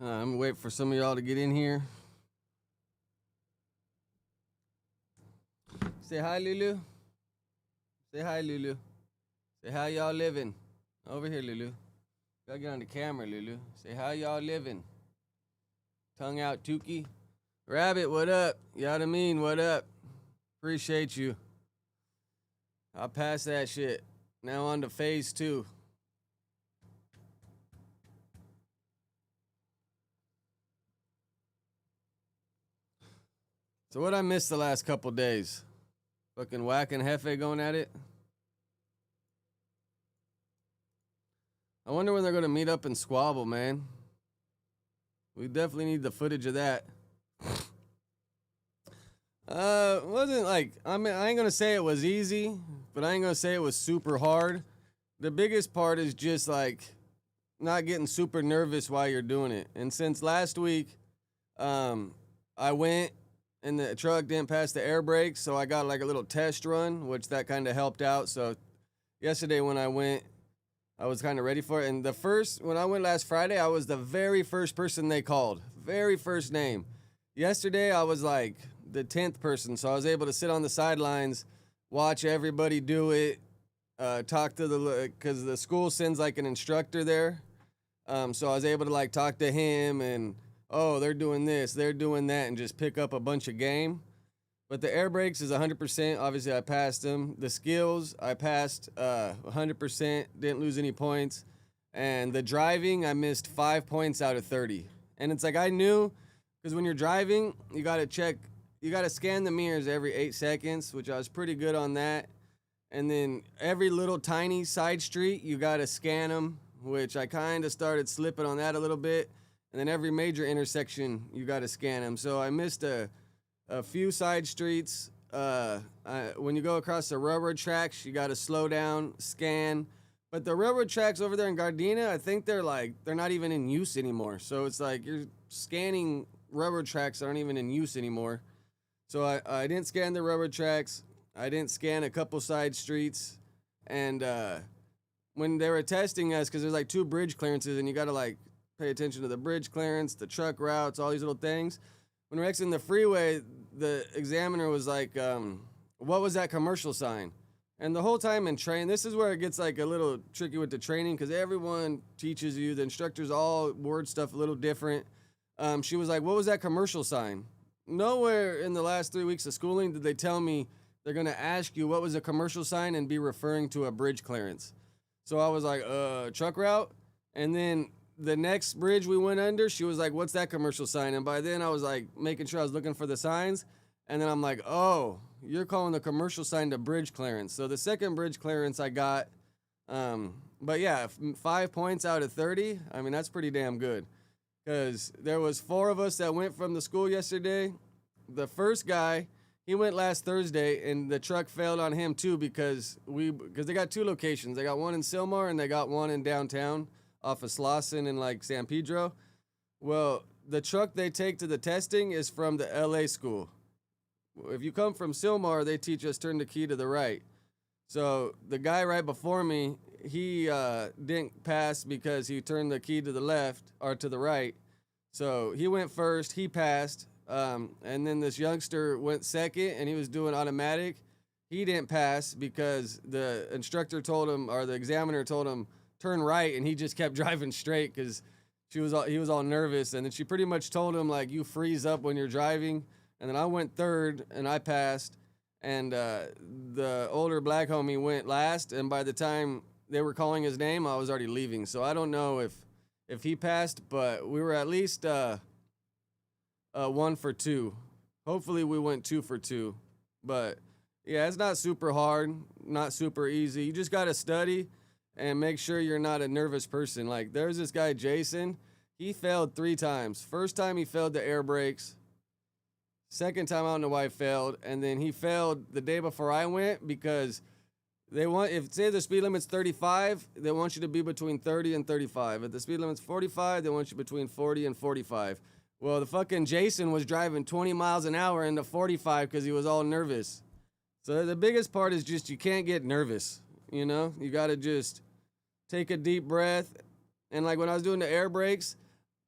I'm gonna wait for some of y'all to get in here. Say hi, Lulu. Say hi, Lulu. Say how y'all living. Over here, Lulu. Gotta get on the camera, Lulu. Say how y'all living. Tongue out, Tukey. Rabbit, what up? Yadamin, what up? Appreciate you. I'll pass that shit. Now on to phase 2. So what I missed the last couple days? Fucking Whack and Hefe going at it? I wonder when they're gonna meet up and squabble, man. We definitely need the footage of that. Wasn't like, I mean, I ain't gonna say it was easy, but I ain't gonna say it was super hard. The biggest part is just like not getting super nervous while you're doing it. And since last week, I went and the truck didn't pass the air brakes, so I got like a little test run, which that kind of helped out. So yesterday when I went, I was kind of ready for it. And when I went last Friday, I was the very first person they called. Very first name. Yesterday, I was like the 10th person. So I was able to sit on the sidelines, watch everybody do it, talk to because the school sends like an instructor there. So I was able to like talk to him and, oh, they're doing this, they're doing that, and just pick up a bunch of game. But the air brakes is 100%. Obviously, I passed them. The skills, I passed 100%. Didn't lose any points. And the driving, I missed 5 points out of 30. And it's like I knew, because when you're driving, you got to scan the mirrors every 8 seconds, which I was pretty good on that. And then every little tiny side street, you got to scan them, which I kind of started slipping on that a little bit. And then every major intersection, you got to scan them. So I missed a few side streets. When you go across the railroad tracks, you got to slow down, scan. But the railroad tracks over there in Gardena, I think they're not even in use anymore. So it's like you're scanning railroad tracks that aren't even in use anymore. So I didn't scan the railroad tracks. I didn't scan a couple side streets. And when they were testing us, because there's like 2 bridge clearances, and you got to like pay attention to the bridge clearance, the truck routes, all these little things. When we're exiting the freeway, the examiner was like, what was that commercial sign? And the whole time in train, this is where it gets like a little tricky with the training, because everyone teaches you, the instructors all word stuff a little different. She was like, what was that commercial sign? Nowhere in the last 3 weeks of schooling did they tell me they're going to ask you what was a commercial sign and be referring to a bridge clearance. So I was like, truck route? And then the next bridge we went under, she was like, what's that commercial sign? And by then I was like making sure I was looking for the signs. And then I'm like, oh, you're calling the commercial sign the bridge clearance. So the second bridge clearance I got, but yeah, 5 points out of 30. I mean, that's pretty damn good. Because there was 4 of us that went from the school yesterday. The first guy, he went last Thursday, and the truck failed on him too because they got 2 locations. They got one in Sylmar and they got one in downtown off of Slauson and like San Pedro. Well, the truck they take to the testing is from the LA school. If you come from Sylmar, they teach us turn the key to the right. So the guy right before me, he didn't pass because he turned the key to the left or to the right. So he went first, he passed, and then this youngster went second, and he was doing automatic. He didn't pass because the instructor told him, or the examiner told him, turn right, and he just kept driving straight because he was all nervous. And then she pretty much told him, like, you freeze up when you're driving. And then I went third, and I passed, and the older black homie went last, and by the time they were calling his name, I was already leaving. So I don't know if he passed, but we were at least 1 for 2. Hopefully we went 2 for 2. But yeah, it's not super hard, not super easy. You just got to study and make sure you're not a nervous person. Like, there's this guy, Jason. He failed 3 times. First time he failed the air brakes. Second time, I don't know why he failed. And then he failed the day before I went because if say the speed limit's 35, they want you to be between 30 and 35. If the speed limit's 45, they want you between 40 and 45. Well, the fucking Jason was driving 20 miles an hour into 45 because he was all nervous. So the biggest part is just you can't get nervous, you know? You got to just take a deep breath. And like when I was doing the air brakes,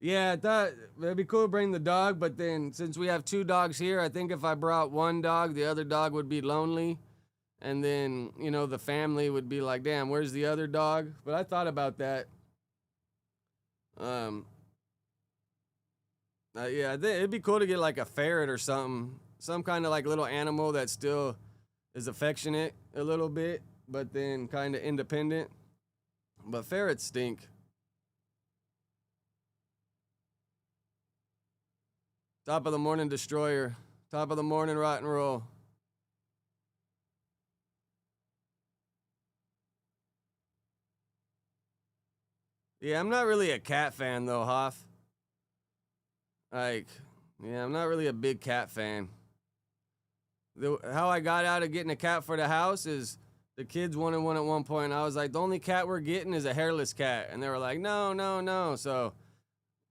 Yeah, I thought it'd be cool to bring the dog, but then since we have two dogs here, I think if I brought one dog, the other dog would be lonely. And then, the family would be like, damn, where's the other dog? But I thought about that. Um, yeah, it'd be cool to get like a ferret or something. Some kind of like little animal that still is affectionate a little bit, but then kind of independent. But ferrets stink. Top of the morning destroyer. Top of the morning rock and roll. Yeah, I'm not really a cat fan though, Hoff. Like, yeah, I'm not really a big cat fan. How I got out of getting a cat for the house is the kids wanted one at one point. I was like, the only cat we're getting is a hairless cat. And they were like, no, no, no. So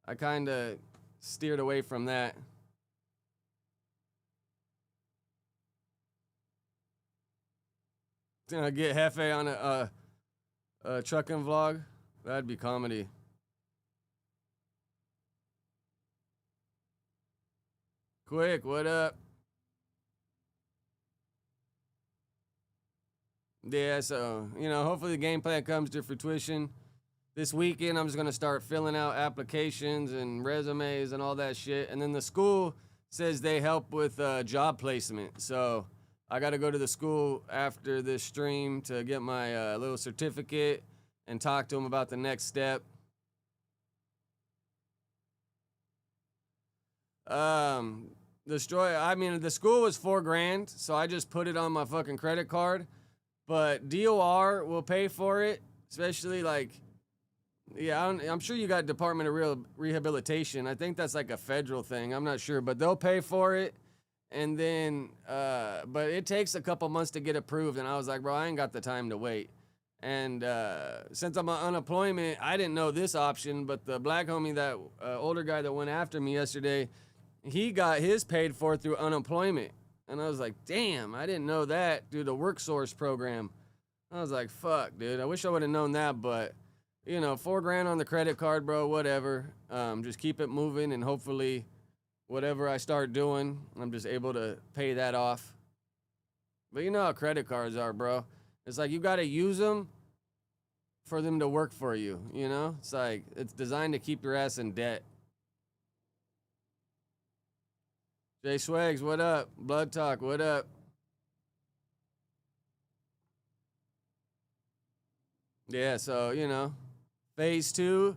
I kind of steered away from that. Get Hefe on a trucking vlog. That'd be comedy. Quick, what up? Yeah, so, hopefully the game plan comes to fruition. This weekend, I'm just going to start filling out applications and resumes and all that shit. And then the school says they help with job placement. So I got to go to the school after this stream to get my little certificate and talk to them about the next step. The school was $4,000, so I just put it on my fucking credit card. But DOR will pay for it, especially like, yeah, I'm sure you got Department of Rehabilitation. I think that's like a federal thing. I'm not sure, but they'll pay for it. And then, but it takes a couple months to get approved. And I was like, bro, I ain't got the time to wait. And since I'm on unemployment, I didn't know this option. But the black homie, that older guy that went after me yesterday, he got his paid for through unemployment. And I was like, damn, I didn't know that through the WorkSource program. I was like, fuck, dude. I wish I would have known that, but $4,000 on the credit card, bro, whatever. Just keep it moving, and hopefully whatever I start doing, I'm just able to pay that off. But you know how credit cards are, bro. It's like you got to use them for them to work for you, It's like it's designed to keep your ass in debt. Jay Swags, what up? Blood Talk, what up? Yeah, so, phase 2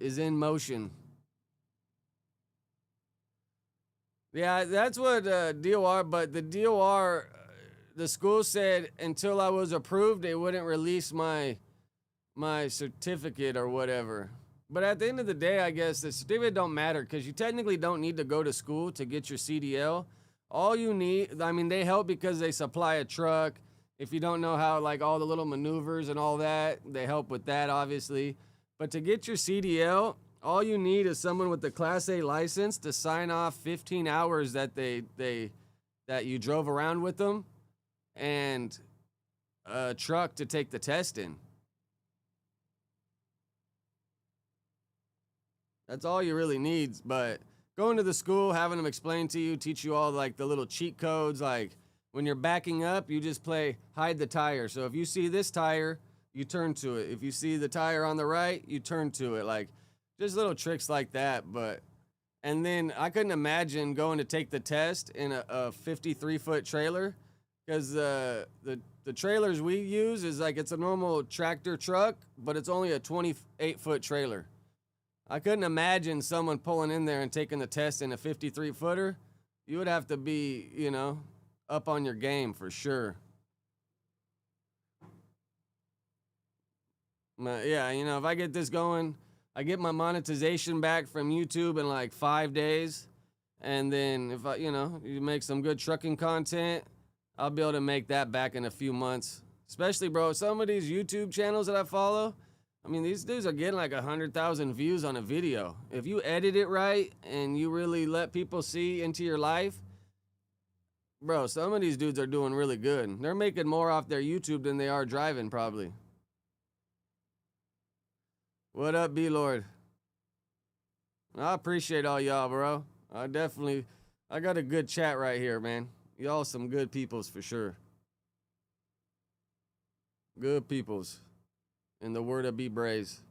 is in motion. Yeah, that's what DOR, but the DOR, the school said until I was approved, they wouldn't release my certificate or whatever. But at the end of the day, I guess the certificate don't matter because you technically don't need to go to school to get your CDL. All you need, they help because they supply a truck. If you don't know how, like, all the little maneuvers and all that, they help with that, obviously. But to get your CDL, all you need is someone with the Class A license to sign off 15 hours that that you drove around with them, and a truck to take the test in. That's all you really need. But going to the school, having them explain to you, teach you all like the little cheat codes, like when you're backing up, you just play hide the tire. So if you see this tire, you turn to it. If you see the tire on the right, you turn to it. Like just little tricks like that. And then I couldn't imagine going to take the test in a 53-foot trailer, because the trailers we use is like, it's a normal tractor truck, but it's only a 28-foot trailer. I couldn't imagine someone pulling in there and taking the test in a 53-footer. You would have to be, up on your game for sure. Yeah, if I get this going, I get my monetization back from YouTube in like 5 days. And then if you make some good trucking content, I'll be able to make that back in a few months. Especially, bro, some of these YouTube channels that I follow, these dudes are getting like 100,000 views on a video. If you edit it right and you really let people see into your life, bro, some of these dudes are doing really good. They're making more off their YouTube than they are driving, probably. What up, B-Lord? I appreciate all y'all, bro. I got a good chat right here, man. Y'all some good peoples for sure. Good peoples. In the word of B Braze.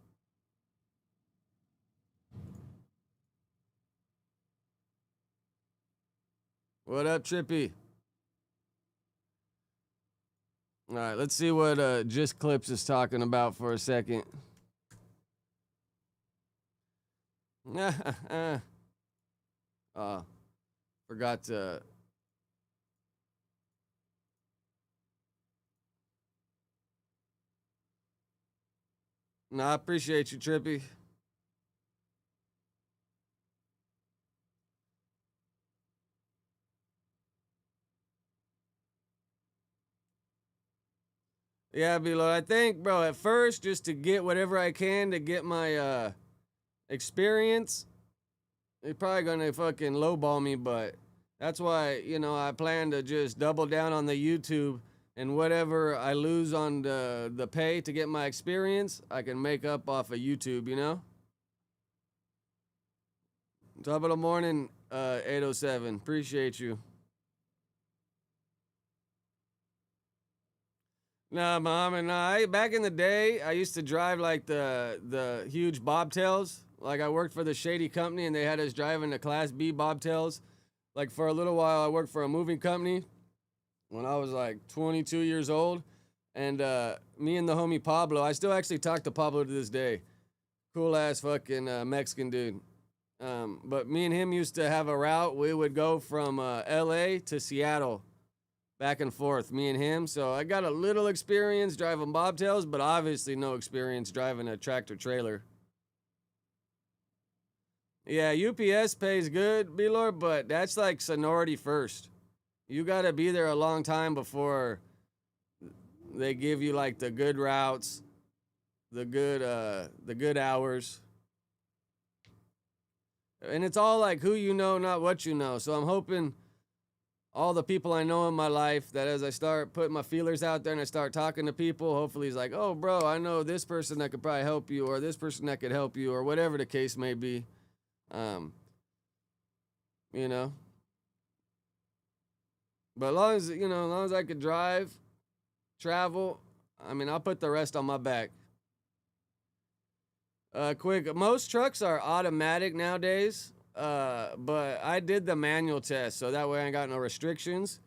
What up, Trippy? All right, let's see what Just Clips is talking about for a second. Forgot to. No, I appreciate you, Trippy. Yeah, Below. I think, bro, at first, just to get whatever I can to get my experience, they're probably gonna fucking lowball me, but that's why, I plan to just double down on the YouTube, and whatever I lose on the pay to get my experience, I can make up off of YouTube, Top of the morning, 807. Appreciate you. Nah, Muhammad, nah. Back in the day, I used to drive like the huge bobtails. Like I worked for the shady company and they had us driving the Class B bobtails. Like for a little while, I worked for a moving company when I was like 22 years old. And me and the homie Pablo, I still actually talk to Pablo to this day. Cool ass fucking Mexican dude. But me and him used to have a route. We would go from LA to Seattle, back and forth, me and him. So I got a little experience driving bobtails, but obviously no experience driving a tractor trailer. Yeah, UPS pays good, B-Lord, but that's like seniority first. You got to be there a long time before they give you like the good routes, the good hours. And it's all like who you know, not what you know. So I'm hoping all the people I know in my life, that as I start putting my feelers out there and I start talking to people, hopefully he's like, oh, bro, I know this person that could probably help you, or this person that could help you, or whatever the case may be. You know. But as long as I could drive, travel, I mean, I'll put the rest on my back. Quick, most trucks are automatic nowadays. But I did the manual test, so that way I ain't got no restrictions.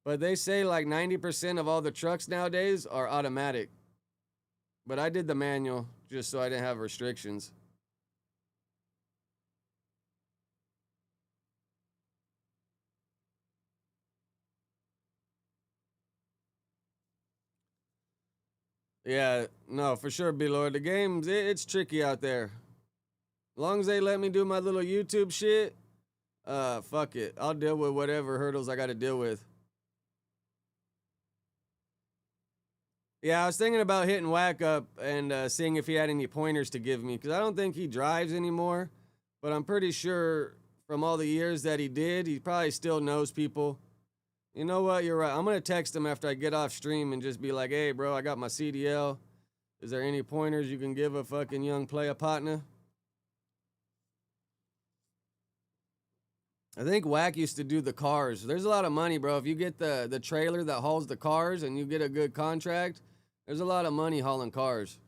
But they say like 90% of all the trucks nowadays are automatic. But I did the manual just so I didn't have restrictions. Yeah, no, for sure, B-Lord. The games, it's tricky out there. As long as they let me do my little YouTube shit, fuck it. I'll deal with whatever hurdles I got to deal with. Yeah, I was thinking about hitting Whack up and seeing if he had any pointers to give me, because I don't think he drives anymore, but I'm pretty sure from all the years that he did, he probably still knows people. You know what? You're right. I'm going to text him after I get off stream and just be like, hey, bro, I got my CDL. Is there any pointers you can give a fucking young player partner? I think Whack used to do the cars. There's a lot of money, bro. If you get the trailer that hauls the cars and you get a good contract, there's a lot of money hauling cars.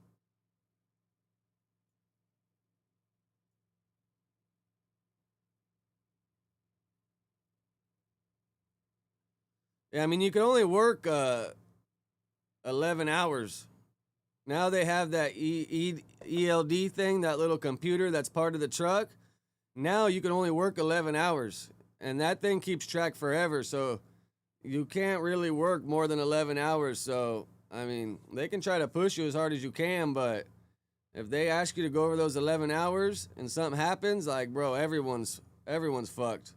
Yeah, I mean, you can only work 11 hours. Now they have that ELD thing, that little computer that's part of the truck. Now you can only work 11 hours, and that thing keeps track forever. So you can't really work more than 11 hours. So, I mean, they can try to push you as hard as you can, but if they ask you to go over those 11 hours and something happens, like, bro, everyone's fucked.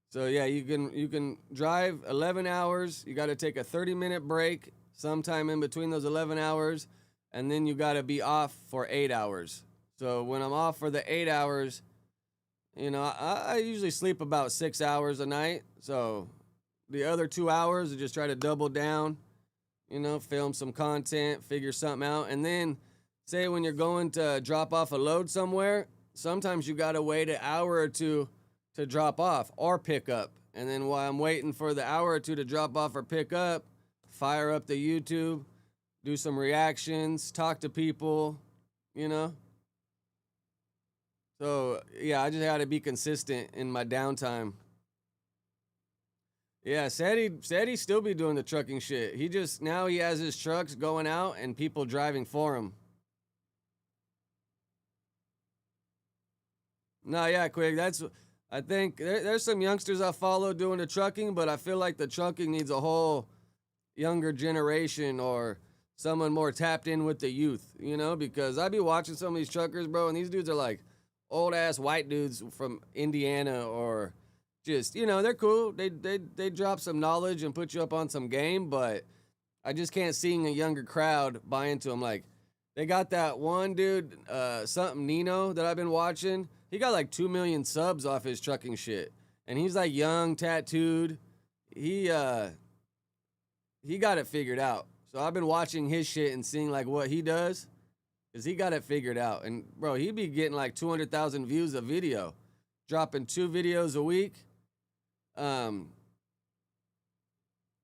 So yeah, you can drive 11 hours. You got to take a 30-minute break sometime in between those 11 hours, and then you got to be off for 8 hours. So when I'm off for the 8 hours, I usually sleep about 6 hours a night. So the other 2 hours, I just try to double down, film some content, figure something out, and then say when you're going to drop off a load somewhere, sometimes you gotta wait an hour or two to drop off or pick up. And then while I'm waiting for the hour or two to drop off or pick up, fire up the YouTube, do some reactions, talk to people, you know? So yeah, I just gotta be consistent in my downtime. Yeah, said he still be doing the trucking shit. He just now he has his trucks going out and people driving for him. No, yeah, quick. I think there's some youngsters I follow doing the trucking, but I feel like the trucking needs a whole younger generation or someone more tapped in with the youth, you know? Because I be watching some of these truckers, bro, and these dudes are like old ass white dudes from Indiana or just, you know, they're cool. They drop some knowledge and put you up on some game, but I just can't see a younger crowd buy into them. Like they got that one dude, something Nino that I've been watching. He got like 2 million subs off his trucking shit. And he's like young, tattooed. He got it figured out. So I've been watching his shit and seeing like what he does. Cause he got it figured out. And bro, he be getting like 200,000 views a video. Dropping 2 videos a week. 2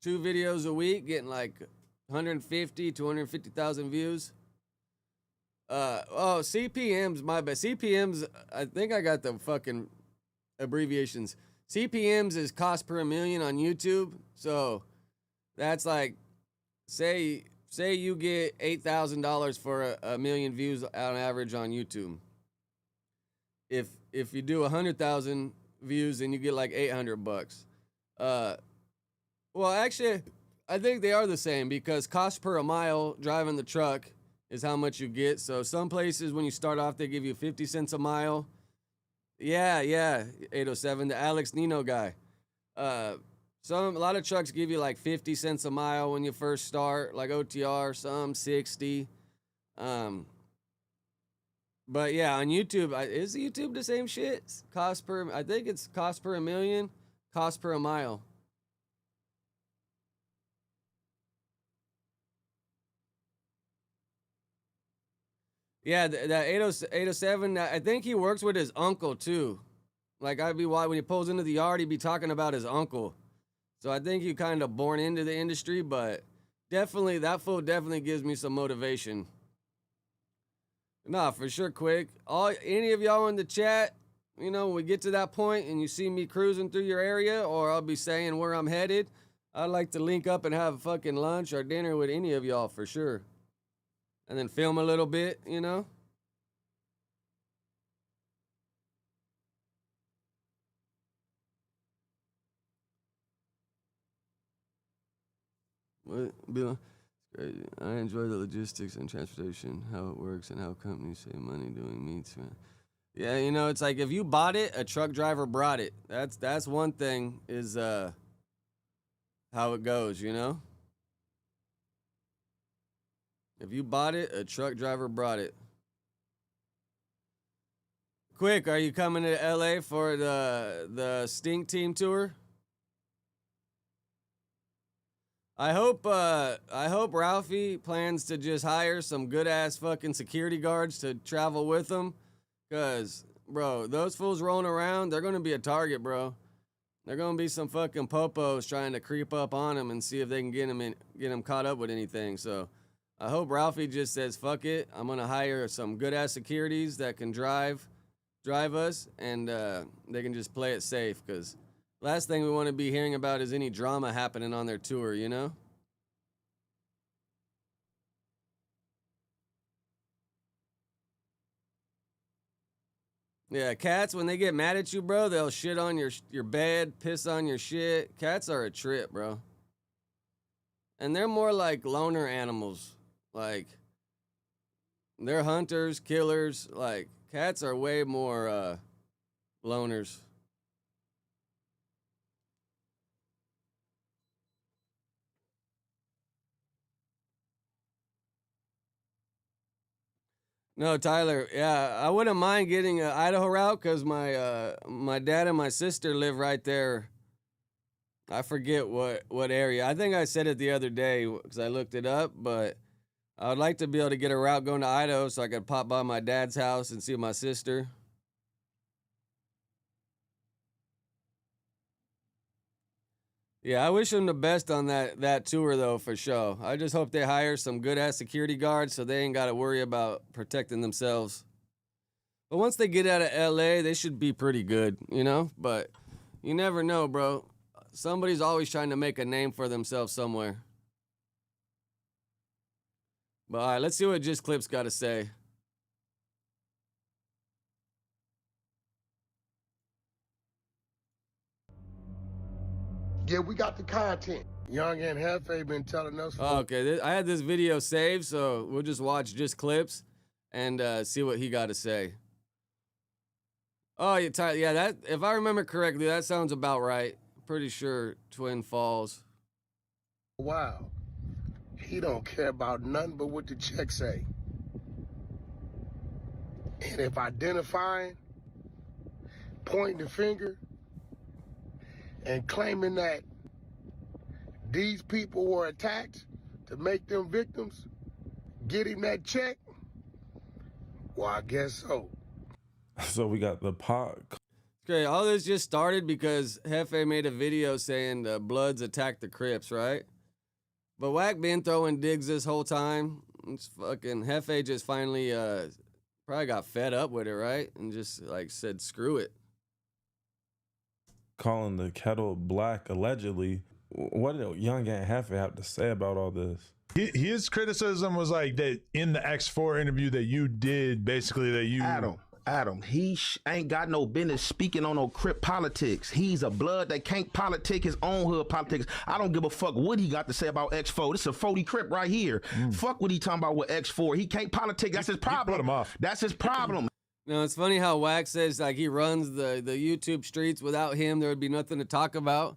videos a week, getting like 150, 250,000 views. CPMs, my bad. CPMs, I think I got the fucking abbreviations. CPMs is cost per million on YouTube. So that's like, say you get $8,000 for a million views on average on YouTube. If you do 100,000 views, then you get like $800. Well, actually, I think they are the same because cost per a mile driving the truck is how much you get. So some places when you start off, they give you 50 cents a mile. Yeah, 807, the Alex Nino guy. A lot of trucks give you like 50 cents a mile when you first start, like OTR, some 60. But yeah, on YouTube, is YouTube the same shit? I think it's cost per a million, cost per a mile. Yeah, that 807, I think he works with his uncle too. Like when he pulls into the yard, he'd be talking about his uncle. So I think he kind of born into the industry, but definitely that fool definitely gives me some motivation. Nah, for sure, quick. Any of y'all in the chat, you know, when we get to that point and you see me cruising through your area, or I'll be saying where I'm headed, I'd like to link up and have fucking lunch or dinner with any of y'all for sure. And then film a little bit, you know? What, Bill? Crazy. I enjoy the logistics and transportation, how it works, and how companies save money doing meets, man. Yeah, you know, it's like if you bought it, a truck driver brought it. That's one thing is how it goes, you know? If you bought it, a truck driver brought it. Quick, are you coming to LA for the Stink Team tour? I hope Ralphie plans to just hire some good ass fucking security guards to travel with him, cause bro, those fools rolling around, they're gonna be a target, bro. They're gonna be some fucking popos trying to creep up on him and see if they can get him caught up with anything. So I hope Ralphie just says fuck it. I'm gonna hire some good ass securities that can drive us, and they can just play it safe, cause last thing we want to be hearing about is any drama happening on their tour, you know? Yeah, cats, when they get mad at you, bro, they'll shit on your bed, piss on your shit. Cats are a trip, bro. And they're more like loner animals. Like, they're hunters, killers. Like, cats are way more loners. No, Tyler. Yeah, I wouldn't mind getting an Idaho route because my dad and my sister live right there. I forget what area. I think I said it the other day because I looked it up, but I would like to be able to get a route going to Idaho so I could pop by my dad's house and see my sister. Yeah, I wish them the best on that tour, though, for sure. I just hope they hire some good-ass security guards so they ain't got to worry about protecting themselves. But once they get out of L.A., they should be pretty good, you know? But you never know, bro. Somebody's always trying to make a name for themselves somewhere. But all right, let's see what Just Clips got to say. Yeah, we got the content. Young and Hefe been telling us. Oh, okay, I had this video saved, so we'll just watch Just Clips and see what he got to say. Oh, yeah, that, if I remember correctly, that sounds about right. Pretty sure Twin Falls. Wow. He don't care about nothing but what the check say. And if identifying, pointing the finger, and claiming that these people were attacked to make them victims, get him that check, well, I guess so. So we got the pot. Okay, all this just started because Hefe made a video saying the Bloods attacked the Crips, right? But Wack been throwing digs this whole time. It's fucking Hefe just finally probably got fed up with it, right? And just like said, screw it. Calling the kettle black, allegedly. What did Young and Hefe have to say about all this? His criticism was like that in the X4 interview that you did, basically that you... Adam, he ain't got no business speaking on no Crip politics. He's a blood that can't politic his own hood politics. I don't give a fuck what he got to say about X4. This is a 40 Crip right here. Fuck what he talking about with X4. He can't politic. That's his problem. Put him off. That's his problem. No, it's funny how Wack says like he runs the YouTube streets. Without him, there would be nothing to talk about.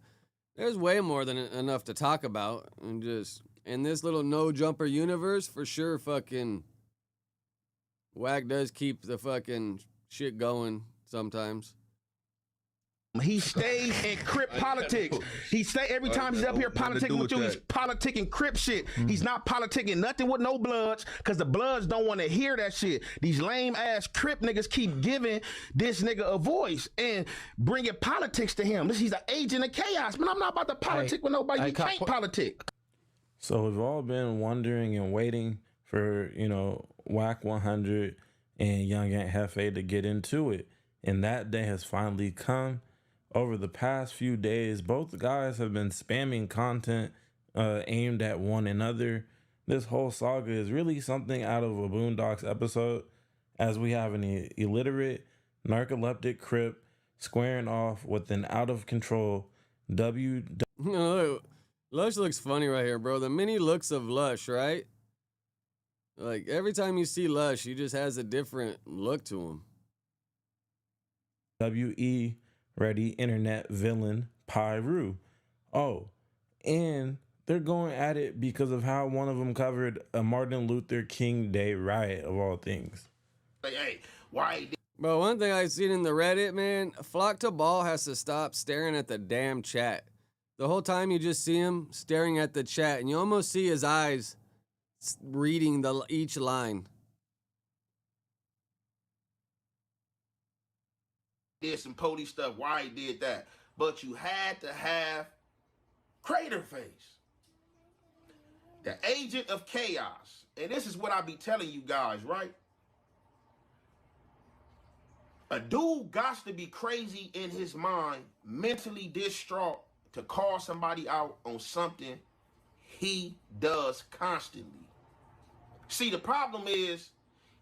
There's way more than enough to talk about. And just in this little no jumper universe, for sure, fucking Wack does keep the fucking shit going sometimes. He stays in Crip politics. He stay every time he's up here politicking with you. He's politicking Crip shit. He's not politicking nothing with no Bloods because the Bloods don't want to hear that shit. These lame ass Crip niggas keep giving this nigga a voice and bringing politics to him. He's an agent of chaos. Man, I'm not about to politic with nobody. You can't politic. So we've all been wondering and waiting for, you know, Wack 100 and Young Aunt Hefe to get into it. And that day has finally come. Over the past few days, both guys have been spamming content aimed at one another. This whole saga is really something out of a Boondocks episode, as we have an illiterate, narcoleptic Crip squaring off with an out-of-control Lush looks funny right here, bro. The mini looks of Lush, right? Like, every time you see Lush, he just has a different look to him. WE ready internet villain Pyru. Oh, and they're going at it because of how one of them covered a Martin Luther King Day riot of all things. Hey, why? Bro, one thing I've seen in the Reddit, man, Flock to Ball has to stop staring at the damn chat. The whole time you just see him staring at the chat, and you almost see his eyes reading each line. Did some police stuff, why he did that. But you had to have Crater Face, the agent of chaos. And this is what I be telling you guys, right? A dude got to be crazy in his mind, mentally distraught, to call somebody out on something he does constantly. See, the problem is,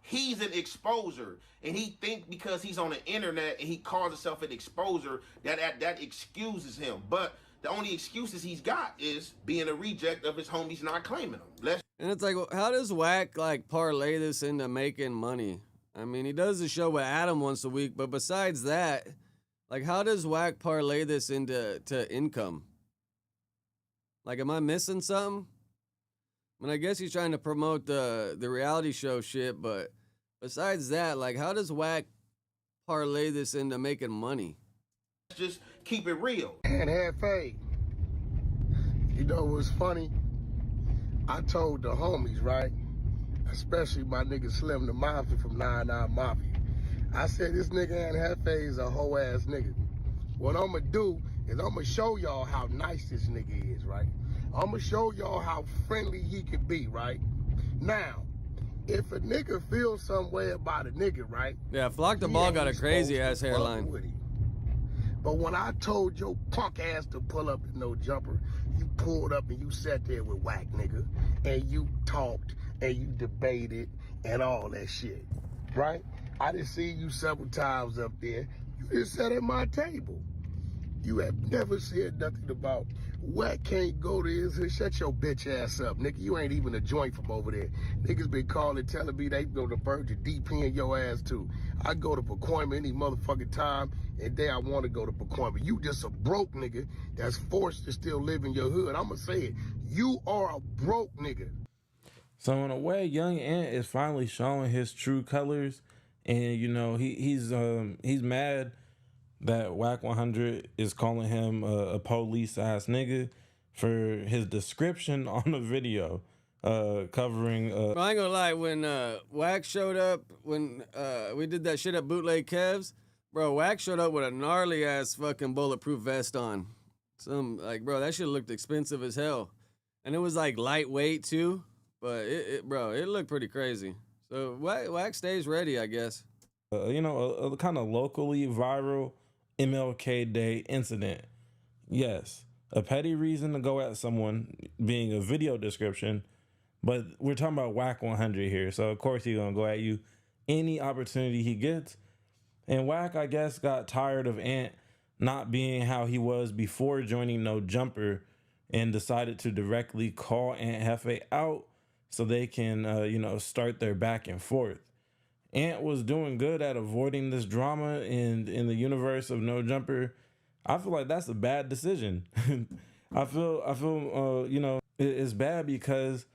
he's an exposer, and he think because he's on the internet and he calls himself an exposer that excuses him. But the only excuses he's got is being a reject of his homies not claiming him. And it's like, how does Wack like parlay this into making money? I mean, he does the show with Adam once a week, but besides that, like, how does Wack parlay this into income? Like, am I missing something? I mean, I guess he's trying to promote the reality show shit, but besides that, like, how does Wack parlay this into making money? Just keep it real. And Hefe, you know what's funny? I told the homies, right? especially my nigga Slim the Mafia from 99 Mafia. I said this nigga Aunt Hefe is a hoe ass nigga. What I'ma do is I'ma show y'all how nice this nigga is, right? I'ma show y'all how friendly he can be, right? Now, if a nigga feels some way about a nigga, right? Yeah, Flock the Ball got a crazy ass hairline. But when I told your punk ass to pull up in no jumper, you pulled up and you sat there with whack nigga, and you talked and you debated and all that shit, right? I done seen you several times up there. You just sat at my table. You have never said nothing about whack can't go to his. Shut your bitch ass up, nigga. You ain't even a joint from over there. Niggas been calling, telling me they go to verge of DPing your ass too. I go to Pacoima any motherfucking time, and day I want to go to Pacoima. You just a broke nigga that's forced to still live in your hood. I'ma say it. You are a broke nigga. So in a way, Young Ant is finally showing his true colors, and you know he's mad that Whack 100 is calling him a police ass nigga for his description on the video covering. I ain't gonna lie, when Whack showed up, when we did that shit at Bootleg Kev's, bro, Whack showed up with a gnarly ass fucking bulletproof vest on. Bro, that shit looked expensive as hell, and it was like lightweight too. But it looked pretty crazy. So Whack stays ready, I guess. A kind of locally viral MLK Day incident. Yes, a petty reason to go at someone being a video description, but we're talking about Whack 100 here, so of course he's gonna go at you any opportunity he gets. And Whack, I guess, got tired of Ant not being how he was before joining No Jumper and decided to directly call Aunt Hefe out so they can start their back and forth. Ant was doing good at avoiding this drama in the universe of No Jumper. I feel like that's a bad decision. I feel it's bad because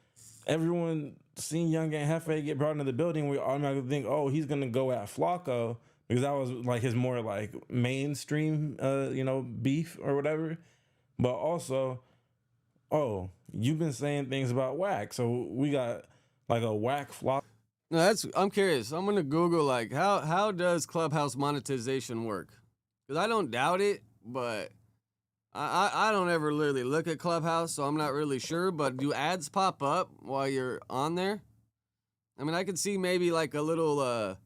everyone seen Young Ant Hefe get brought into the building. We automatically think, oh, he's gonna go at Flacco because that was like his more like mainstream beef or whatever. But also, oh, you've been saying things about Whack, so we got like a Whack Flacco. No, I'm curious. I'm gonna Google like how does Clubhouse monetization work? Because I don't doubt it, but I don't ever really look at Clubhouse, so I'm not really sure. But do ads pop up while you're on there? I mean, I could see maybe like a little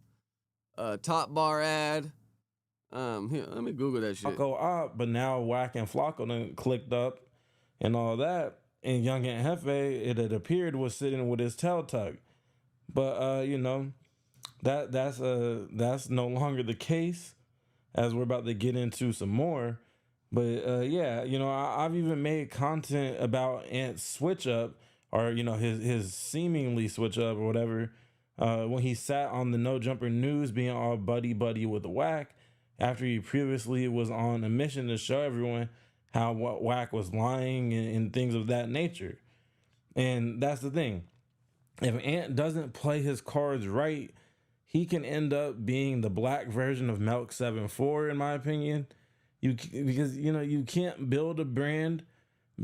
top bar ad. Here, let me Google that shit. Flacco up, but now Whack and Flacco done clicked up and all that, and Young Ant Hefe, it had appeared, was sitting with his tail tucked. But that's no longer the case, as we're about to get into some more. But I've even made content about Ant's switch up, or his seemingly switch up or whatever, when he sat on the No Jumper News being all buddy with Whack after he previously was on a mission to show everyone how Whack was lying and things of that nature. And that's the thing. If Ant doesn't play his cards right, he can end up being the black version of Melk 7-4, in my opinion. Because you can't build a brand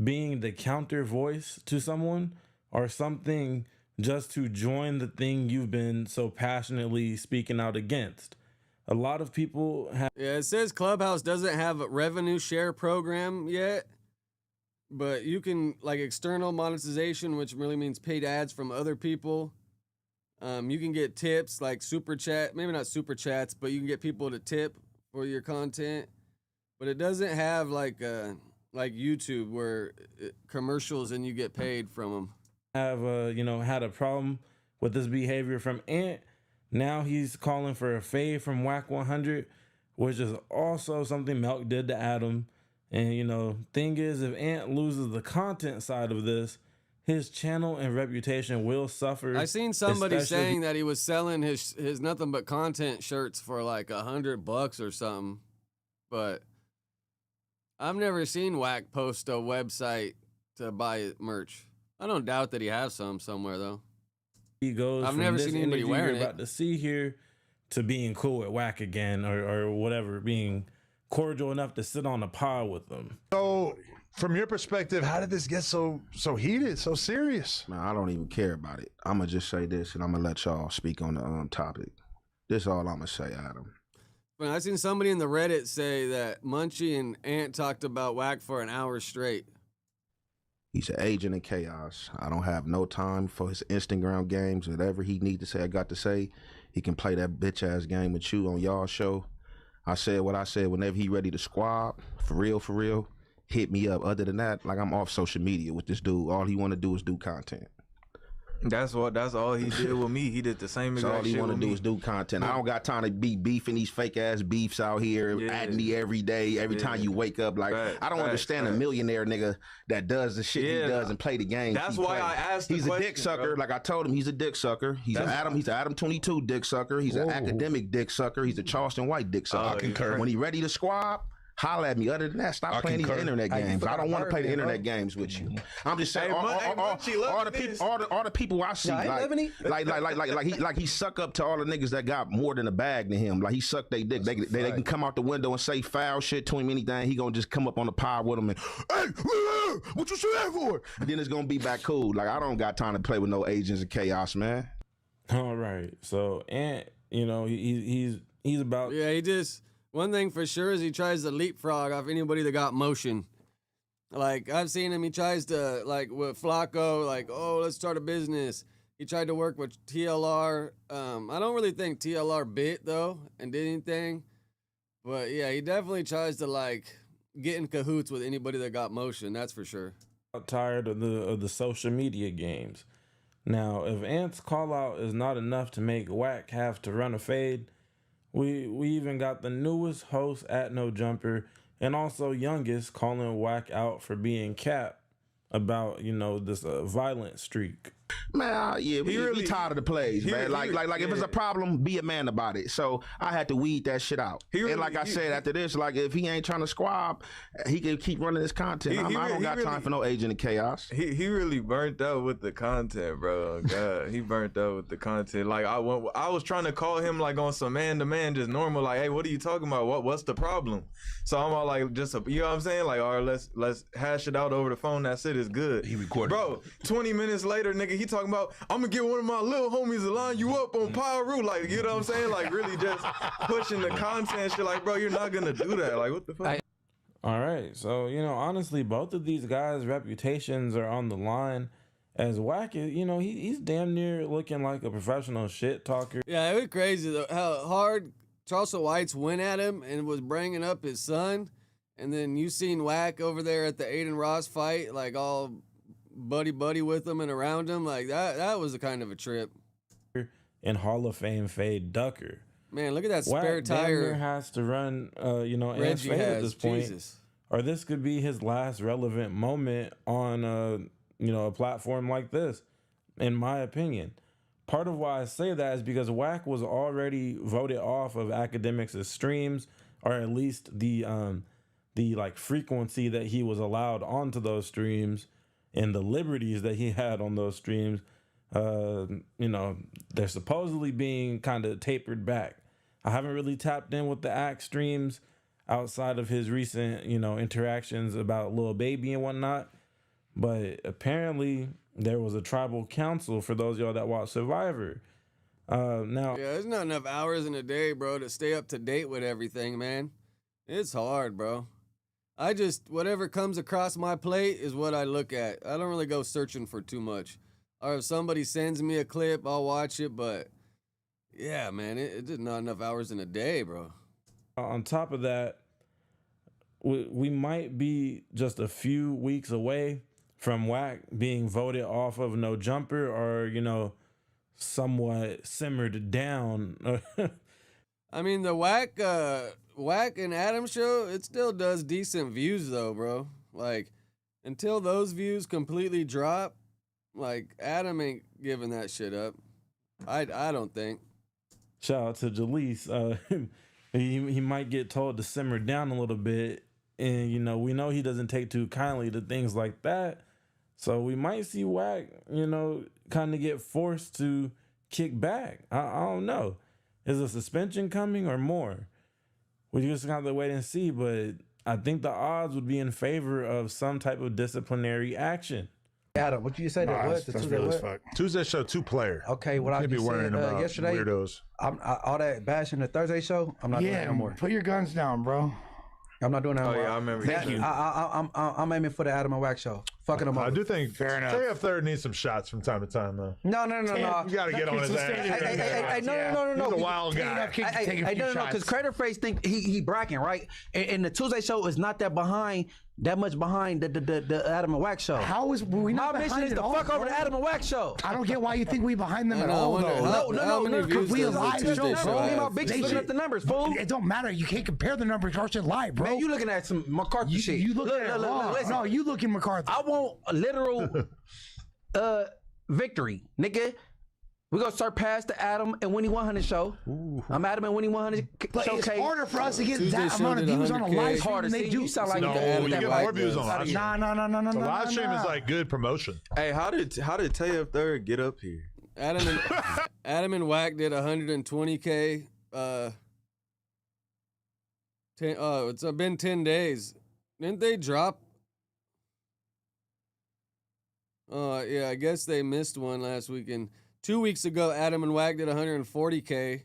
being the counter voice to someone or something just to join the thing you've been so passionately speaking out against. A lot of people have. Yeah, it says Clubhouse doesn't have a revenue share program yet. But you can, like, external monetization, which really means paid ads from other people. You can get tips, like super chat, maybe not super chats, but you can get people to tip for your content. But it doesn't have like YouTube where commercials and you get paid from them. Have had a problem with this behavior from Ant. Now he's calling for a fade from Whack 100, which is also something Melk did to Adam. And, thing is, if Ant loses the content side of this, his channel and reputation will suffer. I seen somebody saying that he was selling his nothing but content shirts for like $100 or something. But I've never seen Whack post a website to buy merch. I don't doubt that he has some somewhere, though. He goes I've never seen anybody wearing it. About to see here to being cool with Whack again or whatever, being cordial enough to sit on a pod with them. So from your perspective, how did this get so heated, so serious? Man, I don't even care about it. I'm going to just say this, and I'm going to let y'all speak on the topic. This is all I'm going to say, Adam. But I seen somebody in the Reddit say that Munchie and Ant talked about Wack for an hour straight. He's an agent of chaos. I don't have no time for his Instagram games. Whatever he need to say, I got to say. He can play that bitch-ass game with you on y'all show. I said what I said. Whenever he ready to squab, for real, hit me up. Other than that, like, I'm off social media with this dude. All he want to do is do content. That's all he did with me. He did the same exact all shit he want with to do me. is do content. I don't got time to be beefing these fake ass beefs out here, adding me every day, every time you wake up. Like, I don't understand a millionaire nigga that does the shit he does and play the game. That's why I asked the He's question, a dick sucker. bro. Like I told him, he's a dick sucker. He's an Adam 22 dick sucker. He's an academic dick sucker. He's a Charleston White dick sucker. I concur. When he ready to squab, holla at me. Other than that, stop playing these internet games. I don't want to play the internet games with you. I'm just saying, all the people I see, like he suck up to all the niggas that got more than a bag to him. Like, he suck they dick. They can come out the window and say foul shit to him, anything. He gonna just come up on the pod with him and, hey, what you say that for? And then it's gonna be back cool. Like, I don't got time to play with no agents of chaos, man. All right. So, Ant, you know, he's about. Yeah, he just. One thing for sure is he tries to leapfrog off anybody that got motion. Like, I've seen him, he tries to, like, with Flacco, like, oh, let's start a business. He tried to work with TLR. I don't really think TLR bit, though, and did anything. But, yeah, he definitely tries to, like, get in cahoots with anybody that got motion, that's for sure. Tired of the social media games. Now, if Ant's call out is not enough to make Wack have to run a fade, we even got the newest host at No Jumper and also youngest calling Wack out for being cap about, you know, this violent streak. Man, yeah, we tired of the plays, man. If it's a problem, be a man about it. So I had to weed that shit out. And like I said, after this, like, if he ain't trying to squab, he can keep running his content. I don't got time for no agent of chaos. He really burnt out with the content, bro. God, he burnt out with the content. Like, I was trying to call him, like, on some man-to-man, just normal, like, hey, what are you talking about? What's the problem? So I'm all like, you know what I'm saying? Like, all right, let's hash it out over the phone. That shit is good. He recorded. Bro, 20 minutes later, nigga, he talking about, I'm gonna get one of my little homies to line you up on Pyro. Like, you know what I'm saying? Like, really just pushing the content shit. Like, bro, you're not gonna do that. Like, what the fuck? All right. So, you know, honestly, both of these guys' reputations are on the line. As Wack is, you know, he's damn near looking like a professional shit talker. Yeah, it was crazy, though, how hard Charleston Whites went at him and was bringing up his son. And then you seen Wack over there at the Aiden Ross fight, like, all buddy with him and around him. Like, that was a kind of a trip. And Hall of Fame fade Ducker. Man, look at that Wack spare damn near tire has to run, you know, Ant's Reggie fade has. at this point. Jesus. Or this could be his last relevant moment on, you know, a platform like this, in my opinion. Part of why I say that is because Wack was already voted off of Academics' streams, or at least the like frequency that he was allowed onto those streams and the liberties that he had on those streams. You know, they're supposedly being kind of tapered back. I haven't really tapped in with the Act streams outside of his recent, you know, interactions about Lil Baby and whatnot. But apparently there was a tribal council for those of y'all that watch Survivor. Now, Yeah, there's not enough hours in a day, bro, to stay up to date with everything, man. It's hard, bro. Whatever comes across my plate is what I look at. I don't really go searching for too much. Or if somebody sends me a clip, I'll watch it, but yeah, man, it's just not enough hours in a day, bro. on top of that, we might be just a few weeks away from Wack being voted off of No Jumper, or, you know, somewhat simmered down. I mean, the Wack and Adam show, it still does decent views though, bro. Like, until those views completely drop, like, Adam ain't giving that shit up. I don't think. Shout out to Jaleese. He might get told to simmer down a little bit, and, you know, we know he doesn't take too kindly to things like that. So we might see Wack, you know, kind of get forced to kick back. I don't know. Is a suspension coming or more? We just got to wait and see. But I think the odds would be in favor of some type of disciplinary action. Adam, what you say that was? That's real as fuck. Tuesday show 2-player. Okay, what I Can't be just worrying said about yesterday. weirdos. All that bashing the Thursday show. I'm not doing that no more. Put your guns down, bro. I'm not doing that no more. yeah, I remember. Thank you. I'm aiming for the Adam and Wax show. Fucking him up. I do think Fair enough. JF Third needs some shots from time to time, though. No. You got to get on his ass. Hey, no. He's a wild guy. No, because Crater Face think he bracking, right? And the Tuesday show is not that much behind the Adam and Wax show. How is we My not mission behind is it to all, fuck over bro? the Adam and Wax show. I don't get why you think we behind them I at know, I all, wonder though. how many views we does the live Tuesday show, show bro. have? About big looking at the numbers, fool. It don't matter. You can't compare the numbers. Our shit live, bro. Man, you looking at some McCarthy shit. You look at it wrong. listen. No, you looking McCarthy. I want a literal victory, nigga. We're gonna surpass the Adam and Winnie 100 show. I'm Adam and Winnie 100 But showcase. it's harder for us to get Tuesday that show amount of did views on a 100K. live It's stream harder. than they See, do. you sound like No, you got you that get white more views on does. live stream. No. The live stream is like good promotion. Hey, how did JF Third get up here? Adam and Wack did 120K. It's been 10 days. Didn't they drop? Yeah, I guess they missed one last weekend. 2 weeks ago, Adam and Wack did 140K.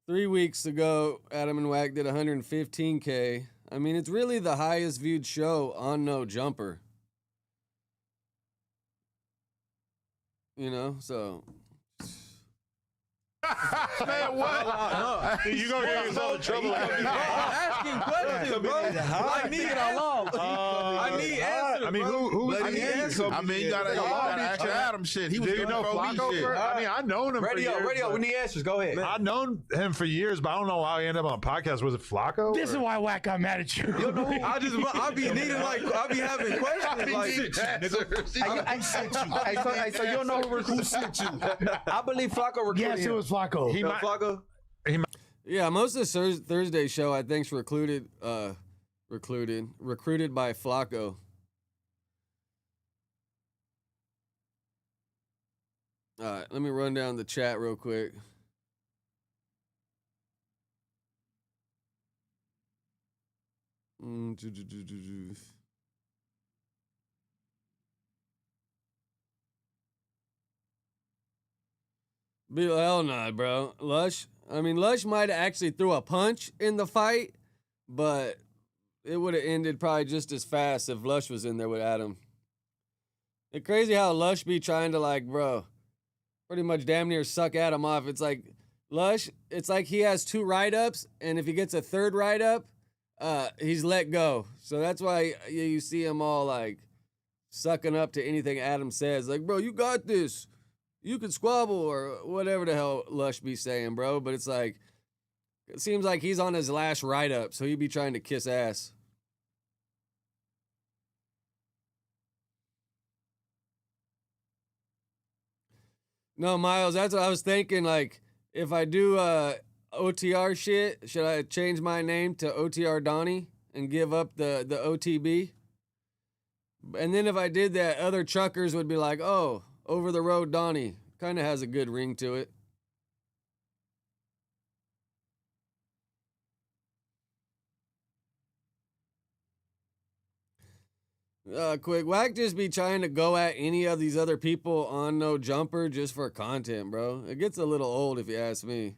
3 weeks ago, Adam and Wack did 115K. I mean, it's really the highest viewed show on No Jumper. You know, so. Man, what? You gonna get yourself in trouble. Asking questions, bro. I need it along. I need answers. I mean, who I mean, you gotta ask Adam shit. He was Do you doing know pro Flacco? shit. I mean, I've known him for years. Radio, we need answers. Go ahead. I've known him for years, but I don't know how he ended up on a podcast. Was it Flacco? This is why Wack got mad at you. I be needing I be having questions like. So you don't know who sent you. I believe Flacco recruited Yes, it him. was Flacco. Flacco. Yeah, most of the Thursday show I think's recruited by Flacco. All right, let me run down the chat real quick. Hell no, bro. Lush might have actually threw a punch in the fight, but it would have ended probably just as fast if Lush was in there with Adam. It's crazy how Lush be trying to, like, bro, pretty much damn near suck Adam off. It's like Lush, it's like he has 2 write-ups, and if he gets a 3rd write-up, he's let go. So that's why you see him all, like, sucking up to anything Adam says. Like, bro, you got this. You can squabble or whatever the hell Lush be saying, bro. But it's like, it seems like he's on his last write-up, so he'd be trying to kiss ass. No, Miles, that's what I was thinking. Like, if I do OTR shit, should I change my name to OTR Donnie and give up the OTB? And then if I did that, other truckers would be like, oh, Over the Road Donnie. Kind of has a good ring to it. Quick, Wack just be trying to go at any of these other people on No Jumper just for content, bro. It gets a little old if you ask me.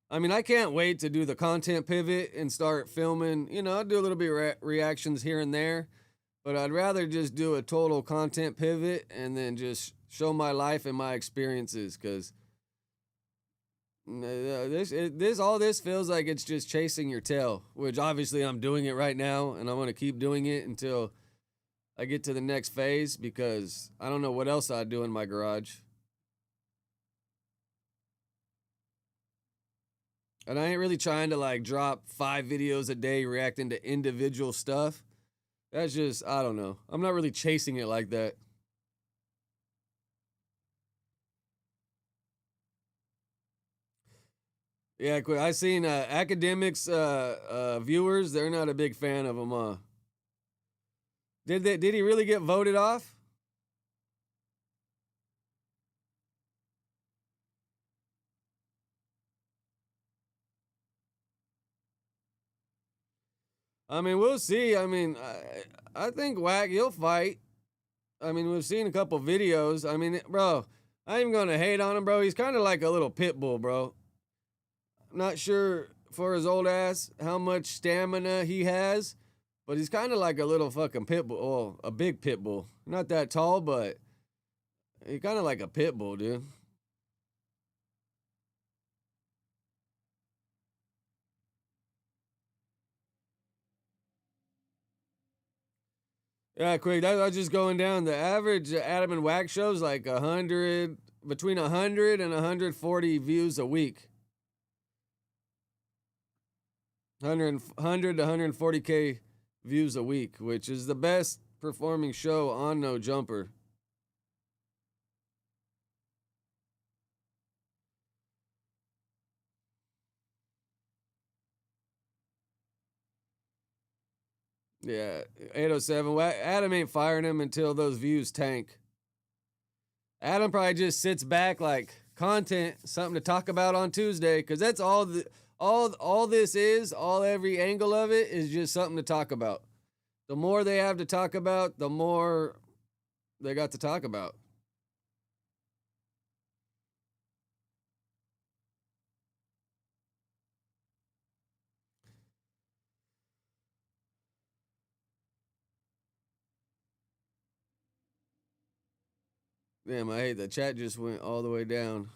I mean, I can't wait to do the content pivot and start filming. You know, I'll do a little bit of reactions here and there, but I'd rather just do a total content pivot and then just show my life and my experiences, because all this feels like it's just chasing your tail, which obviously I'm doing it right now, and I'm going to keep doing it until I get to the next phase, because I don't know what else I'd do in my garage. And I ain't really trying to, like, drop 5 videos a day reacting to individual stuff. That's just, I don't know. I'm not really chasing it like that. Yeah, quick. I seen academics viewers. They're not a big fan of him. Did he really get voted off? I mean, we'll see. I mean, I think Wack, he'll fight. I mean, we've seen a couple videos. I mean, bro, I ain't even gonna hate on him, bro. He's kind of like a little pit bull, bro. I'm not sure for his old ass how much stamina he has, but he's kind of like a little fucking pit bull. Oh, a big pit bull. Not that tall, but he's kind of like a pit bull, dude. Yeah, quick. That was just going down. The average Adam and Wack shows like 100, between 100 and 140 views a week. 100 to 140K views a week, which is the best performing show on No Jumper. Yeah, 807. Adam ain't firing him until those views tank. Adam probably just sits back like content, something to talk about on Tuesday, because that's all this is, every angle of it is just something to talk about. The more they have to talk about, the more they got to talk about. Damn, I hate the chat just went all the way down.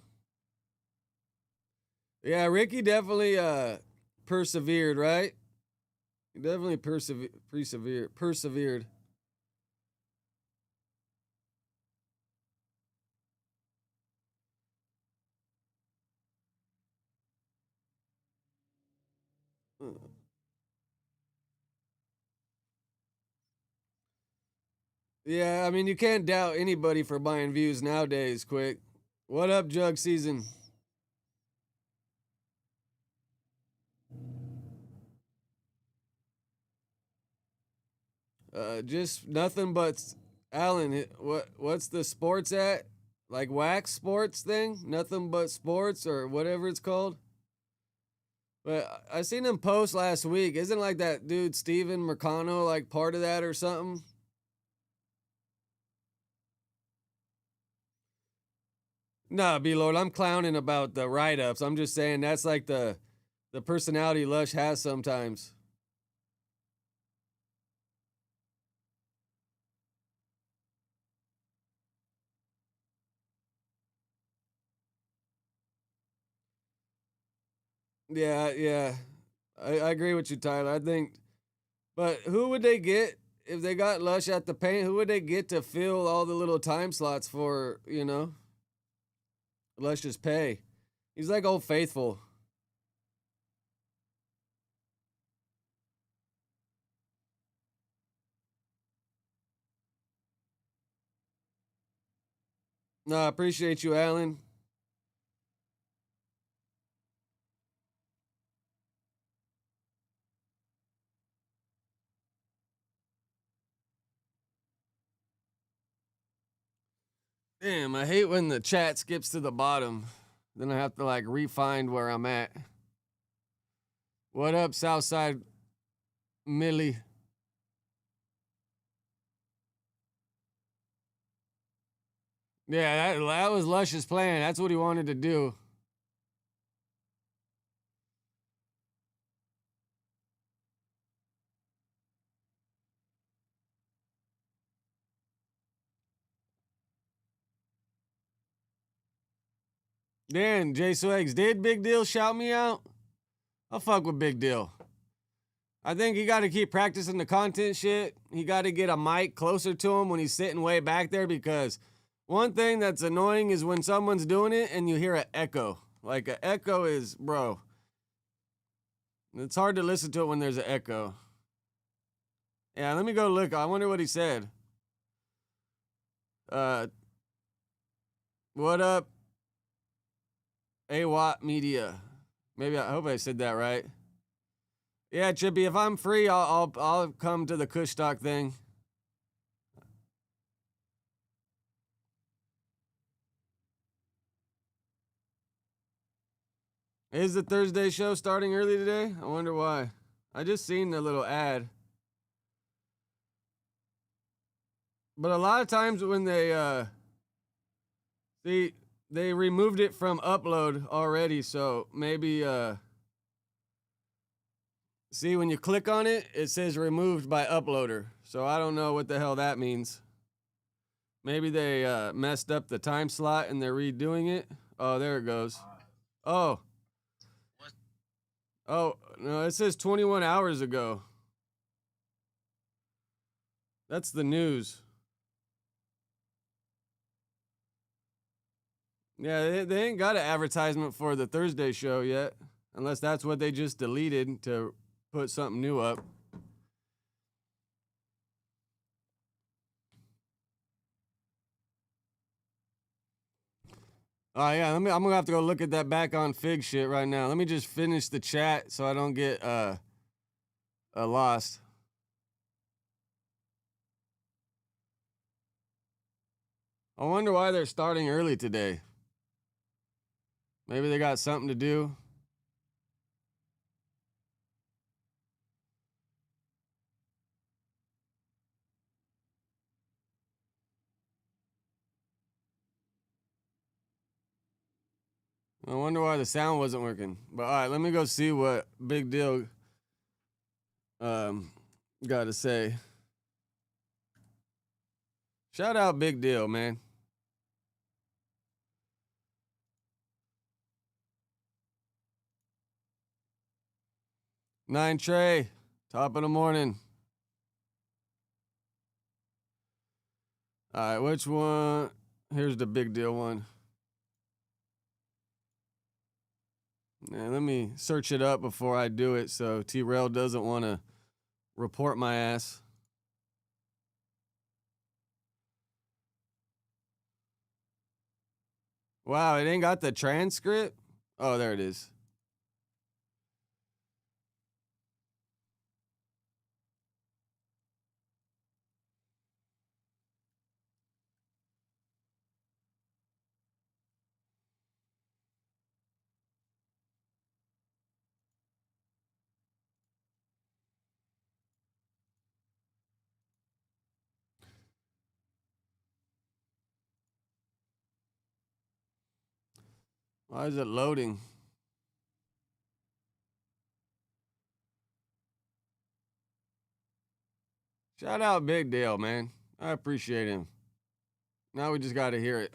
Yeah, Ricky definitely persevered, right? He definitely persevered. Yeah, I mean, you can't doubt anybody for buying views nowadays, quick. What up, Jug Season? Just nothing but Alan. What's the sports at? Like wax sports thing? Nothing but sports or whatever it's called. But I seen him post last week. Isn't like that dude Steven Mercano like part of that or something? Nah, B-Lord, I'm clowning about the write-ups. I'm just saying that's like the personality Lush has sometimes. Yeah. I agree with you, Tyler. I think, but who would they get if they got Lush at the paint? Who would they get to fill all the little time slots for, Lush's pay? He's like Old Faithful. No, I appreciate you, Alan. Damn, I hate when the chat skips to the bottom. Then I have to like re-find where I'm at. What up, Southside Millie? Yeah, that was Lush's plan. That's what he wanted to do. Then Jay Swags, did Big Deal shout me out? I'll fuck with Big Deal. I think he got to keep practicing the content shit. He got to get a mic closer to him when he's sitting way back there, because one thing that's annoying is when someone's doing it and you hear an echo. Like an echo is, bro. It's hard to listen to it when there's an echo. Yeah, let me go look. I wonder what he said. What up? AWAT Media. Maybe I hope I said that right. Yeah, Chippy, if I'm free, I'll come to the Kush Talk thing. Is the Thursday show starting early today? I wonder why. I just seen the little ad. But a lot of times when they see, they removed it from upload already, so maybe see when you click on it, it says removed by uploader. So I don't know what the hell that means. Maybe they messed up the time slot and they're redoing it. Oh, there it goes. Oh. Oh, no, it says 21 hours ago. That's the news. Yeah, they ain't got an advertisement for the Thursday show yet, unless that's what they just deleted to put something new up. Oh yeah, I'm gonna have to go look at that back on Fig shit right now. Let me just finish the chat so I don't get lost. I wonder why they're starting early today. Maybe they got something to do. I wonder why the sound wasn't working. But all right, let me go see what Big Deal got to say. Shout out Big Deal, man. Nine Trey, top of the morning. All right, which one? Here's the Big Deal one. Yeah, let me search it up before I do it so T-Rail doesn't want to report my ass. Wow, it ain't got the transcript? Oh, there it is. Why is it loading? Shout out Big Dale, man. I appreciate him. Now we just got to hear it.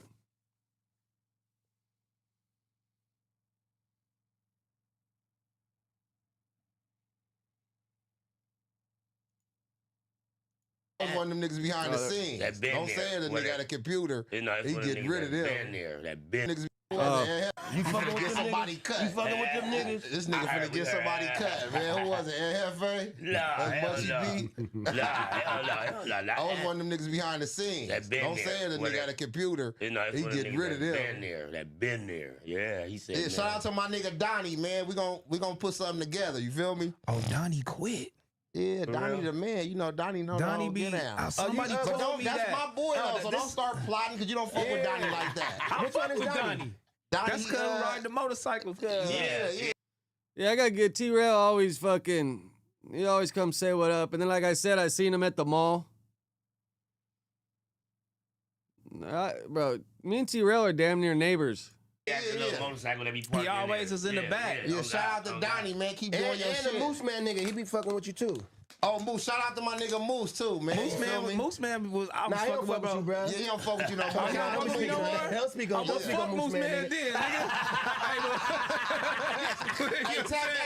One of them niggas behind the scenes. That been Don't there. say the nigga got a computer. He get rid of them. Been there. That been. Niggas You fucking with get them somebody niggas? cut. You fucking with them niggas? This nigga finna get somebody cut, man. Who was it? Hefe? Nah, That's hell Mushy no. B? Hell no. I was one of them niggas behind the scenes. That been Don't there. say the nigga got a computer. He get rid of them. Been there. That been there. Yeah, he said. Yeah, shout out to my nigga Donnie, man. We gonna put something together. You feel me? Oh, Donnie quit. Yeah, Donnie the man. You know, Donnie know Donnie the be. get down. Somebody But told me that's that. my boy, though, so don't start plotting because you don't fuck with Donnie like that. Which one is Donnie? Donnie, That's cause ride the motorcycles. yeah. Yeah, I got to get T-Rail always fucking, he always comes say what up. And then, like I said, I seen him at the mall. Bro, me and T-Rail are damn near neighbors. Yeah. Motorcycle that be He always is in the back. Yeah, shout out to Donnie, man. Keep doing your shit. And the Moose Man nigga, he be fucking with you too. Oh, Moose, shout out to my nigga Moose too, man. Moose Man was. I was Nah, he don't fucking fuck with you, bro. Yeah, he don't fuck with you no more. Okay, I don't speak on that. He'll speak on I'm gonna fuck Moose Man nigga. then, Hey,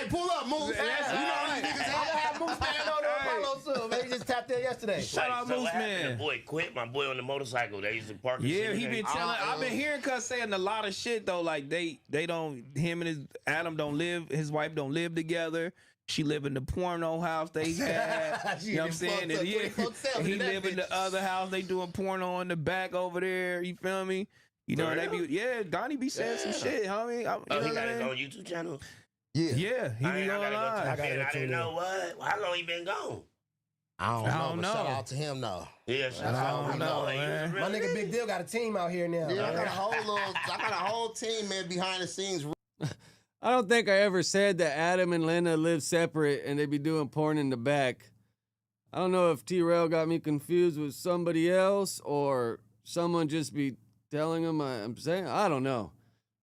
hey, pull up, Moose. You know how these niggas I'm gonna have Moose Man on the Apollo soon, man. He just tapped in yesterday. Shout out Moose Man. The boy quit. My boy on the motorcycle. They used to park. Yeah, he been telling. I've been hearing Cuz saying a lot of shit though. Like they don't. Him and his Adam don't live. His wife don't live together. She live in the porno house they had. You know what I'm saying? And he live in the other house. They doing porno in the back over there. You feel me? You know, they be, Donnie be saying some shit, homie. He got his own YouTube channel. Yeah, he be going I live. didn't know what. How long he been gone? I don't know. Shout out to him though. Yeah, shout out to man. My nigga Big Deal got a team out here now. Yeah, I got a whole team, man, behind the scenes. I don't think I ever said that Adam and Lena live separate and they be doing porn in the back. I don't know if T-Rail got me confused with somebody else or someone just be telling him I'm saying. I don't know.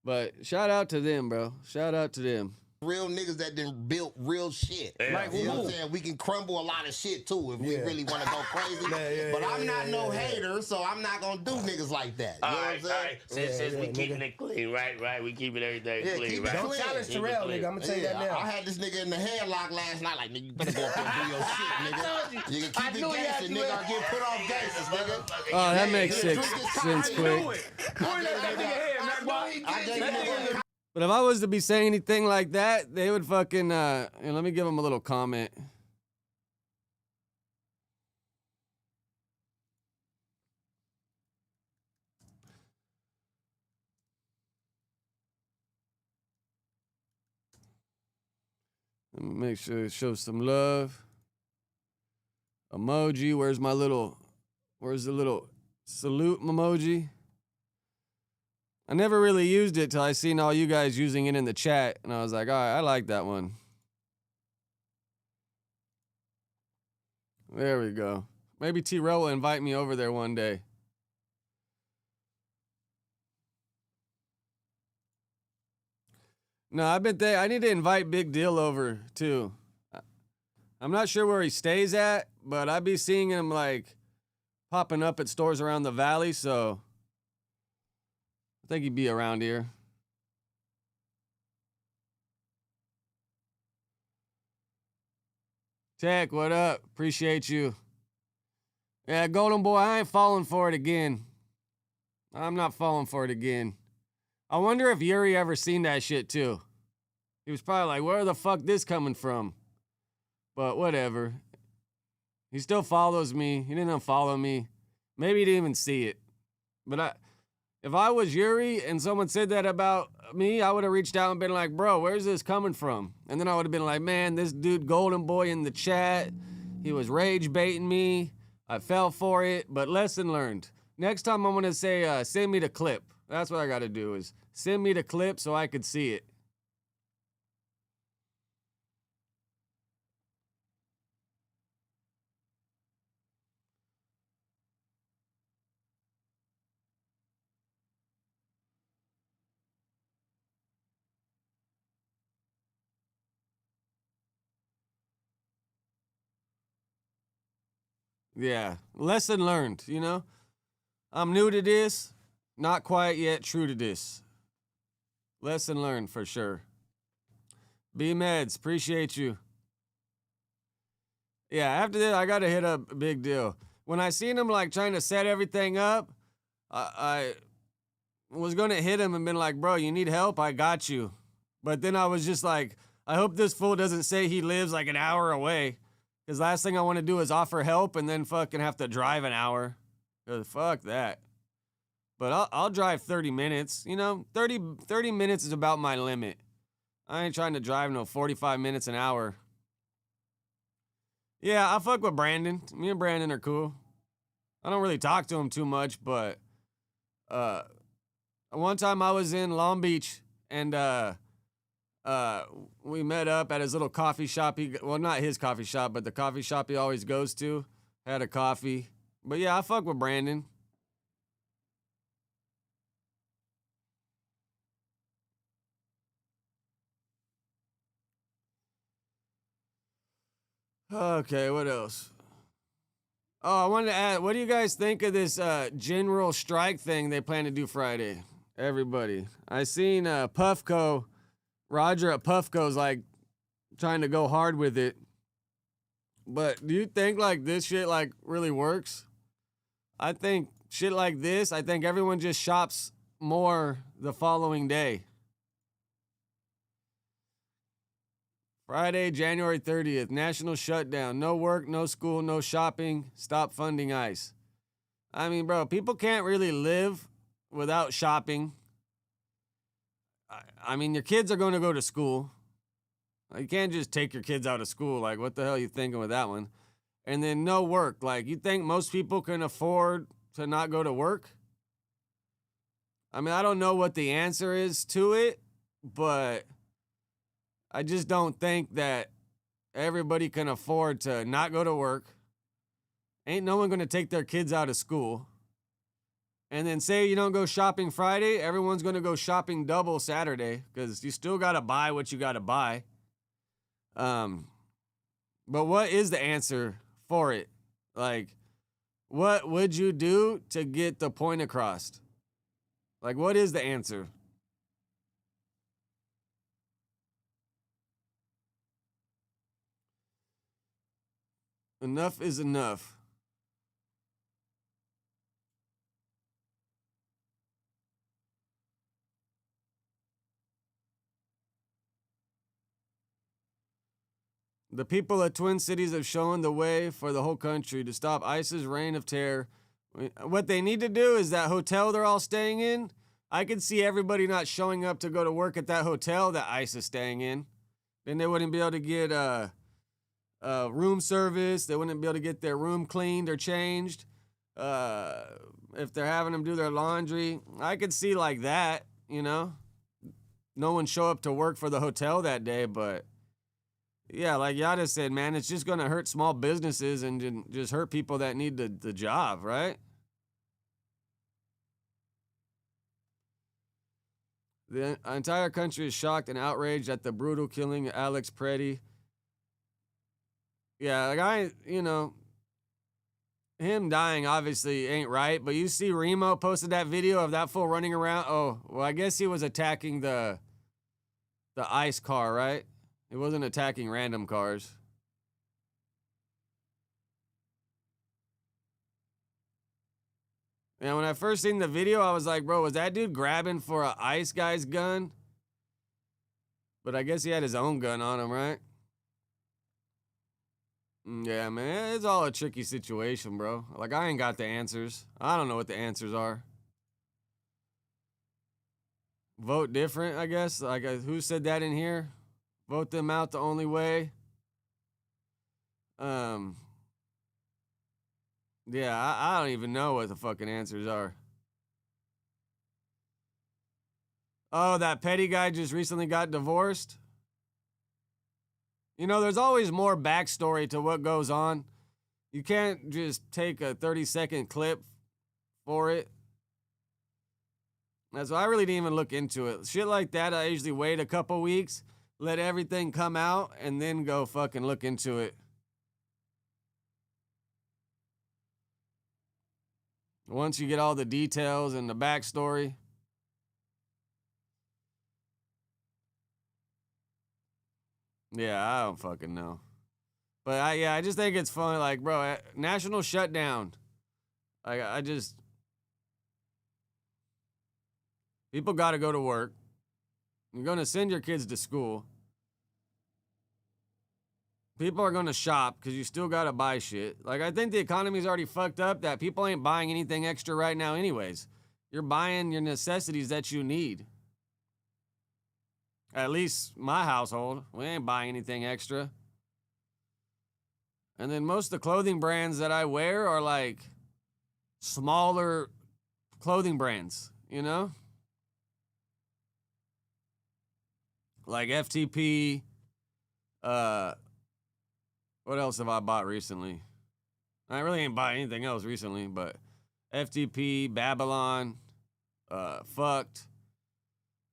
But shout out to them, bro. Shout out to them. Real niggas that done built real shit. Yeah. Like, you know what I'm saying? We can crumble a lot of shit too if we really want to go crazy. But I'm not no hater, so I'm not gonna do niggas like that. You know what I'm saying? Since we keeping it clean, right? We keeping everything clean, keep it right? clean. Don't challenge Terrell, nigga. I'm gonna tell you that now. I had this nigga in the headlock last night. Like, nigga, you better go up there and do your shit, nigga. You can keep it gangster, nigga, or get put off gangsters, nigga. Oh, that makes sense quick. But if I was to be saying anything like that, they would fucking, let me give them a little comment. Let me make sure it shows some love. Emoji, where's the little salute emoji? I never really used it till I seen all you guys using it in the chat, and I was like, all right, I like that one. There we go. Maybe T-Rail will invite me over there one day. No, I need to invite Big Deal over, too. I'm not sure where he stays at, but I be seeing him, like, popping up at stores around the valley, so I think he'd be around here. Tech, what up? Appreciate you. Yeah, Golden Boy, I ain't falling for it again. I'm not falling for it again. I wonder if Yuri ever seen that shit too. He was probably like, where the fuck this coming from? But whatever. He still follows me. He didn't unfollow me. Maybe he didn't even see it. But if I was Yuri and someone said that about me, I would have reached out and been like, bro, where's this coming from? And then I would have been like, man, this dude Golden Boy in the chat, he was rage baiting me. I fell for it, but lesson learned. Next time I'm going to say, send me the clip. That's what I got to do is send me the clip so I could see it. Yeah, lesson learned, you know? I'm new to this, not quite yet true to this. Lesson learned for sure. B-Meds, appreciate you. Yeah, after this, I got to hit up Big Deal. When I seen him, like, trying to set everything up, I was going to hit him and been like, bro, you need help? I got you. But then I was just like, I hope this fool doesn't say he lives like an hour away. Because last thing I want to do is offer help and then fucking have to drive an hour. Fuck that. But I'll drive 30 minutes. You know, 30 minutes is about my limit. I ain't trying to drive no 45 minutes an hour. Yeah, I fuck with Brandon. Me and Brandon are cool. I don't really talk to him too much, but one time I was in Long Beach and we met up at his little coffee shop. Well, not his coffee shop, but the coffee shop he always goes to. Had a coffee. But yeah, I fuck with Brandon. Okay, what else? Oh, I wanted to add, what do you guys think of this general strike thing they plan to do Friday? Everybody. I seen Puffco, Roger at Puffco's like trying to go hard with it. But do you think like this shit like really works? I think shit like this, I think everyone just shops more the following day. Friday, January 30th, national shutdown. No work, no school, no shopping. Stop funding ICE. I mean, bro, people can't really live without shopping. I mean, your kids are going to go to school. You can't just take your kids out of school. Like, what the hell are you thinking with that one? And then no work. Like, you think most people can afford to not go to work? I mean, I don't know what the answer is to it, but I just don't think that everybody can afford to not go to work. Ain't no one going to take their kids out of school. And then say you don't go shopping Friday, everyone's going to go shopping double Saturday because you still got to buy what you got to buy. But what is the answer for it? Like, what would you do to get the point across? Like, what is the answer? Enough is enough. The people of Twin Cities have shown the way for the whole country to stop ICE's reign of terror. What they need to do is that hotel they're all staying in. I could see everybody not showing up to go to work at that hotel that ICE is staying in. Then they wouldn't be able to get room service. They wouldn't be able to get their room cleaned or changed. If they're having them do their laundry, I could see like that, you know. No one show up to work for the hotel that day, but yeah, like Yada said, man, it's just going to hurt small businesses and just hurt people that need the job, right? The entire country is shocked and outraged at the brutal killing of Alex Preddy. Yeah, like him dying obviously ain't right, but you see Remo posted that video of that fool running around. Oh, well, I guess he was attacking the ICE car, right? It wasn't attacking random cars. And when I first seen the video, I was like, bro, was that dude grabbing for a ICE guy's gun? But I guess he had his own gun on him, right? Yeah, man, it's all a tricky situation, bro. Like, I ain't got the answers. I don't know what the answers are. Vote different, I guess. Like, who said that in here? Vote them out the only way. Yeah, I don't even know what the fucking answers are. Oh, that petty guy just recently got divorced? You know, there's always more backstory to what goes on. You can't just take a 30-second clip for it. That's why I really didn't even look into it. Shit like that, I usually wait a couple weeks, let everything come out, and then go fucking look into it. Once you get all the details and the backstory. Yeah, I don't fucking know. But I just think it's fun. Like, bro, national shutdown. Like, people got to go to work. You're going to send your kids to school. People are going to shop because you still got to buy shit. Like, I think the economy's already fucked up that people ain't buying anything extra right now anyways. You're buying your necessities that you need. At least my household. We ain't buying anything extra. And then most of the clothing brands that I wear are like smaller clothing brands, you know? Like FTP. What else have I bought recently? I really ain't bought anything else recently, but FTP, Babylon, Fucked.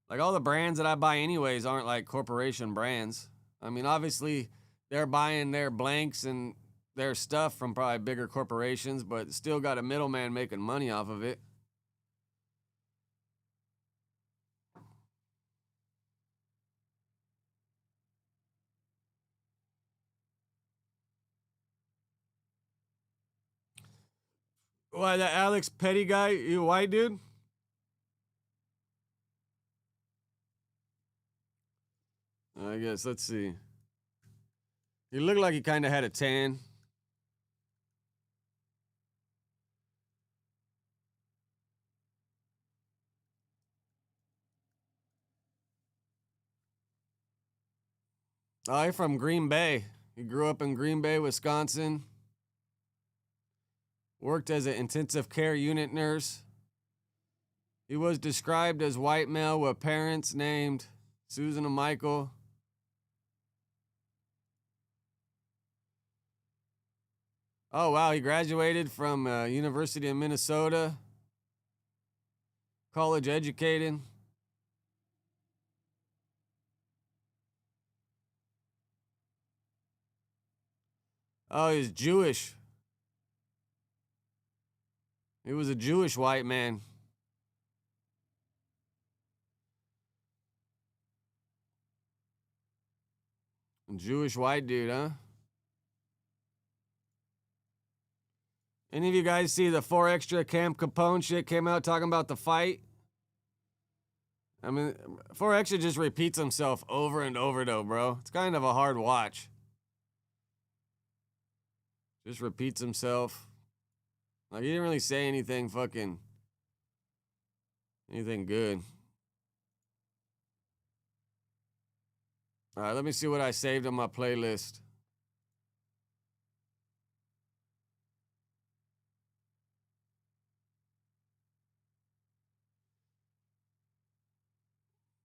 Like, all the brands that I buy anyways aren't like corporation brands. I mean, obviously, they're buying their blanks and their stuff from probably bigger corporations, but still got a middleman making money off of it. Why, that Alex Petty guy, you white dude? I guess, let's see. He looked like he kind of had a tan. Oh, he's from Green Bay. He grew up in Green Bay, Wisconsin. Worked as an intensive care unit nurse. He was described as white male with parents named Susan and Michael. Oh, wow. He graduated from University of Minnesota. College educated. Oh, he's Jewish. He was a Jewish white man. A Jewish white dude, huh? Any of you guys see the 4 Extra Camp Capone shit came out talking about the fight? I mean, 4 Extra just repeats himself over and over though, bro. It's kind of a hard watch. Just repeats himself. Like, he didn't really say anything good. All right, let me see what I saved on my playlist.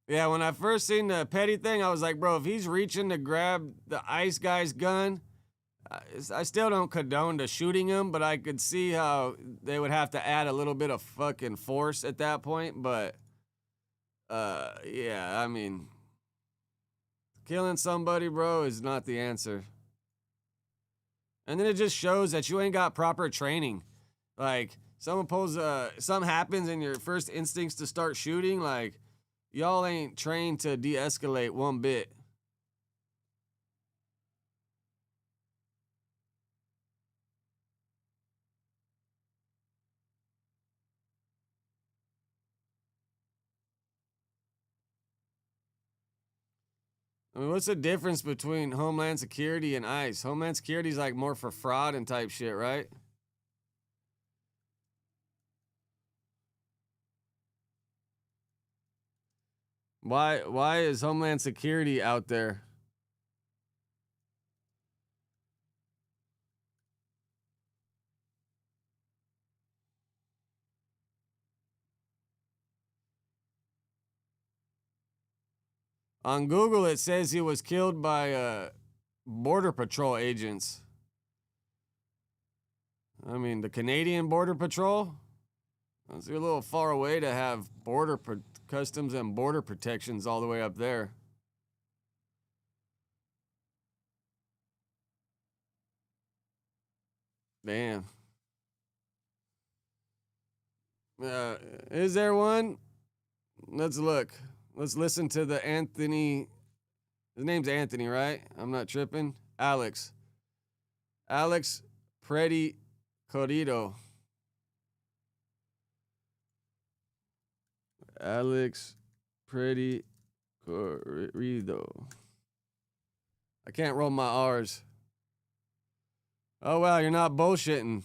Yeah, when I first seen the Petty thing, I was like, bro, if he's reaching to grab the ice guy's gun, I still don't condone the shooting him, but I could see how they would have to add a little bit of fucking force at that point. But, yeah, I mean, killing somebody, bro, is not the answer. And then it just shows that you ain't got proper training. Like, something happens and your first instincts to start shooting, like, y'all ain't trained to de-escalate one bit. I mean, what's the difference between Homeland Security and ICE? Homeland Security is like more for fraud and type shit, right? Why is Homeland Security out there? On Google, it says he was killed by Border Patrol agents. I mean, the Canadian Border Patrol? It's a little far away to have customs and border protections all the way up there. Damn. Is there one? Let's look. Let's listen to the Anthony. His name's Anthony, right? I'm not tripping. Alex Pretty Corrido. Alex Pretty Corrido. I can't roll my R's. Oh, wow, you're not bullshitting.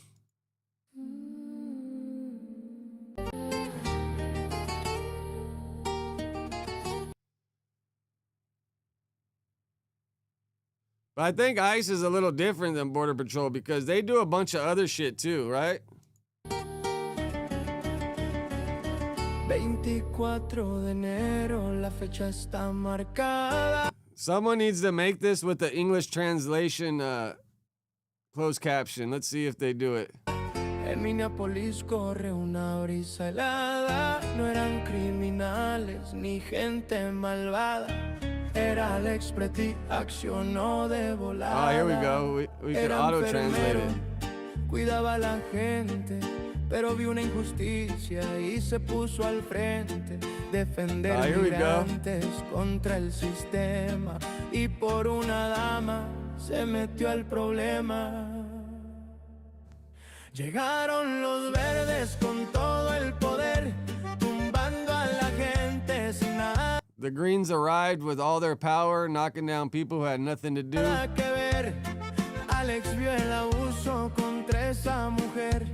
But I think ICE is a little different than Border Patrol because they do a bunch of other shit too, right? 24 de enero, la fecha está marcada. Someone needs to make this with the English translation closed caption. Let's see if they do it. En Minneapolis corre una brisa helada. No eran criminales ni gente malvada. Era Alex Pretty, accionó de volada. Oh, here we go. We can auto-translate it. Cuidaba a la gente, pero vio una injusticia y se puso al frente. Defender migrantes contra el sistema. Y por una dama se metió al problema. Llegaron los verdes con todo el poder, tumbando a la gente sin nada. The Greens arrived with all their power, knocking down people who had nothing to do. Alex vio el abuso contra esa mujer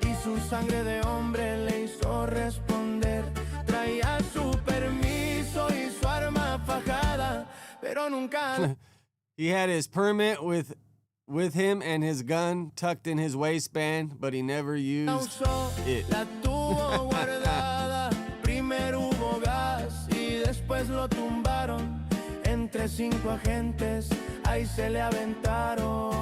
y su sangre de hombre le hizo responder. Traía su permiso y su arma fajada, pero nunca. He had his permit with him and his gun tucked in his waistband, but he never used it. La tuvo guardada. Primero hubo gas y después lo tumbaron. Entre 5 agentes ahí se le aventaron.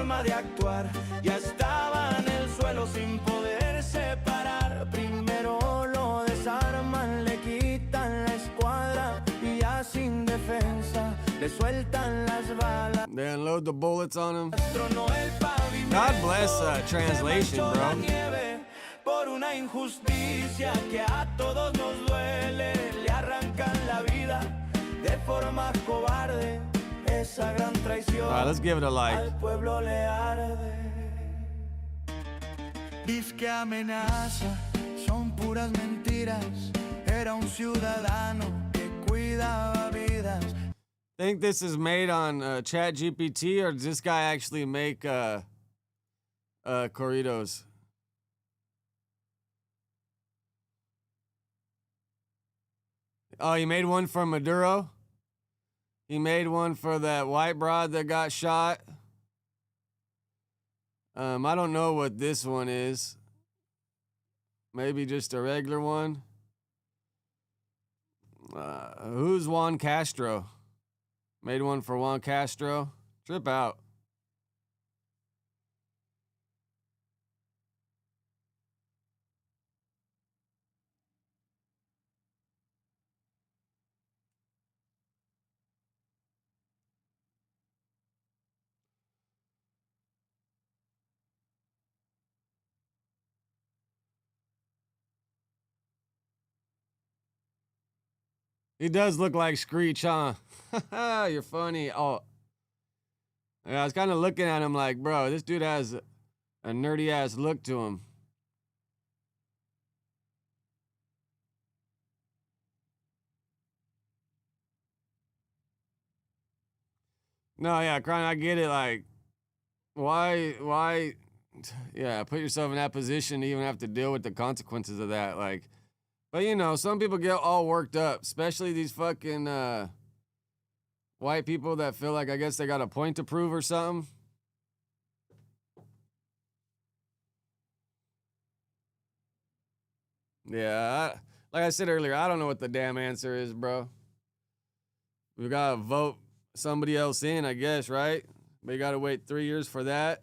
forma de actuar. Ya estaba en el suelo sin poderse parar. Primero lo desarman, le quitan la escuadra y ya sin defensa le sueltan las balas. They unload the bullets on him. God bless translation, bro. Por una injusticia que a todos nos duele, le arrancan la vida de forma cobarde. Esa gran traición. All right, let's give it a like. Al pueblo le arde. Dice que amenaza, son puras mentiras. Era un ciudadano que cuidaba vidas. Think this is made on ChatGPT, or does this guy actually make corridos? Oh, he made one for Maduro. He made one for that white broad that got shot. I don't know what this one is. Maybe just a regular one. Who's Juan Castro? Made one for Juan Castro. Trip out. He does look like Screech, huh? You're funny. Oh, yeah, I was kind of looking at him like, bro, this dude has a nerdy ass look to him. No, yeah, Cron, I get it. Like, why, yeah, put yourself in that position to even have to deal with the consequences of that. Like, but you know, some people get all worked up, especially these fucking white people that feel like, I guess they got a point to prove or something. Yeah, like I said earlier, I don't know what the damn answer is, bro. We gotta vote somebody else in, I guess, right? We gotta wait 3 years for that,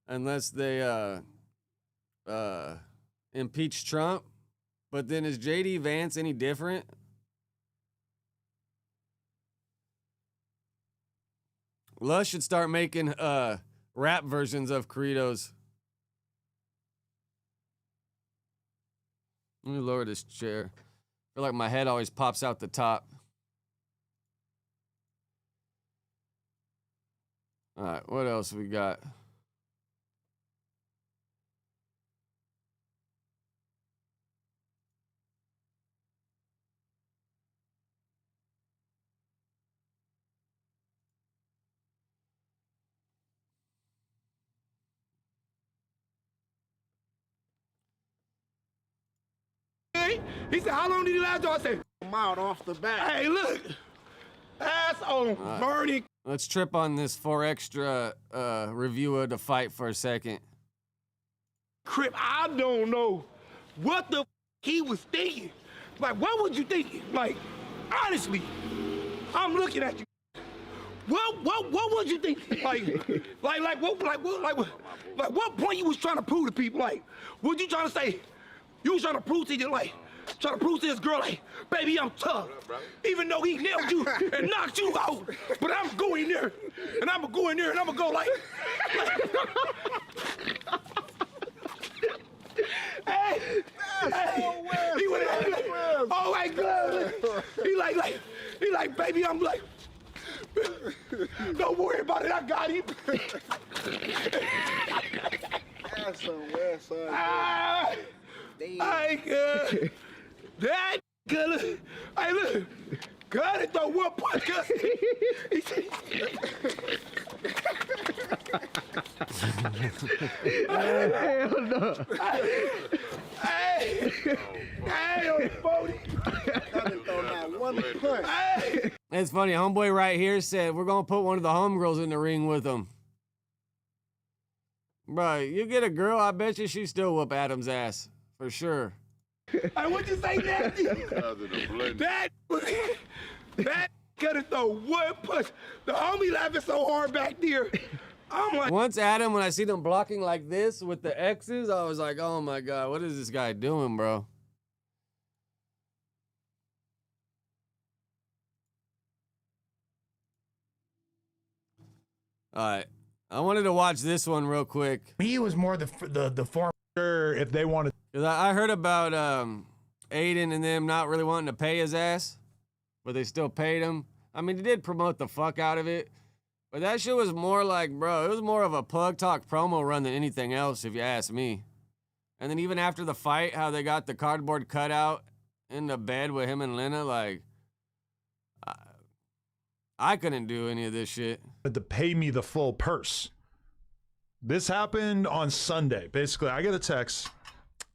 unless they impeach Trump. But then is JD Vance any different? Lush should start making rap versions of Corridos. Let me lower this chair. I feel like my head always pops out the top. All right, what else we got? He said, how long did he last? I said, I'm out off the bat. Hey, look. Ass on burning. Let's trip on this 4 extra review of the fight for a second. Crip, I don't know what the he was thinking. Like, what was you thinking? Like, honestly, I'm looking at you. What was you thinking? What point you was trying to prove to people? Like, what you trying to say? You was trying to prove to you, like, trying to prove to this girl, like, baby, I'm tough. Even though he nailed you and knocked you out. But I'm going there, and I'm gonna go in there, and I'm gonna go like hey, he went like, oh my God. He like, baby, I'm like, don't worry about it, I got him. That's so weird, son. I good. That good. Hey, look. God, it don't work, cuz. Hell no. Hey, on 40. It's funny, homeboy right here said we're gonna put one of the homegirls in the ring with him. Bro, you get a girl, I bet you she still whoop Adam's ass. For sure. Hey, what'd you say, Nasty? That could have thrown one punch. The homie laughing so hard back there. I'm like, once Adam, when I see them blocking like this with the X's, I was like, oh my God, what is this guy doing, bro? All right. I wanted to watch this one real quick. He was more the form. Sure, if they wanted. Cause I heard about Aiden and them not really wanting to pay his ass, but they still paid him. I mean, he did promote the fuck out of it, but that shit was more like, bro, it was more of a plug talk promo run than anything else, if you ask me. And then even after the fight, how they got the cardboard cutout in the bed with him and Lena, like, I couldn't do any of this shit. To pay me the full purse. This happened on Sunday. Basically, I get a text.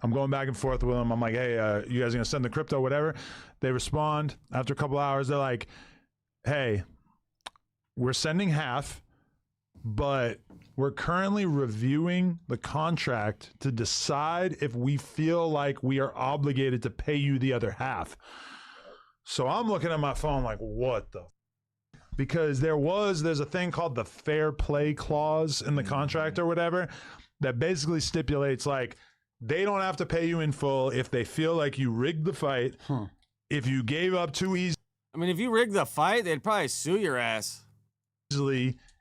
I'm going back and forth with them. I'm like, hey, you guys gonna send the crypto, whatever? They respond after a couple hours. They're like, hey, we're sending half, but we're currently reviewing the contract to decide if we feel like we are obligated to pay you the other half. So I'm looking at my phone like, what the? Because there's a thing called the fair play clause in the contract or whatever that basically stipulates like they don't have to pay you in full if they feel like you rigged the fight. If you gave up too easily. I mean, if you rigged the fight, they'd probably sue your ass.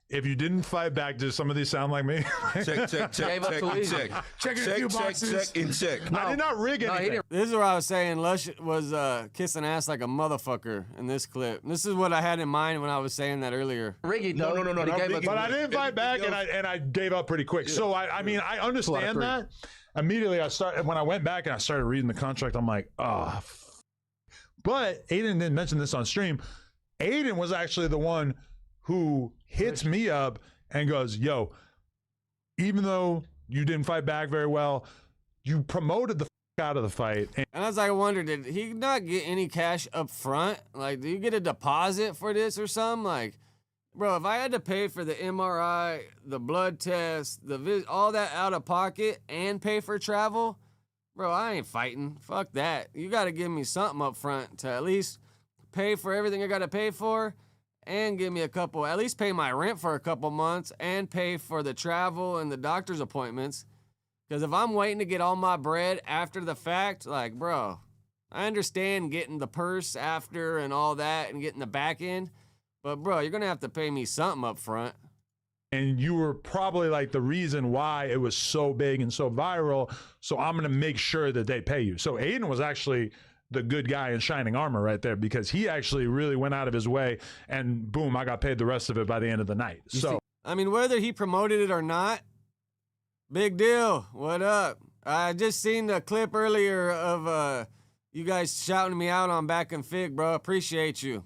If you didn't fight back, do some of these sound like me? Check. Checking a few boxes. Check. No, I did not rig anything. This is what I was saying. Lush was kissing ass like a motherfucker in this clip. This is what I had in mind when I was saying that earlier. Riggy, No. But I didn't fight back, and I gave up pretty quick. So I mean, I understand that. Immediately, when I went back and I started reading the contract, I'm like, oh. But Aiden didn't mention this on stream. Aiden was actually the one who hits me up and goes, yo, even though you didn't fight back very well, you promoted the out of the fight. And I was like, I wonder, did he not get any cash up front? Like, do you get a deposit for this or something? Like, bro, if I had to pay for the MRI, the blood test, all that out of pocket and pay for travel, bro, I ain't fighting. Fuck that. You got to give me something up front to at least pay for everything I got to pay for. And give me at least pay my rent for a couple months and pay for the travel and the doctor's appointments. Because if I'm waiting to get all my bread after the fact, like, bro, I understand getting the purse after and all that and getting the back end. But, bro, you're going to have to pay me something up front. And you were probably like the reason why it was so big and so viral. So I'm going to make sure that they pay you. So Aiden was actually the good guy in shining armor right there, because he actually really went out of his way, and boom, I got paid the rest of it by the end of the night. I mean, whether he promoted it or not, big deal. What up? I just seen the clip earlier of you guys shouting me out on Back and Fig, bro. Appreciate you.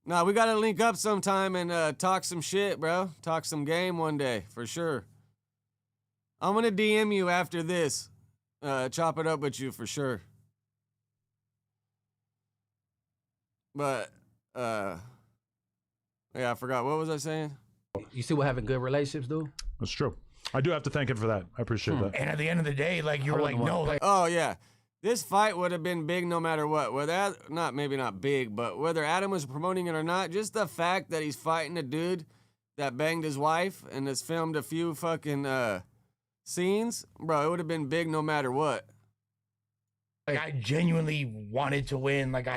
Nah, we got to link up sometime and talk some shit, bro. Talk some game one day, for sure. I'm going to DM you after this. Chop it up with you for sure. But, yeah, I forgot. What was I saying? You see what having good relationships do? That's true. I do have to thank him for that. I appreciate that. And at the end of the day, like, you were like, no. Like, oh, yeah. This fight would have been big no matter what. Maybe not big, but whether Adam was promoting it or not, just the fact that he's fighting a dude that banged his wife and has filmed a few fucking scenes, bro, it would have been big no matter what. Like, I genuinely wanted to win. Like,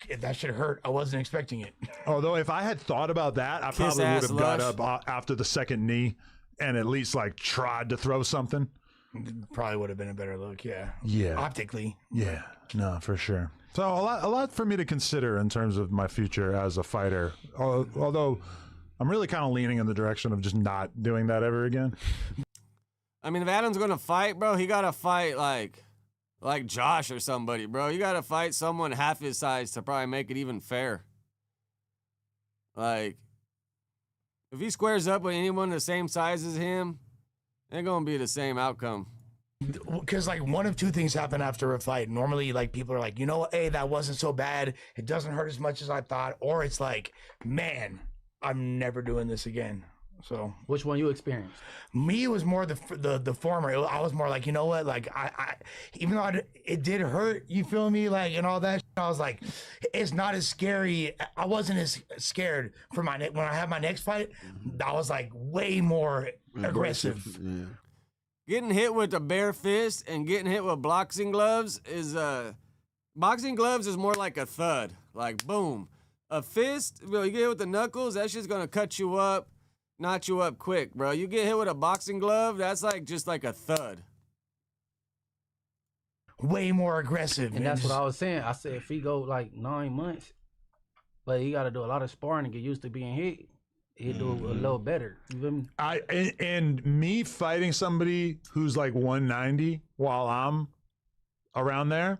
if that shit hurt, I wasn't expecting it. Although if I had thought about that, I probably would have got up after the second knee and at least like tried to throw something. Probably would have been a better look, yeah. Yeah. Optically. Yeah. No, for sure. So a lot for me to consider in terms of my future as a fighter. Although I'm really kind of leaning in the direction of just not doing that ever again. I mean, if Adam's going to fight, bro, he got to fight like Josh or somebody, bro. You got to fight someone half his size to probably make it even fair. Like, if he squares up with anyone the same size as him, they're going to be the same outcome. Because, like, one of two things happen after a fight. Normally, like, people are like, you know what? Hey, that wasn't so bad. It doesn't hurt as much as I thought. Or it's like, man, I'm never doing this again. So which one you experienced? Me, it was more the former. I was more like, you know what? Like I even though it did hurt, you feel me? Like and all that. Shit, I was like, it's not as scary. I wasn't as scared for my when I had my next fight. I was like way more aggressive. Yeah. Getting hit with a bare fist and getting hit with boxing gloves is boxing gloves is more like a thud, like boom. A fist, bro, you get hit with the knuckles, that shit's gonna cut you up, knot you up quick, bro. You get hit with a boxing glove, that's like just like a thud. Way more aggressive. And that's what I was saying. I said if he go like 9 months, but he got to do a lot of sparring to get used to being hit. He'll do a little better. You feel me? And me fighting somebody who's like 190 while I'm around there,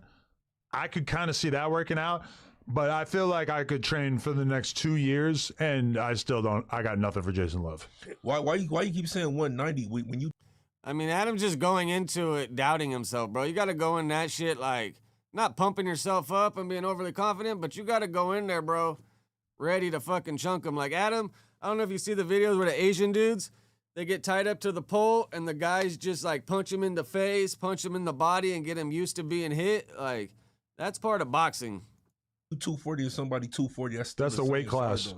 I could kind of see that working out. But I feel like I could train for the next 2 years, and I still don't. I got nothing for Jason Love. Why you keep saying 190 when you? I mean, Adam's just going into it doubting himself, bro. You got to go in that shit like not pumping yourself up and being overly confident, but you got to go in there, bro, ready to fucking chunk him. Like Adam, I don't know if you see the videos where the Asian dudes, they get tied up to the pole and the guys just like punch him in the face, punch him in the body, and get him used to being hit. Like that's part of boxing. 240 or somebody 240. That's the weight class.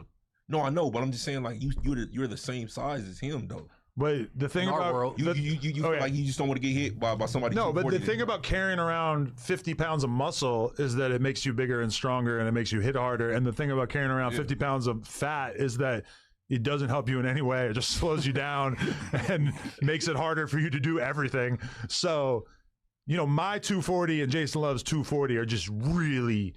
No, I know, but I'm just saying like you're the same size as him though. But the thing about you feel like you just don't want to get hit by somebody. No, but the thing about carrying around 50 pounds of muscle is that it makes you bigger and stronger, and it makes you hit harder. And the thing about carrying around 50 pounds of fat is that it doesn't help you in any way. It just slows you down and makes it harder for you to do everything. So, you know, my 240 and Jason Love's 240 are just really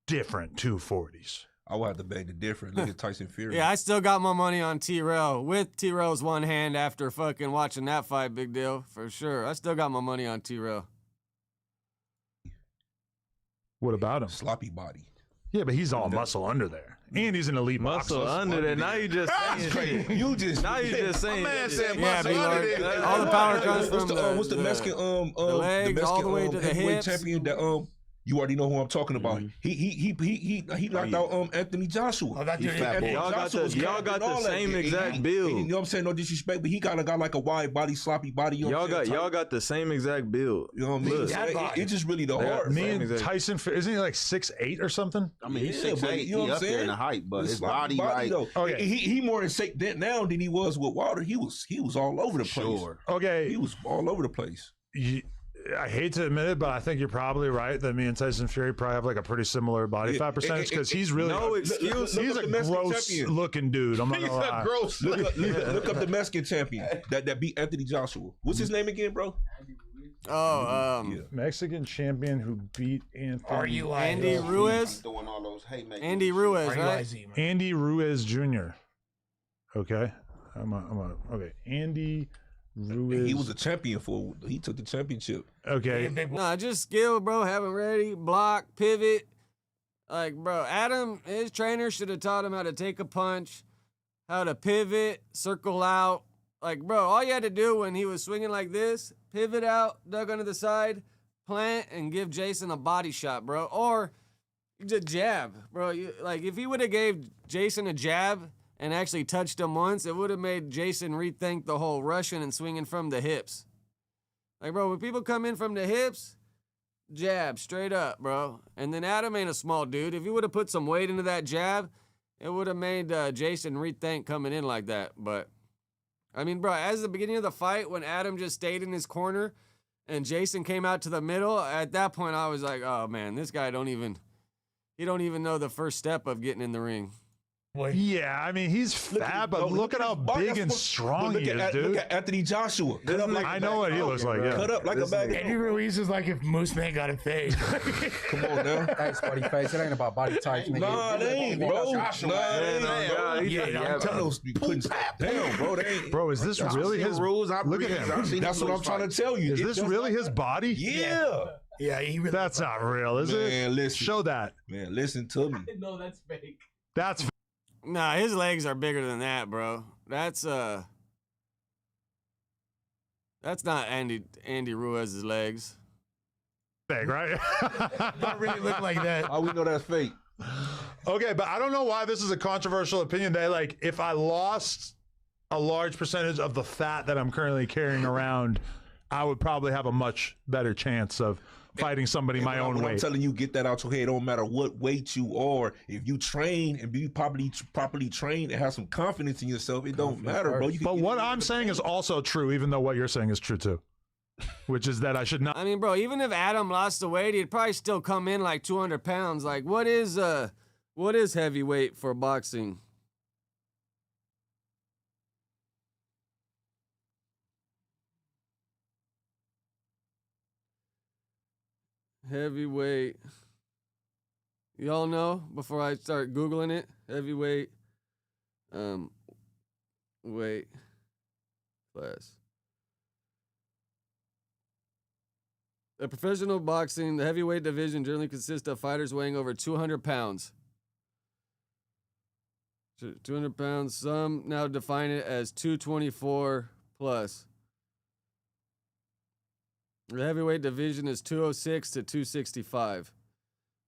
different 240s. I will have to beg the difference. Look at Tyson Fury. Yeah, I still got my money on T-Rail with T-Rail's one hand after fucking watching that fight. Big deal, for sure. I still got my money on T-Rail. What about him? Sloppy body. Yeah, but he's all muscle under there. And he's an elite muscle boxer. under there. Now you just saying shit. You just now you just saying. My man said Yeah, muscle under there. all the power comes from what's the Mexican the legs, all the way to the heavyweight hips. champion that you already know who I'm talking about. He knocked out Anthony Joshua. Y'all got the same exact build. You know what I'm saying? No disrespect, but he got like a wide body, sloppy body. Y'all got the same exact build. You know what I mean? It's just really the hard. Me and Tyson, isn't he like 6'8" or something? I mean, he's 6'8". You know what I'm saying? In the height, but his body like okay. He more in shape now than he was with Wilder. He was all over the place. Sure. Okay, he was all over the place. I hate to admit it, but I think you're probably right that me and Tyson Fury probably have like a pretty similar body fat percentage because he's really no excuse. He's a gross looking dude. I'm not gonna lie. Gross. Look up the Mexican champion that beat Anthony Joshua. What's his name again, bro? Mexican champion who beat Anthony. Andy Ruiz? Doing all those haymakers. Andy Ruiz, right? Andy Ruiz Jr. Okay, okay. Andy Ruiz. He was a champion he took the championship. Okay. Nah, just skill, bro. Have him ready, block, pivot. Like, bro, Adam, his trainer should have taught him how to take a punch, how to pivot, circle out. Like, bro, all you had to do when he was swinging like this, pivot out, duck under the side, plant, and give Jason a body shot, bro. Or just jab, bro. If he would have gave Jason a jab and actually touched him once, it would have made Jason rethink the whole rushing and swinging from the hips. Like, bro, when people come in from the hips, jab, straight up, bro. And then Adam ain't a small dude. If he would have put some weight into that jab, it would have made Jason rethink coming in like that. But, I mean, bro, as the beginning of the fight, when Adam just stayed in his corner and Jason came out to the middle, at that point I was like, oh, man, this guy don't even know the first step of getting in the ring. Yeah, I mean, he's fat, but look at how big and strong he is, dude. Look at Anthony Joshua. I know what he looks like, yeah. Cut up like a bag. Andy Ruiz is like if Moose Man got a fade. Come on now. Hey, Spotty Face, it ain't about body types, nigga. Nah, they ain't, bro. Damn, bro. Bro, is this really his rules? Look at him. That's what I'm trying to tell you. Is this really his body? Yeah. Yeah, he really. That's not real, is it? Man, listen. Show that. Man, listen to me. No, that's fake. That's Nah, his legs are bigger than that, bro. That's not Andy Ruiz's legs. Fake, right? Don't really look like that. How we know that's fake? Okay, but I don't know why this is a controversial opinion that, like, if I lost a large percentage of the fat that I'm currently carrying around, I would probably have a much better chance of fighting somebody my own when weight. I'm telling you, get that out your head. It don't matter what weight you are. If you train and be properly trained and have some confidence in yourself, it don't matter, bro. But what I'm saying is also true, even though what you're saying is true too. Which is that I should not. I mean, bro, even if Adam lost the weight, he'd probably still come in like 200 pounds. Like, what is heavyweight for boxing? Heavyweight. Y'all know before I start Googling it? Heavyweight. Weight class. A professional boxing, the heavyweight division generally consists of fighters weighing over 200 pounds. 200 pounds. Some now define it as 224 plus. The heavyweight division is 206 to 265.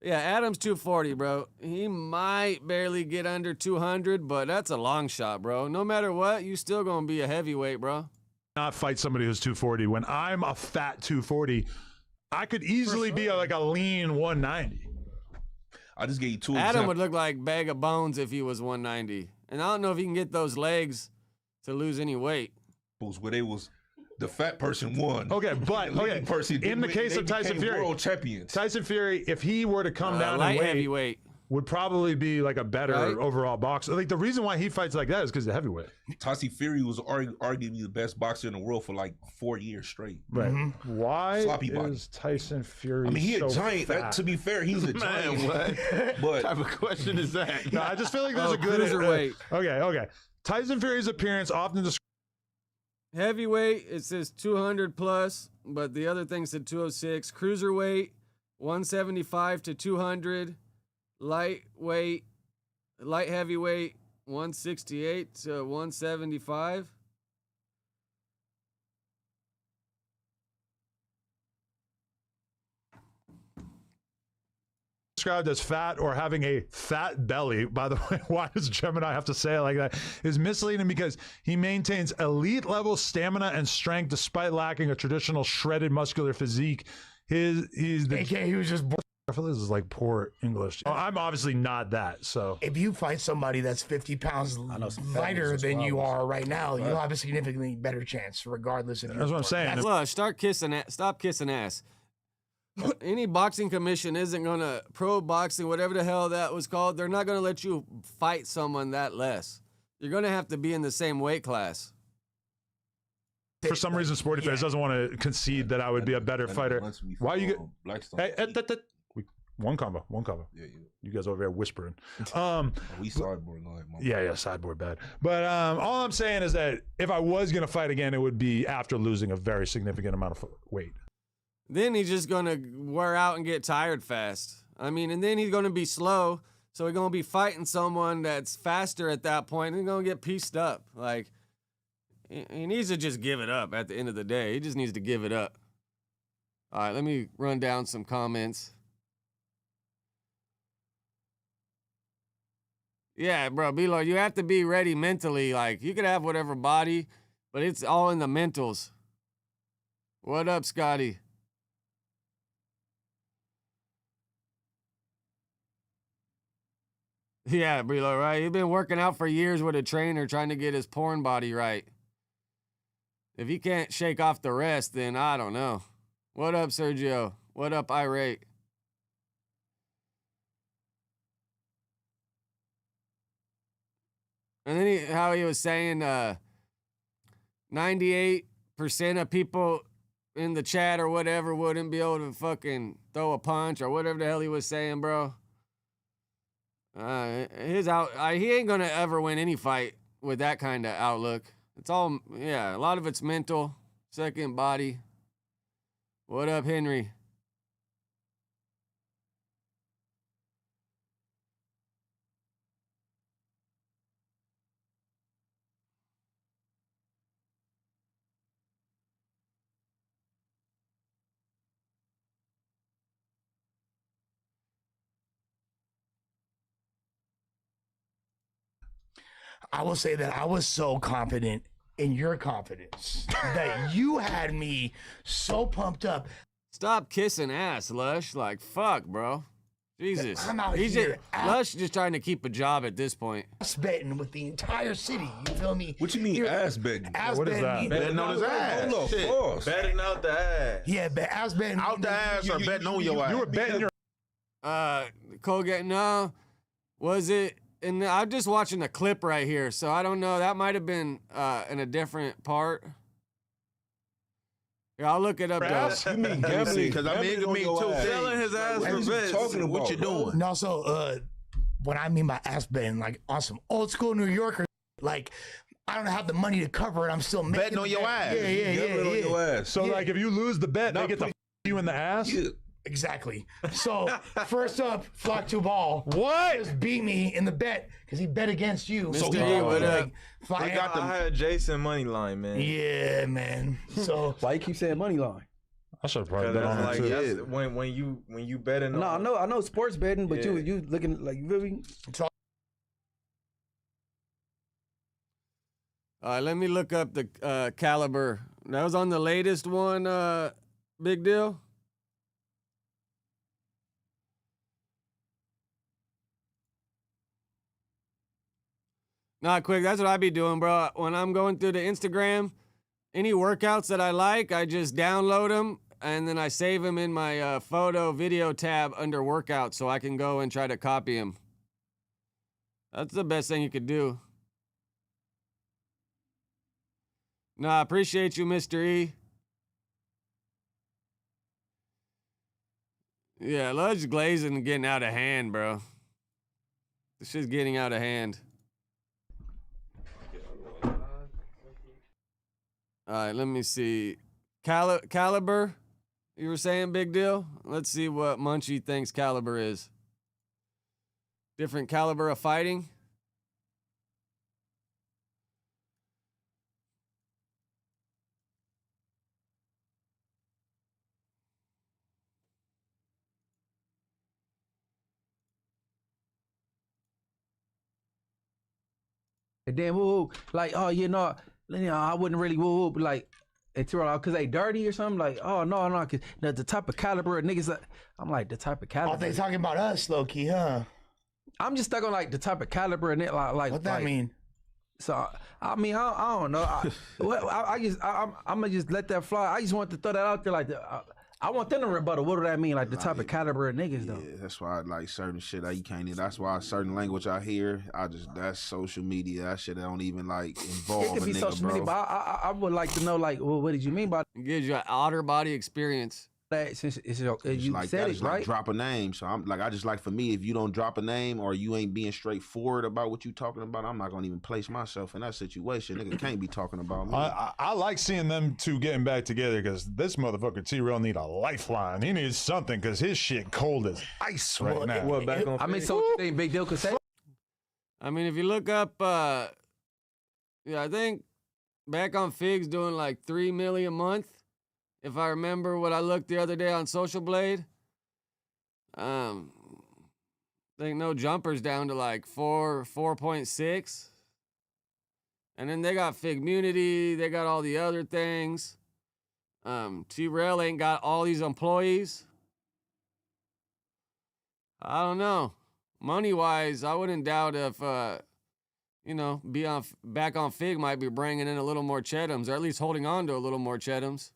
Yeah, Adam's 240, bro. He might barely get under 200, but that's a long shot, bro. No matter what, you still gonna be a heavyweight, bro. Not fight somebody who's 240. When I'm a fat 240, I could easily be like a lean 190. I just gave you two Adam examples. would look like bag of bones if he was 190. And I don't know if he can get those legs to lose any weight. Where they was the fat person won. Okay, but The lean person in the didn't case win. of They Tyson became Fury, world champions. Tyson Fury, if he were to come down light in weight, heavyweight. would probably be like a better Right? overall boxer. Like the reason why he fights like that is because of heavyweight. Tyson Fury was arguably the best boxer in the world for like 4 years straight. Right. Why Sloppy body. is Tyson Fury I mean, he so a giant. fat? To be fair, he's a giant. What But type of question is that? No, I just feel like there's a good cruiserweight. Okay. Tyson Fury's appearance often described Heavyweight, it says 200 plus, but the other thing said 206. Cruiserweight, 175 to 200. Light heavyweight, 168 to 175. described as fat or having a fat belly, by the way, why does Gemini have to say it like that, is misleading because he maintains elite level stamina and strength despite lacking a traditional shredded muscular physique. He was just born. I feel this is like poor English. I'm obviously not that, so. If you fight somebody that's 50 pounds lighter than you are right now, you'll have a significantly better chance, regardless of. That's what I'm saying. Look, stop kissing ass. Any boxing commission isn't gonna pro boxing, whatever the hell that was called. They're not gonna let you fight someone that less. You're gonna have to be in the same weight class. For some reason, Sporty Face doesn't want to concede that I would be a better fighter. Why are you get? One combo. Yeah. You guys over there whispering. We sideboard like Yeah, sideboard bad. But all I'm saying is that if I was gonna fight again, it would be after losing a very significant amount of weight. Then he's just gonna wear out and get tired fast. I mean, and then he's gonna be slow, so he's gonna be fighting someone that's faster at that point, and he's gonna get pieced up. Like, he needs to just give it up at the end of the day. He just needs to give it up. All right, let me run down some comments. Yeah, bro, B-Lo, you have to be ready mentally. Like, you could have whatever body, but it's all in the mentals. What up, Scotty? Yeah, B-Lo, right? He's been working out for years with a trainer trying to get his porn body right. If he can't shake off the rest, then I don't know. What up, Sergio? What up, Irate? And then how he was saying 98% of people in the chat or whatever wouldn't be able to fucking throw a punch or whatever the hell he was saying, bro. He ain't gonna ever win any fight with that kind of outlook. It's all, a lot of it's mental, second body. What up, Henry? I will say that I was so confident in your confidence that you had me so pumped up. Stop kissing ass, Lush. Like, fuck, bro. Jesus. I'm out He's here Lush just trying to keep a job at this point. ass betting with the entire city. You feel me? What you mean ass betting? Ass What is betting. that? Betting on his ass. Hold on, Shit. pause. Betting out the ass. Yeah, but ass betting. Out the ass or betting on your ass? You were betting your Colgate, no. Was it? And I'm just watching the clip right here, so I don't know. That might have been in a different part. Yeah, I'll look it up. You mean gambling? Because I mean, it could mean two things. Selling his ass What for you bets. talking about? What you doing? And also, what I mean by ass betting, like on some old school New Yorker, like I don't have the money to cover it. I'm still making Betting on your ass. Yeah. Gambling on your ass. So like if you lose the bet, they get to you in the ass. Yeah. Exactly. So first up, Flock to Ball. What? Just beat me in the bet because he bet against you. Mr. So he E, what up? I had Jason money line, man. Yeah, man. So Why you keep saying money line? I should have probably Because bet on that's it like too. that's when you betting. No, on, I know sports betting, but Yeah. you looking like you really. All right, let me look up the caliber. That was on the latest one, Big Deal. Not quick. That's what I be doing, bro. When I'm going through the Instagram, any workouts that I like, I just download them and then I save them in my photo video tab under workouts so I can go and try to copy them. That's the best thing you could do. Nah, appreciate you, Mr. E. Yeah, Ludge glazing and getting out of hand, bro. This shit's getting out of hand. All right, let me see. Caliber, you were saying, Big Deal? Let's see what Munchie thinks caliber is. Different caliber of fighting? And then woo, like, oh, I wouldn't really woo, but like, because they dirty or something. Like, oh no, because the type of caliber of niggas. I'm like the type of caliber. Oh, they talking about us, low key, huh? I'm just stuck on like the type of caliber and it like. What that mean? So I mean, I don't know. I'm gonna just let that fly. I just want to throw that out there, like I want them to rebuttal. What do that mean? Like the type of caliber of niggas, though. Yeah, that's why I like certain shit. You can't. That's why certain language I hear, that's social media. That shit I don't even like involve. It could be a nigga, social bro. media, but I would like to know, like, well, what did you mean by It gives you an outer body experience. that? Since you Like said that, it, it's right? like drop a name. So I'm like, I just like for me, if you don't drop a name or you ain't being straightforward about what you talking about, I'm not gonna even place myself in that situation. Nigga can't be talking about me. I like seeing them two getting back together because this motherfucker T-Rail need a lifeline. He needs something because his shit cold as ice right now. What, back on I mean, so what you think Big Deal could say? I mean, if you look up, I think back on Figs doing like $3 million a month. If I remember what I looked the other day on Social Blade, I think No Jumper's down to like 4.6. And then they got Figmunity, they got all the other things. T-Rail ain't got all these employees. I don't know. Money-wise, I wouldn't doubt if, back on Fig might be bringing in a little more Cheddums, or at least holding on to a little more Cheddums.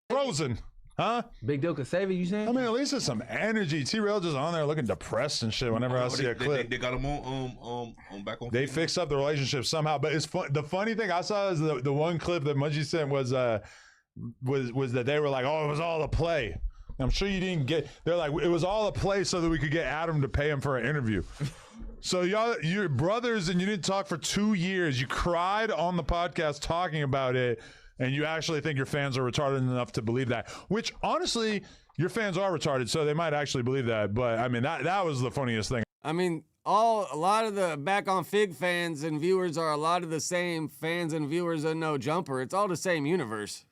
Frozen, huh? Big Deal could save it, you saying? I mean, at least there's some energy. T-Rail just on there looking depressed and shit whenever I see a clip. They got him on back on. They fixed up the relationship somehow, but it's fun. The funny thing I saw is the one clip that Munchie sent was that they were like, oh, it was all a play. I'm sure you didn't get. They're like, it was all a play so that we could get Adam to pay him for an interview. So you're brothers and you didn't talk for 2 years. You cried on the podcast talking about it, and you actually think your fans are retarded enough to believe that. Which honestly, your fans are retarded, so they might actually believe that. But I mean, that was the funniest thing. I mean, a lot of the Back on Fig fans and viewers are a lot of the same fans and viewers of No Jumper. It's all the same universe.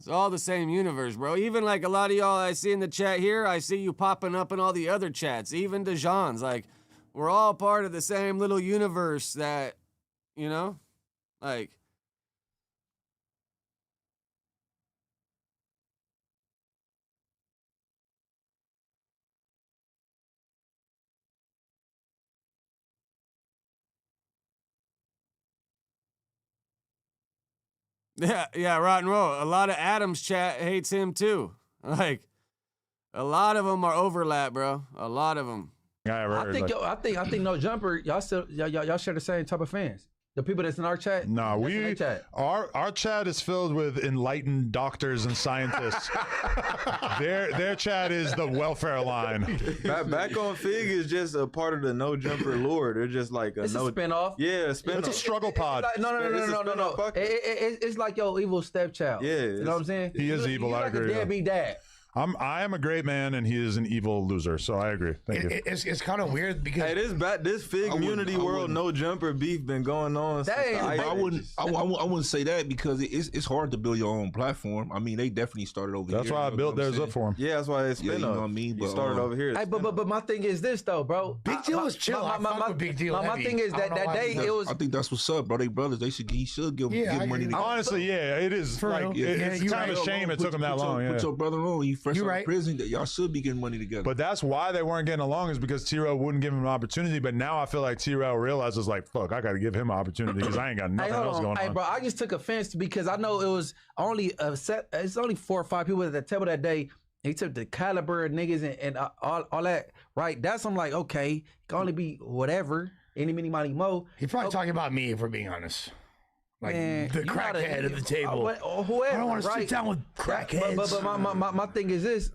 It's all the same universe, bro. Even like a lot of y'all I see in the chat here, I see you popping up in all the other chats, even DeJean's. Like, we're all part of the same little universe that, you know, like. Yeah, Rotten Roll. A lot of Adam's chat hates him too. Like, a lot of them are overlap, bro. A lot of them. I think No Jumper. Y'all share the same type of fans. The people that's in our chat. No, our chat is filled with enlightened doctors and scientists. their chat is the welfare line. Back on Fig is just a part of the No Jumper lore. They're just like It's a spinoff. Yeah, a spinoff. It's a struggle pod. No. It's like your evil stepchild. Yeah, you know what I'm saying? He is evil. I agree. Like a deadbeat dad. I am a great man, and he is an evil loser. So I agree. Thank you. It's kind of weird because hey, this Fig Community World No Jumper beef been going on. I wouldn't say that because it's hard to build your own platform. I mean, they definitely started over here. That's why I built theirs up for him. Yeah, that's why it's you know what I mean. But started over here. Hey, but my thing is this though, bro. Big Deal was chill. My Big Deal. My thing is that day it was. I think that's what's up, bro. They brothers. He should give money. Honestly, yeah, it is. Like, it's kind of a shame it took him that long. Put your brother on. You fresh out of prison. Y'all should be getting money together. But that's why they weren't getting along, is because T-Rail wouldn't give him an opportunity. But now I feel like T-Rail realizes, like, fuck, I got to give him an opportunity because I ain't got nothing else going on. Hey, bro, I just took offense because I know it was only it's only 4 or 5 people at the table that day. He took the caliber of niggas and all that, right? That's, I'm like, okay, it can only be whatever, any, mini, money, mo. He's probably talking about me, if we're being honest. Like, man, the crackhead at the table. Whoever, I don't want to right? sit down with crackheads. But my thing is this.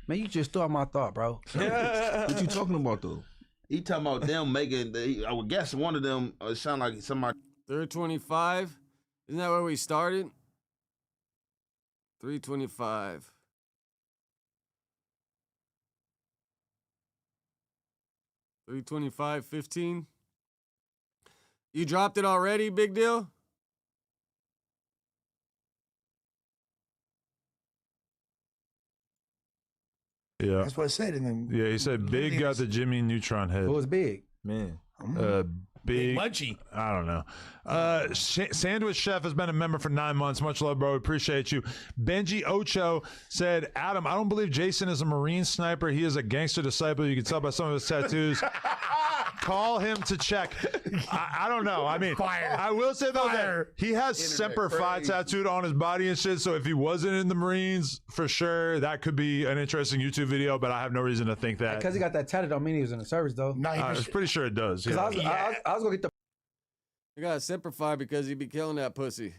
Man, you just threw out my thought, bro. What you talking about, though? He talking about them making. I would guess one of them sound like somebody. 325. Isn't that where we started? 325. $325.15. You dropped it already, Big Deal? Yeah, that's what I said. And then he said Big got the Jimmy Neutron head. What was Big? Man. Big Munchie. I don't know. Sandwich Chef has been a member for 9 months. Much love, bro. Appreciate you. Benji Ocho said, Adam, I don't believe Jason is a Marine sniper. He is a gangster disciple. You can tell by some of his tattoos. Call him to check. I don't know. I mean, I will say though that he has Semper Fi tattooed on his body and shit. So if he wasn't in the Marines, for sure, that could be an interesting YouTube video. But I have no reason to think that. Because he got that tatted, don't mean he was in the service though. No, I was pretty sure it does. Because Yeah. I was gonna get the You got Semper Fi because he be killing that pussy.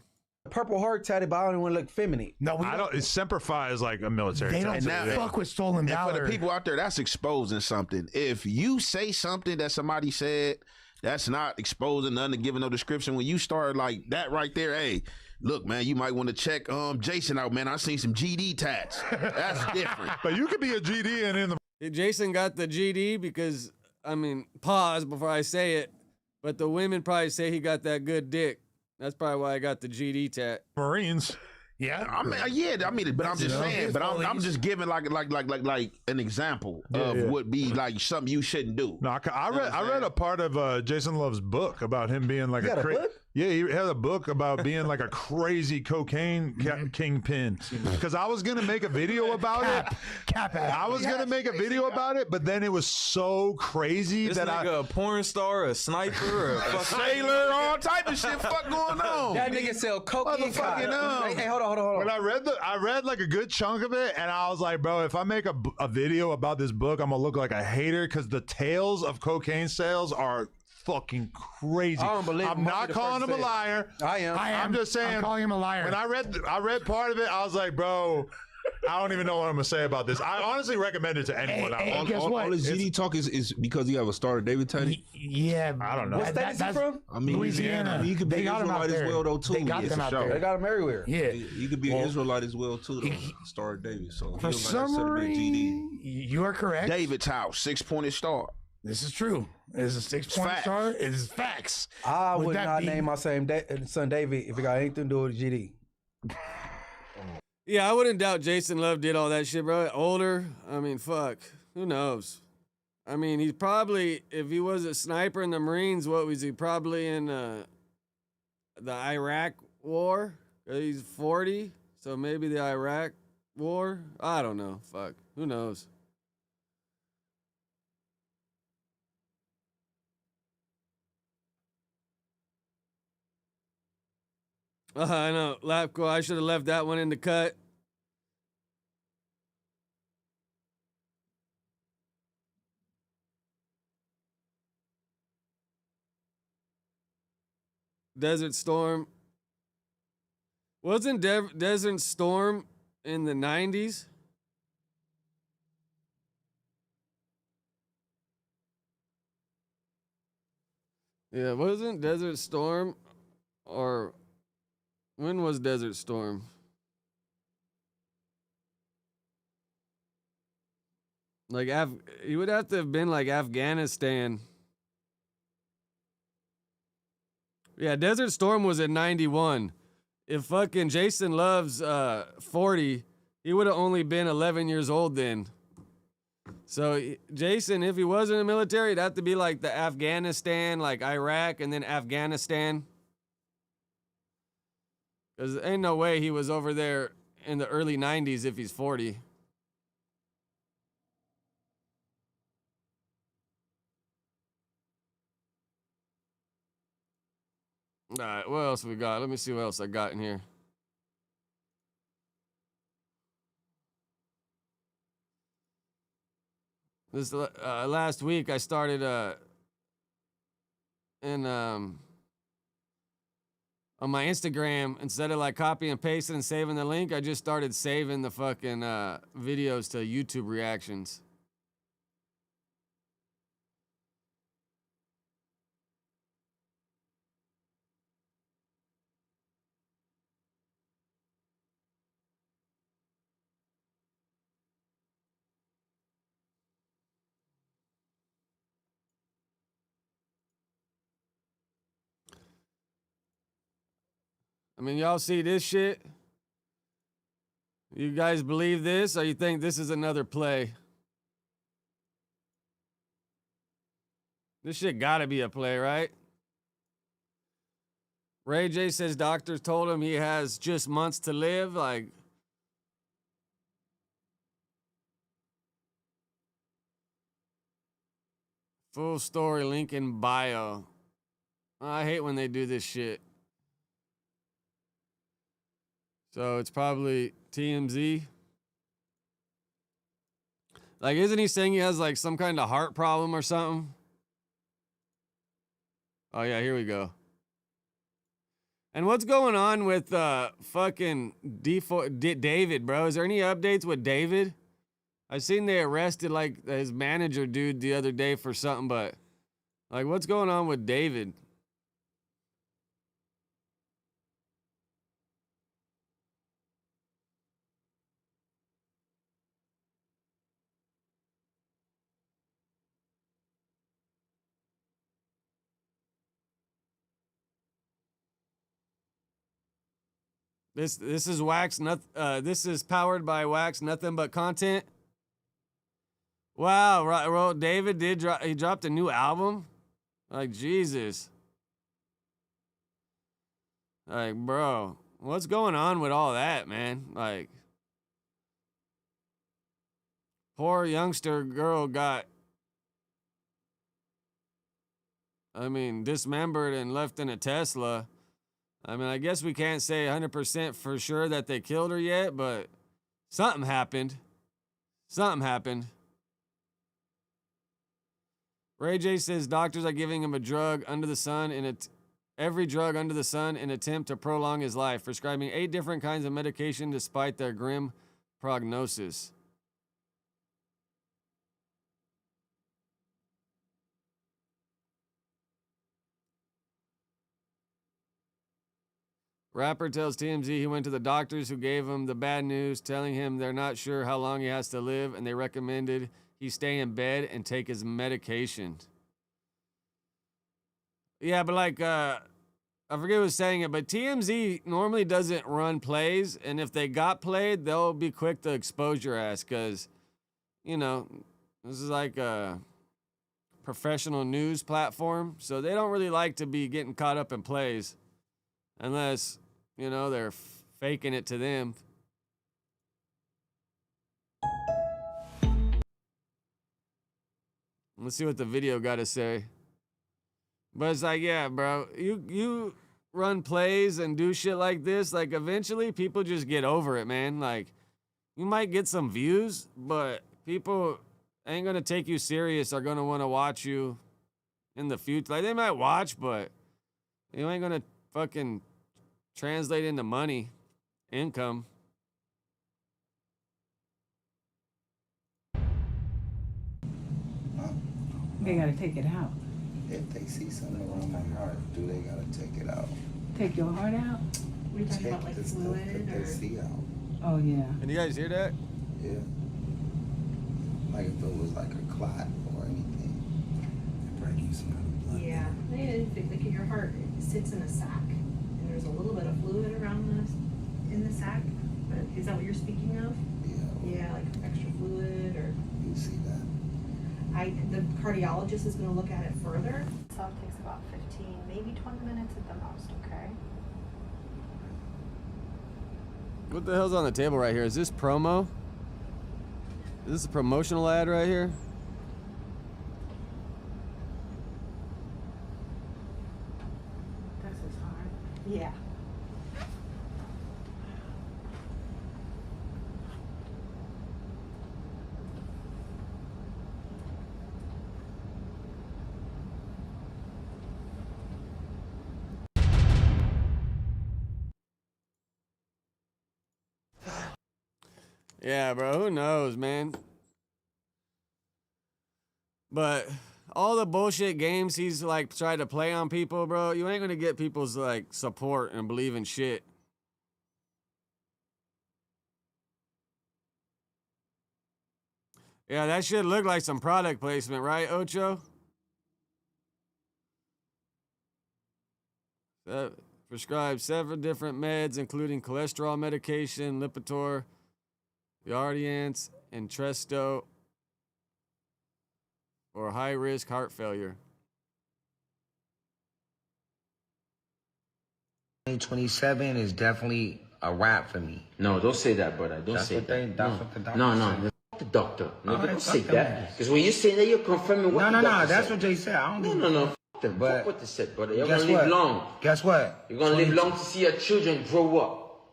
Purple Heart tatted, but I don't want to look feminine. No, I don't. Semper Fi is like a military. They don't tattoo. fuck with stolen valor. And for the people out there, that's exposing something. If you say something that somebody said, that's not exposing nothing, giving no description. When you start like that right there, hey, look, man, you might want to check Jason out, man. I seen some GD tats. That's different. But you could be a GD and in the. Jason got the GD because, I mean, pause before I say it, but the women probably say he got that good dick. That's probably why I got the GD tat. Marines. Yeah, I mean, but I'm just saying. But I'm just giving like an example of what be like something you shouldn't do. No, I read a part of Jason Love's book about him being like a book? Yeah, he had a book about being like a crazy cocaine kingpin. Because I was gonna make a video about it. I was gonna make a video about it, but then it was so crazy This that nigga a porn star, a sniper, a sailor, all type of shit. Fuck going on. That nigga sell cocaine. Hey, hold on. When I read like a good chunk of it, and I was like, bro, if I make a video about this book, I'm gonna look like a hater because the tales of cocaine sales are fucking crazy. I don't believe I'm not calling him a liar. I am. I'm just saying. I'm calling him a liar. When I read part of it, I was like, bro, I don't even know what I'm gonna say about this. I honestly recommend it to anyone. All this GD talk is because you have a Starter David tatty. Yeah, I don't know. What state is he from? I mean, Louisiana. I mean, you could be They got him out Israelite as there. well though too. They got them out there. They got him everywhere. Yeah, You could be an Israelite as well too, though. Starter David. So for summary, you are correct. David's house, 6-pointed star. This is true. It's a 6-point star. It is facts. I Would would that not be- name my son David if it got anything to do with GD. Yeah, I wouldn't doubt Jason Love did all that shit, bro. Older. I mean, fuck. Who knows? I mean, he's probably, if he was a sniper in the Marines, what was he? Probably in the Iraq war? He's 40, so maybe the Iraq war? I don't know. Fuck. Who knows? I know. Lapco, I should have left that one in the cut. Desert Storm. Wasn't Desert Storm in the 90s? Yeah, wasn't Desert Storm, or when was Desert Storm? Like, he would have to have been like Afghanistan. Yeah, Desert Storm was in 91. If fucking Jason Love's 40, he would have only been 11 years old then. So Jason, if he was in the military, it'd have to be like the Afghanistan, like Iraq, and then Afghanistan. Because ain't no way he was over there in the early 90s if he's 40. All right, what else we got? Let me see what else I got in here. This last week I started on my Instagram, instead of like copy and pasting and saving the link, I just started saving the fucking videos to YouTube reactions. I mean, y'all see this shit? You guys believe this, or you think this is another play? This shit gotta be a play, right? Ray J says doctors told him he has just months to live. Like, full story link in bio. I hate when they do this shit. So it's probably TMZ. Like, isn't he saying he has like some kind of heart problem or something? Oh yeah, here we go. And what's going on with fucking David, bro? Is there any updates with David? I seen they arrested like his manager dude the other day for something, but like, what's going on with David? This is Wax. This is powered by Wax. Nothing but content. Wow, right? Well, David did drop. He dropped a new album. Like, Jesus. Like, bro, what's going on with all that, man? Like, poor youngster girl got, I mean, dismembered and left in a Tesla. I mean, I guess we can't say 100% for sure that they killed her yet, but something happened. Something happened. Ray J says doctors are giving him a drug under the sun every drug under the sun in attempt to prolong his life, prescribing 8 different kinds of medication despite their grim prognosis. Rapper tells TMZ he went to the doctors who gave him the bad news, telling him they're not sure how long he has to live, and they recommended he stay in bed and take his medication. Yeah, but like, I forget who was saying it, but TMZ normally doesn't run plays, and if they got played, they'll be quick to expose your ass because, you know, this is like a professional news platform, so they don't really like to be getting caught up in plays unless, you know, they're faking it to them. Let's see what the video got to say. But it's like, yeah, bro, you run plays and do shit like this, like eventually people just get over it, man. Like, you might get some views, but people ain't gonna take you serious, are gonna want to watch you in the future. Like, they might watch, but you ain't gonna fucking translate into money, income. They gotta take it out. If they see something wrong with my heart, do they gotta take it out? Take your heart out? We talking about like fluid that they see out. Oh yeah. And you guys hear that? Yeah. Like if it was like a clot or anything. They bring you some kind of blood. Yeah. Like your heart sits in a sac, and there's a little bit of fluid around in the sac. But is that what you're speaking of? Yeah. Yeah, like extra fluid or. You see that? The cardiologist is going to look at it further. So it takes about 15, maybe 20 minutes at the most, okay? What the hell's on the table right here? Is this promo? Is this a promotional ad right here? That's his heart. Yeah. Yeah, bro, who knows, man? But all the bullshit games he's like tried to play on people, bro, you ain't gonna get people's like support and believe in shit. Yeah, that shit looked like some product placement, right, Ocho? Prescribed 7 different meds, including cholesterol medication, Lipitor, Yardiance, and Entresto for high-risk heart failure. 27 is definitely a wrap for me. No, don't say that, brother. Don't say that. That's what the doctor No, said. fuck the doctor. No, Alright, don't fuck say them that. niggas. Because when you say that, you're confirming what the doctor that's said. what they said. I don't No. Fuck them. But Fuck what they said, brother. You're guess gonna live what? long. Guess what? You're gonna live long to see your children grow up.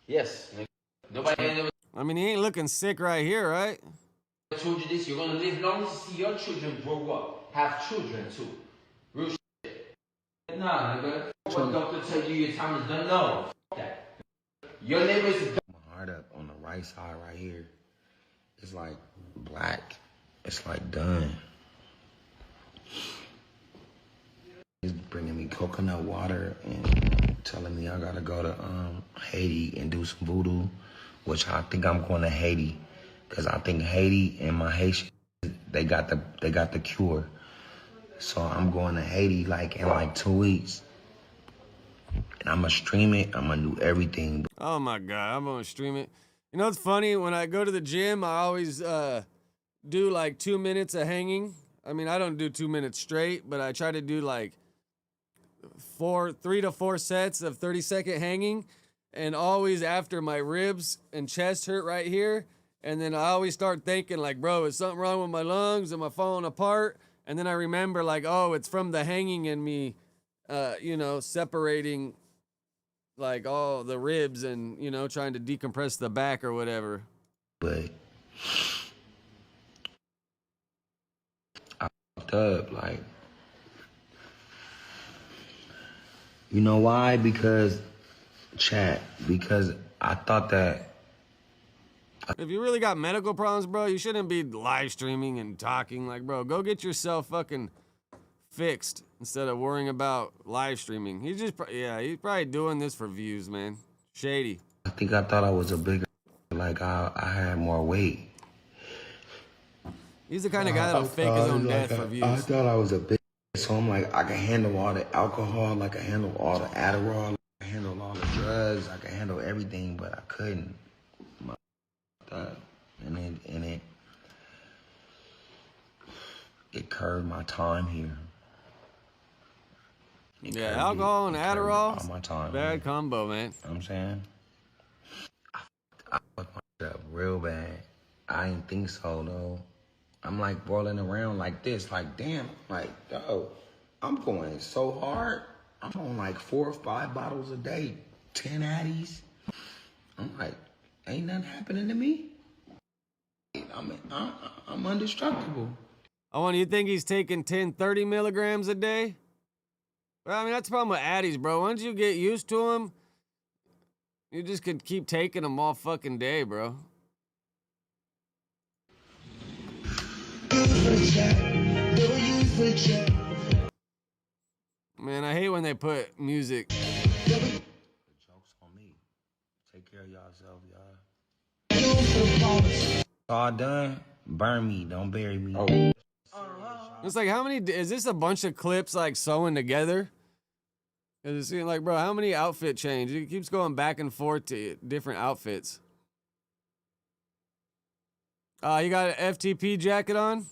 Yes. Nobody I mean, he ain't looking sick right here, right? I told you this. You're gonna live long to see your children grow up. Have children too. Real shit. Nah, nigga. What doctor tell you your time is done? No. Fuck that. Your name is. My heart up on the right side right here. It's like black. It's like done. He's bringing me coconut water and telling me I gotta go to Haiti and do some voodoo, which I think I'm going to Haiti, because I think Haiti and my Haitian, they got the cure. So I'm going to Haiti like in like 2 weeks, and I'm gonna stream it. I'm gonna do everything. Oh my God, I'm gonna stream it. You know what's funny? When I go to the gym, I always do like 2 minutes of hanging. I mean, I don't do 2 minutes straight, but I try to do like 3 to 4 sets of 30-second hanging, and always after my ribs and chest hurt right here. And then I always start thinking like, bro, is something wrong with my lungs? Am I falling apart? And then I remember like, oh, it's from the hanging and me, you know, separating like all the ribs and, you know, trying to decompress the back or whatever. But I fucked up, like, you know why? Because I thought that. If you really got medical problems, bro, you shouldn't be live streaming and talking. Like, bro, go get yourself fucking fixed instead of worrying about live streaming. He's just, he's probably doing this for views, man. Shady. I think I thought I was a bigger, like I had more weight. He's the kind of guy that'll fake his own death for views. I thought I was a big, so I'm like, I can handle all the alcohol, like I can handle all the Adderall, I can handle all the drugs, I can handle everything, but I couldn't. And it curved my time here. Yeah, alcohol and Adderall, all my time. bad combo, man. You know what I'm saying? I fucked myself real bad. I didn't think so, though. I'm like rolling around like this, like, damn, like, yo, I'm going so hard. I'm on like 4 or 5 bottles a day, 10 Addies. I'm like, ain't nothing happening to me. I'm indestructible. You think he's taking 10, 30 milligrams a day? Well, I mean, that's the problem with Addies, bro. Once you get used to them, you just could keep taking them all fucking day, bro. Man, I hate when they put music. The joke's on me. Take care of yourself, y'all. All done. Burn me. Don't bury me. Oh. It's like, how many, is this a bunch of clips like sewing together? Cause it seems like, bro, how many outfit change? It keeps going back and forth to different outfits. You got an FTP jacket on?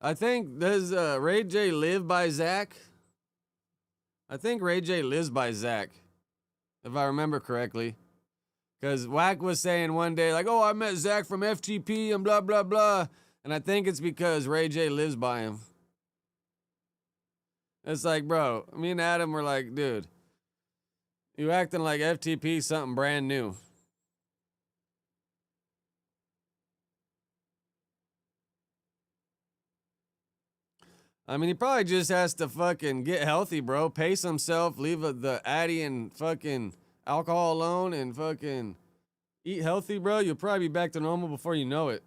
I think, does Ray J live by Zach? I think Ray J lives by Zach, if I remember correctly. Because Wack was saying one day, like, oh, I met Zach from FTP and blah, blah, blah. And I think it's because Ray J lives by him. It's like, bro, me and Adam were like, dude, you acting like FTP something brand new. I mean, he probably just has to fucking get healthy, bro. Pace himself, leave the Addy and fucking alcohol alone, and fucking eat healthy, bro. You'll probably be back to normal before you know it.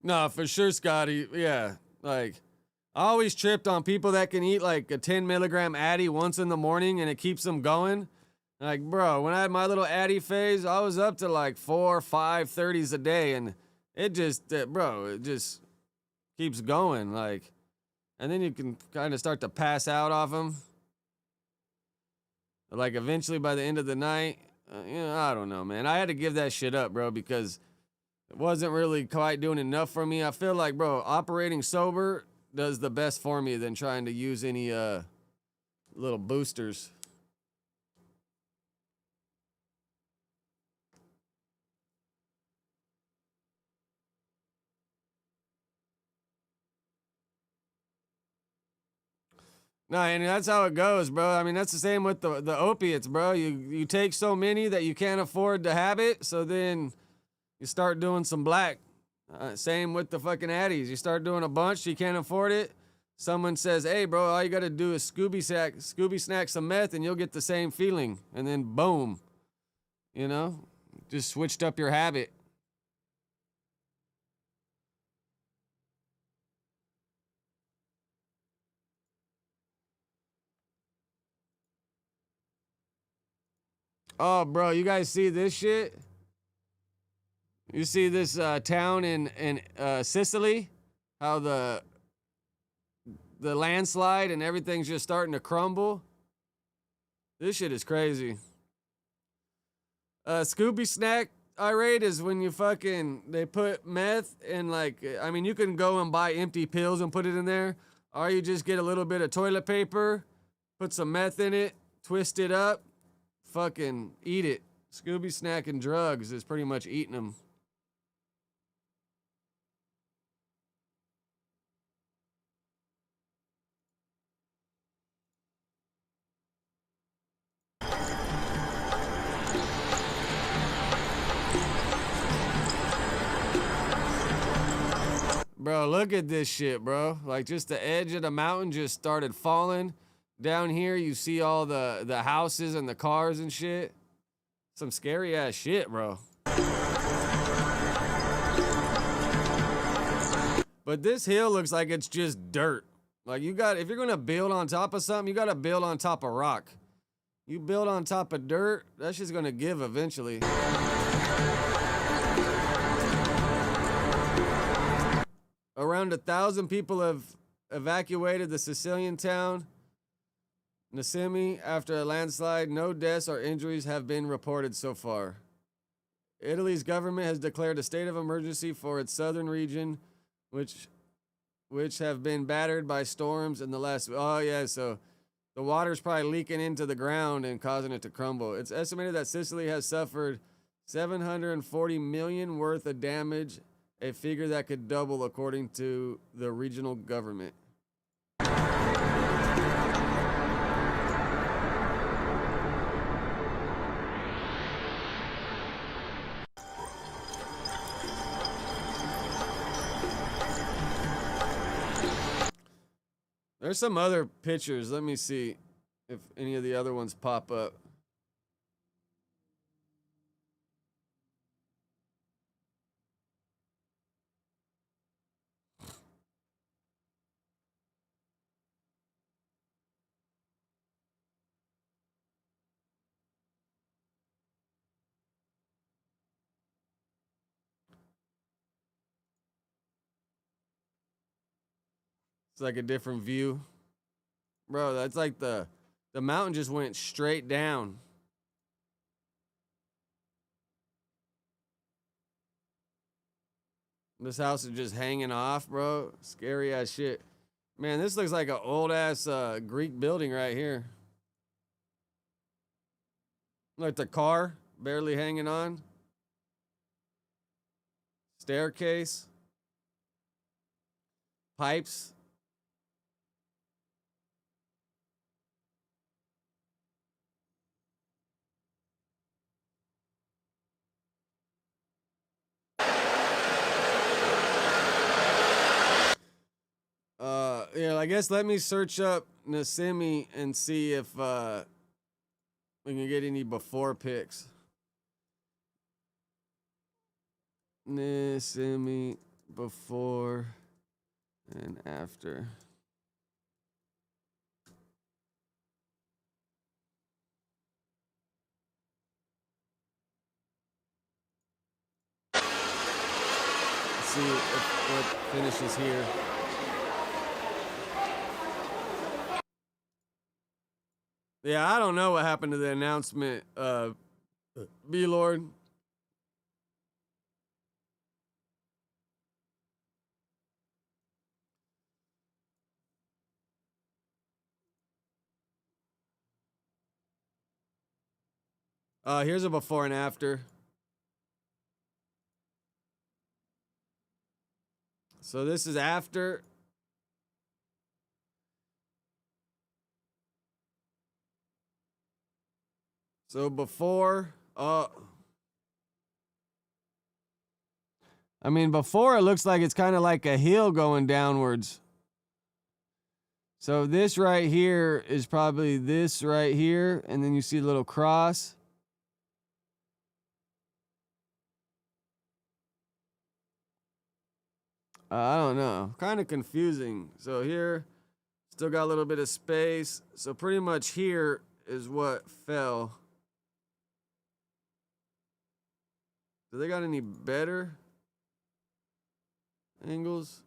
No, for sure, Scotty. Yeah, like, I always tripped on people that can eat like a 10 milligram Addy once in the morning and it keeps them going. Like, bro, when I had my little Addy phase, I was up to like 4, 5 30s a day, and it just, bro, it just keeps going. Like, and then you can kind of start to pass out off them. Like, eventually by the end of the night, I don't know, man. I had to give that shit up, bro, because it wasn't really quite doing enough for me. I feel like, bro, operating sober does the best for me than trying to use any little boosters. No, and that's how it goes, bro. I mean, that's the same with the opiates, bro. You take so many that you can't afford to have it, so then you start doing some black. Same with the fucking Addies. You start doing a bunch, you can't afford it. Someone says, hey, bro, all you got to do is Scooby snack some meth, and you'll get the same feeling. And then, boom, just switched up your habit. Oh, bro, you guys see this shit? You see this town in Sicily? How the landslide and everything's just starting to crumble? This shit is crazy. Scooby snack irate is when they put meth in, like, I mean, you can go and buy empty pills and put it in there, or you just get a little bit of toilet paper, put some meth in it, twist it up, fucking eat it. Scooby snacking drugs is pretty much eating them. Bro, look at this shit, bro. Like, just the edge of the mountain just started falling. Down here, you see all the houses and the cars and shit. Some scary ass shit, bro. But this hill looks like it's just dirt. Like, if you're gonna build on top of something, you gotta build on top of rock. You build on top of dirt, that shit's gonna give eventually. Around 1,000 people have evacuated the Sicilian town Nassimi after a landslide. No deaths or injuries have been reported so far. Italy's government has declared a state of emergency for its southern region, which have been battered by storms in the last. Oh yeah, so the water's probably leaking into the ground and causing it to crumble. It's estimated that Sicily has suffered 740 million worth of damage, a figure that could double according to the regional government. There's some other pictures. Let me see if any of the other ones pop up. It's like a different view. Bro, that's like the mountain just went straight down. This house is just hanging off, bro. Scary ass shit. Man, this looks like an old ass Greek building right here. Like the car barely hanging on. Staircase. Pipes. Yeah, I guess let me search up Nassimi and see if we can get any before pics. Nassimi before and after. Let's see what finishes here. Yeah, I don't know what happened to the announcement, B-Lord. Here's a before and after. So this is after. So before, I mean, before it looks like it's kind of like a hill going downwards. So this right here is probably this right here, and then you see a little cross. I don't know, kind of confusing. So here, still got a little bit of space. So pretty much here is what fell. Do they got any better angles?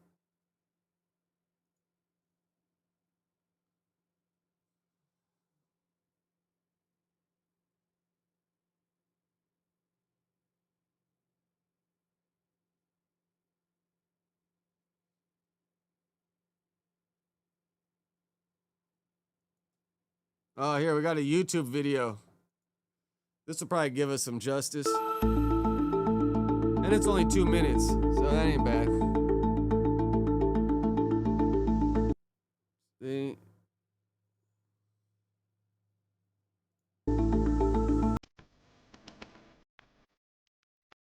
Oh, here, we got a YouTube video. This will probably give us some justice. And it's only 2 minutes, so that ain't bad. See?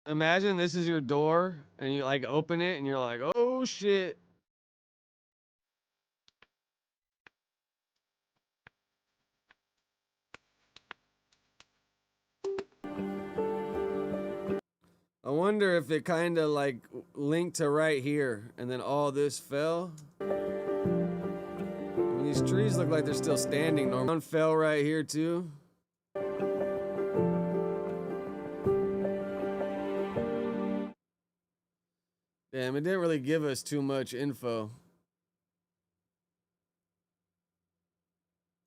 Imagine this is your door, and you like open it, and you're like, oh shit. I wonder if it kind of like linked to right here, and then all this fell. I mean, these trees look like they're still standing. One fell right here too. Damn, It didn't really give us too much info.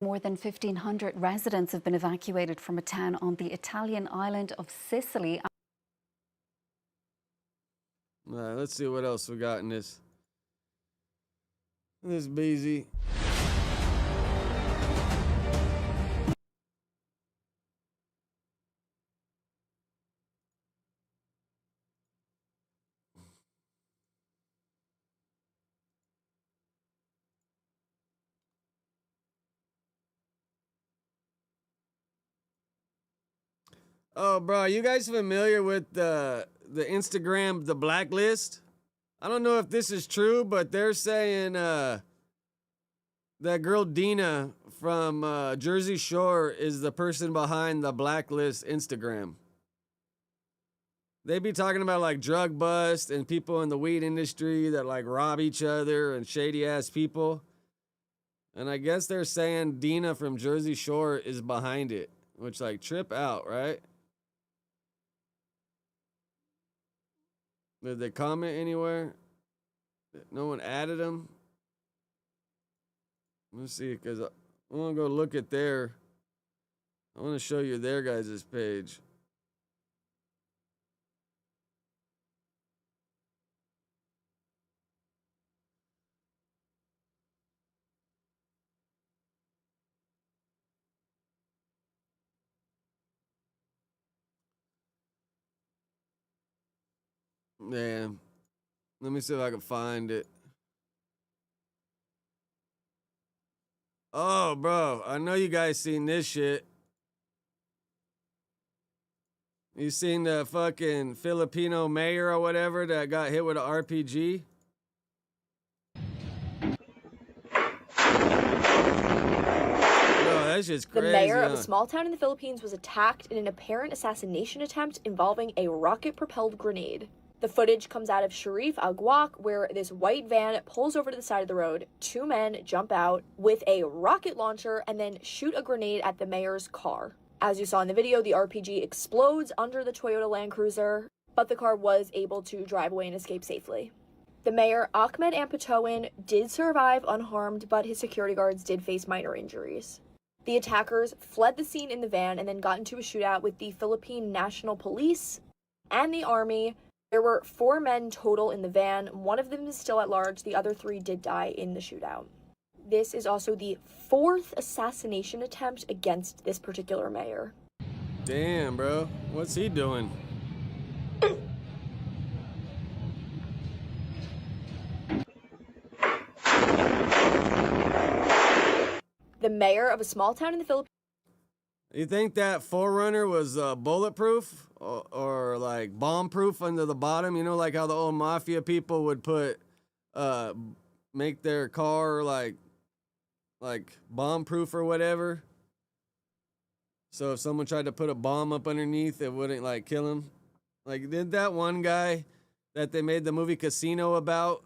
More than 1,500 residents have been evacuated from a town on the Italian island of Sicily. All right, let's see what else we got in this. This BZ. Oh, bro, you guys familiar with the Instagram, the blacklist? I don't know if this is true, but they're saying that girl Dina from Jersey Shore is the person behind the blacklist Instagram. They be talking about like drug bust and people in the weed industry that like rob each other and shady ass people. And I guess they're saying Dina from Jersey Shore is behind it, which like trip out, right? Did they comment anywhere? No one added them? Let's see, because I want to go look at I want to show you their guys' page. Yeah. Let me see if I can find it. Oh, bro. I know you guys seen this shit. You seen the fucking Filipino mayor or whatever that got hit with an RPG? Bro, that's just crazy. The mayor of a huh? small town in the Philippines was attacked in an apparent assassination attempt involving a rocket-propelled grenade. The footage comes out of Sharif Al-Guaq, where this white van pulls over to the side of the road. Two men jump out with a rocket launcher and then shoot a grenade at the mayor's car. As you saw in the video, the RPG explodes under the Toyota Land Cruiser, but the car was able to drive away and escape safely. The mayor, Ahmed Ampatoan, did survive unharmed, but his security guards did face minor injuries. The attackers fled the scene in the van and then got into a shootout with the Philippine National Police and the army. There were 4 men total in the van. One of them is still at large. The other 3 did die in the shootout. This is also the 4th assassination attempt against this particular mayor. Damn, bro. What's he doing? The mayor of a small town in the Philippines. You think that Forerunner was bulletproof or like bomb-proof under the bottom? You know, like how the old mafia people would put, make their car like bomb-proof or whatever. So if someone tried to put a bomb up underneath, it wouldn't like kill him. Like, did that one guy that they made the movie Casino about?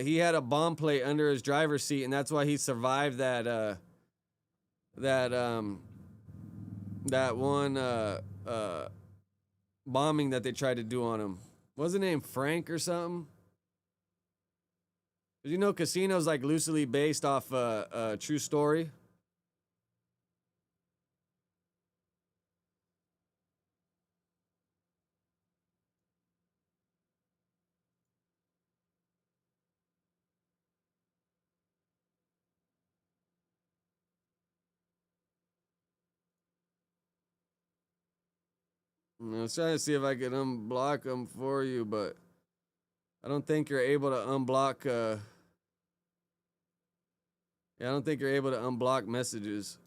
He had a bomb plate under his driver's seat, and that's why he survived that one bombing that they tried to do on him. What was his name, Frank or something? You know, Casino's like loosely based off a true story. I was trying to see if I could unblock them for you, but I don't think you're able to unblock. Yeah, I don't think you're able to unblock messages.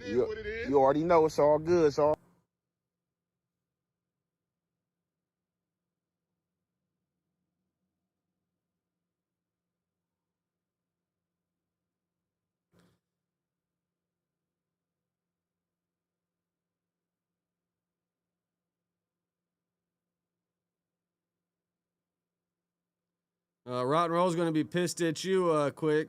You already know it's all good. It's all. Rotten Roll's gonna be pissed at you quick.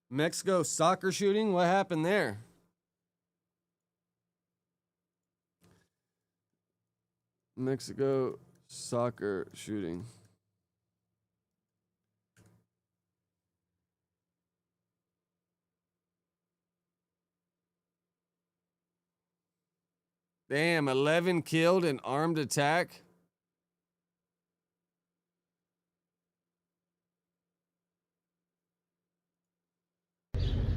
Mexico soccer shooting? What happened there? Mexico soccer shooting. Damn, 11 killed in armed attack.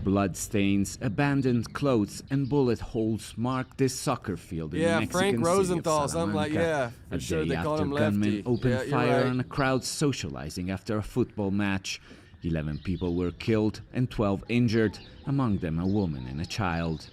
Bloodstains, abandoned clothes, and bullet holes mark this soccer field in the Yeah, Mexican Frank city Rosenthal, of something like, Salamanca. yeah, for A sure, day they call after him gunmen Lefty. opened Yeah, you're fire right. on a crowd socializing after a football match. 11 people were killed and 12 injured, among them a woman and a child.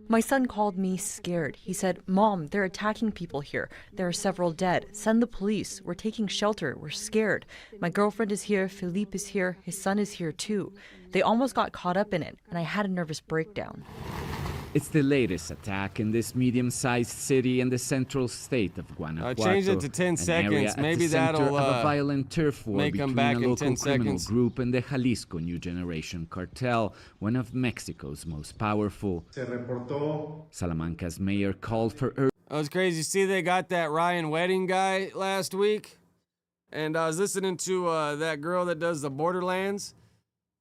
My son called me scared. He said, "Mom, they're attacking people here. There are several dead. Send the police. We're taking shelter. We're scared. My girlfriend is here. Philippe is here. His son is here too." They almost got caught up in it, and I had a nervous breakdown. It's the latest attack in this medium-sized city in the central state of Guanajuato. Change it to 10 an area seconds. at Maybe the center that'll of a violent turf war make 'em between back a in local 10 criminal seconds. group and the Jalisco New Generation Cartel, one of Mexico's most powerful. Salamanca's mayor called for That was crazy. See, they got that Ryan Wedding guy last week. And I was listening to that girl that does the Borderlands.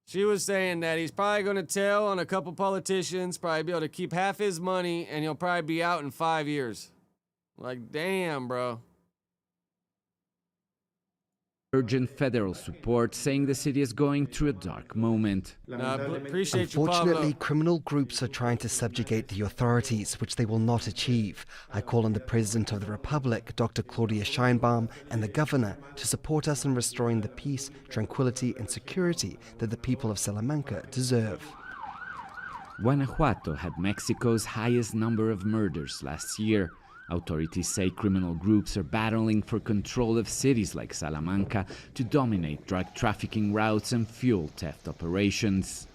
She was saying that he's probably going to tell on a couple politicians, probably be able to keep half his money, and he'll probably be out in 5 years. Like, damn, bro. urgent federal support, saying the city is going through a dark moment. Appreciate you, Unfortunately, Pablo. criminal groups are trying to subjugate the authorities, which they will not achieve. I call on the President of the Republic, Dr. Claudia Sheinbaum, and the Governor to support us in restoring the peace, tranquility, and security that the people of Salamanca deserve. Guanajuato had Mexico's highest number of murders last year. Authorities say criminal groups are battling for control of cities like Salamanca to dominate drug trafficking routes and fuel theft operations.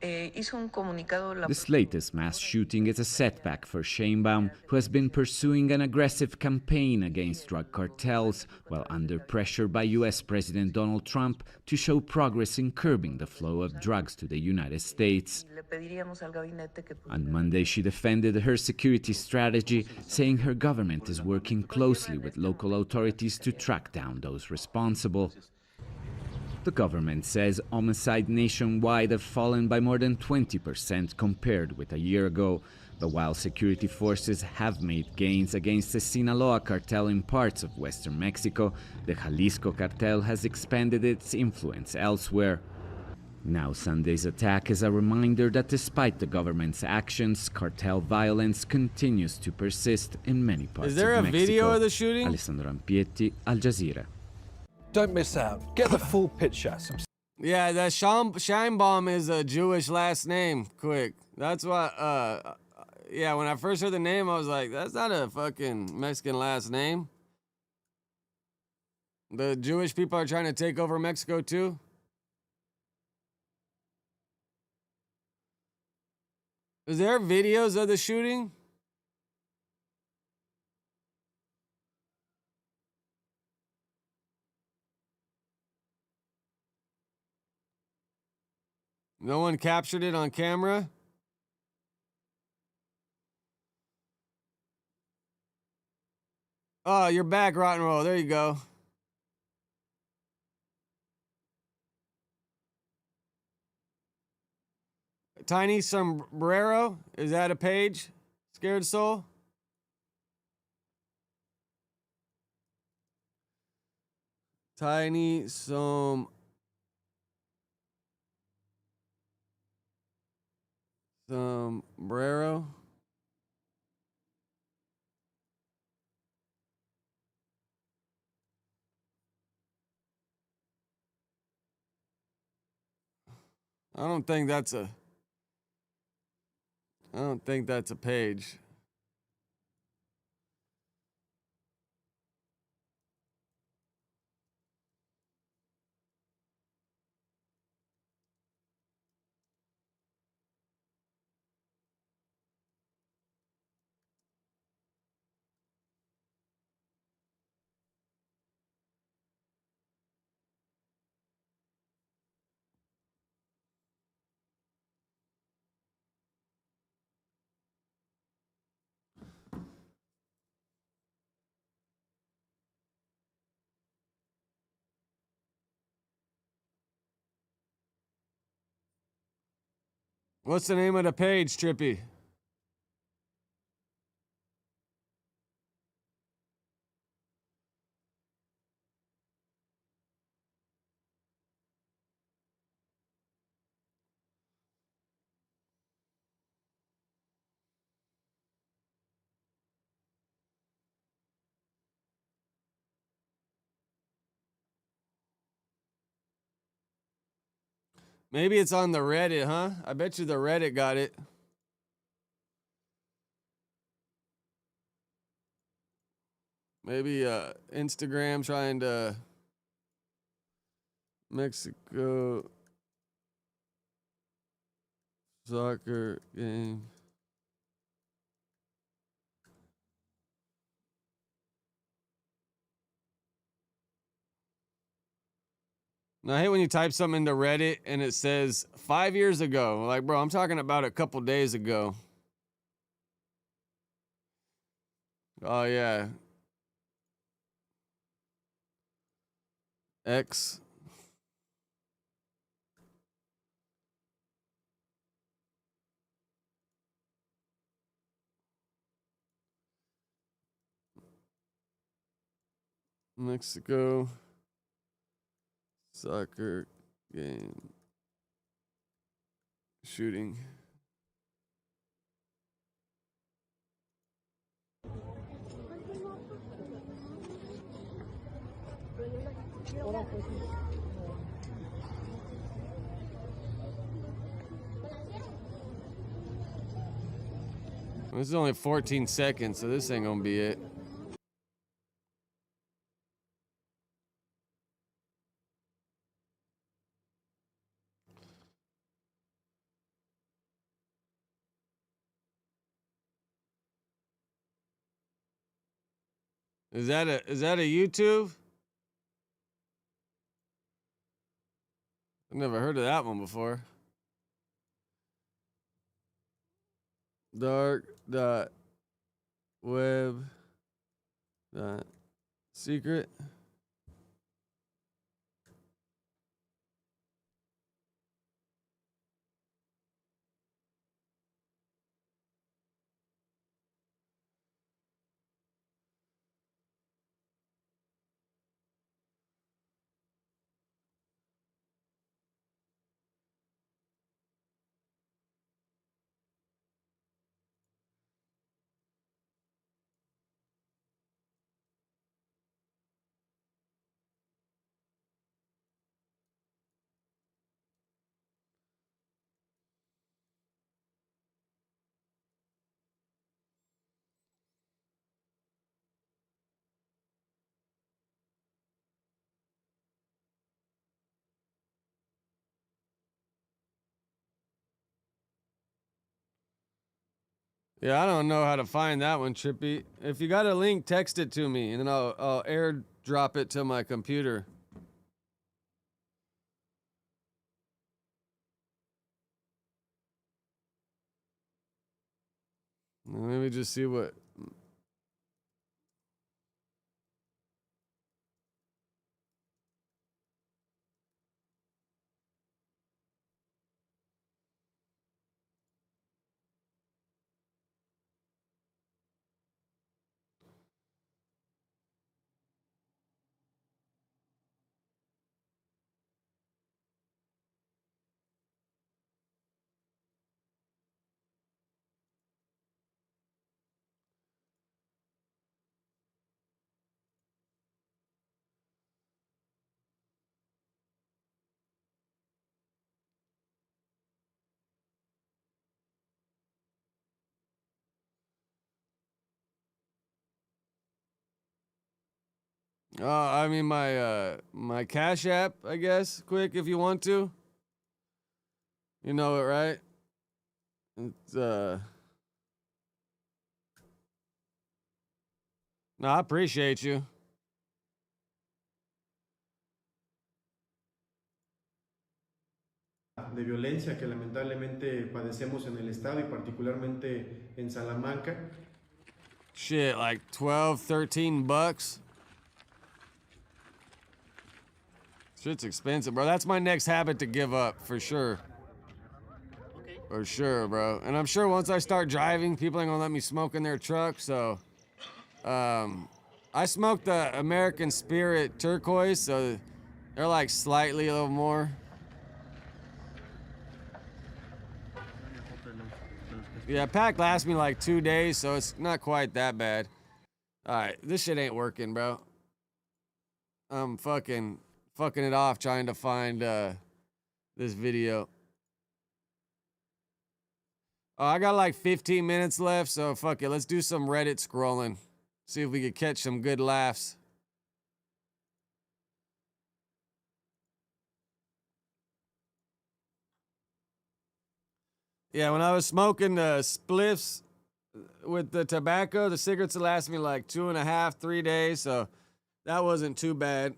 This latest mass shooting is a setback for Sheinbaum, who has been pursuing an aggressive campaign against drug cartels while under pressure by US President Donald Trump to show progress in curbing the flow of drugs to the United States. On Monday, she defended her security strategy, saying her government is working closely with local authorities to track down those responsible. The government says homicide nationwide have fallen by more than 20% compared with a year ago. But while security forces have made gains against the Sinaloa cartel in parts of western Mexico, the Jalisco cartel has expanded its influence elsewhere. Now Sunday's attack is a reminder that despite the government's actions, cartel violence continues to persist in many parts of Mexico. Is there a video of the shooting? Alessandro Ampietti, Al Jazeera. Don't miss out. Get the full picture. Yeah, that Scheinbaum is a Jewish last name. Quick. That's why, yeah, when I first heard the name, I was like, that's not a fucking Mexican last name. The Jewish people are trying to take over Mexico too? Is there videos of the shooting? No one captured it on camera? Oh, you're back, Rotten Roll. There you go. Tiny Sombrero? Is that a page? Scared Soul? Tiny Sombrero. I don't think that's a page. What's the name of the page, Trippy? Maybe it's on the Reddit, huh? I bet you the Reddit got it. Maybe Instagram trying to Mexico soccer game. Now, I hate when you type something into Reddit and it says 5 years ago. Like, bro, I'm talking about a couple days ago. Oh, yeah. X. Mexico soccer game shooting. This is only 14 seconds, so this ain't gonna be it. Is that a YouTube? I've never heard of that one before. Dark.web.secret. Yeah, I don't know how to find that one, Trippy. If you got a link, text it to me, and then I'll airdrop it to my computer. Let me just see what. I mean my Cash App, I guess. Quick, if you want to. You know it, right? It's No, I appreciate you. De violencia que lamentablemente padecemos en el estado y particularmente en Salamanca. Shit, like 12, 13 bucks. Shit's expensive, bro. That's my next habit to give up, for sure. For sure, bro. And I'm sure once I start driving, people ain't gonna let me smoke in their truck. So, I smoked the American Spirit Turquoise, so they're like slightly a little more. Yeah, pack lasts me like 2 days, so it's not quite that bad. All right, this shit ain't working, bro. I'm fucking it off trying to find this video. Oh, I got like 15 minutes left, so fuck it. Let's do some Reddit scrolling. See if we can catch some good laughs. Yeah, when I was smoking the spliffs with the tobacco, the cigarettes would last me like 2.5, 3 days, so that wasn't too bad.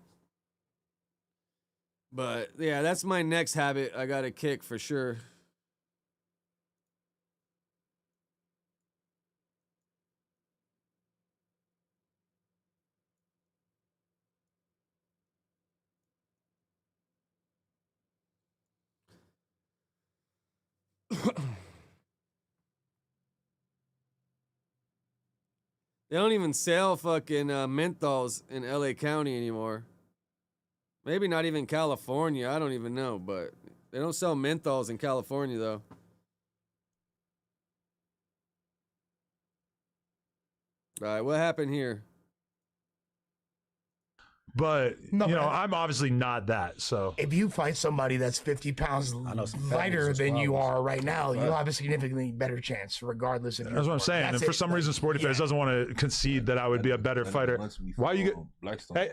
But yeah, that's my next habit I gotta kick for sure. They don't even sell fucking menthols in LA County anymore. Maybe not even California. I don't even know, but they don't sell menthols in California though. All right, what happened here? But No, you know, but- I'm obviously not that. So If you fight somebody that's 50 pounds lighter than you are right now, you'll have a significantly better chance, regardless of your that's what I'm sport. saying. That's And for it. some reason, Sporty Face doesn't want to concede that I would be a better fighter. Why you get? Hey,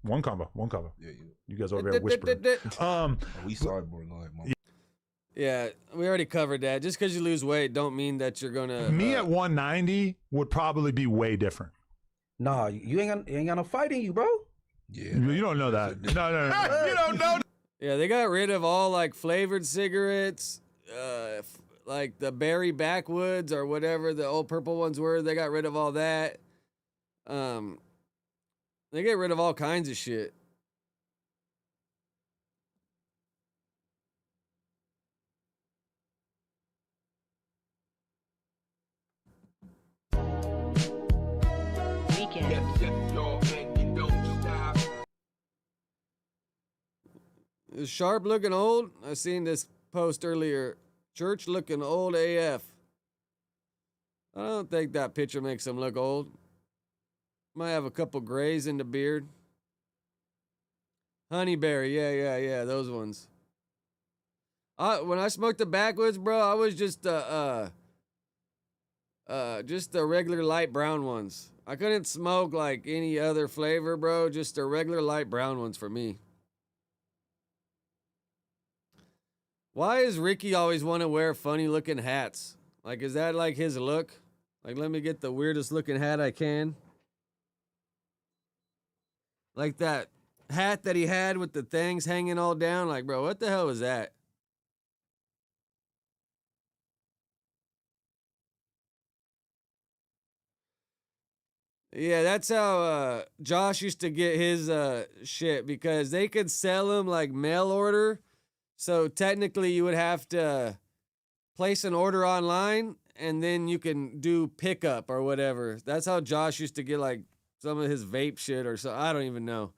one combo. Yeah, you guys over there whispering. We saw it, boy. Yeah, we already covered that. Just because you lose weight don't mean that you're gonna. Me at 190 would probably be way different. Nah, you ain't got no fight in you, bro. Yeah, you don't know that. No. You don't know. Yeah, they got rid of all like flavored cigarettes, like the berry backwoods or whatever the old purple ones were. They got rid of all that. They get rid of all kinds of shit. Is Sharp looking old? I seen this post earlier. Church looking old AF. I don't think that picture makes him look old. Might have a couple grays in the beard. Honeyberry, yeah, those ones. When I smoked the backwoods, bro, I was just the regular light brown ones. I couldn't smoke like any other flavor, bro. Just the regular light brown ones for me. Why does Ricky always want to wear funny looking hats? Like, is that like his look? Like, let me get the weirdest looking hat I can. Like that hat that he had with the things hanging all down. Like, bro, what the hell was that? Yeah, that's how Josh used to get his shit, because they could sell them like mail order. So technically you would have to place an order online and then you can do pickup or whatever. That's how Josh used to get like some of his vape shit or so. I don't even know.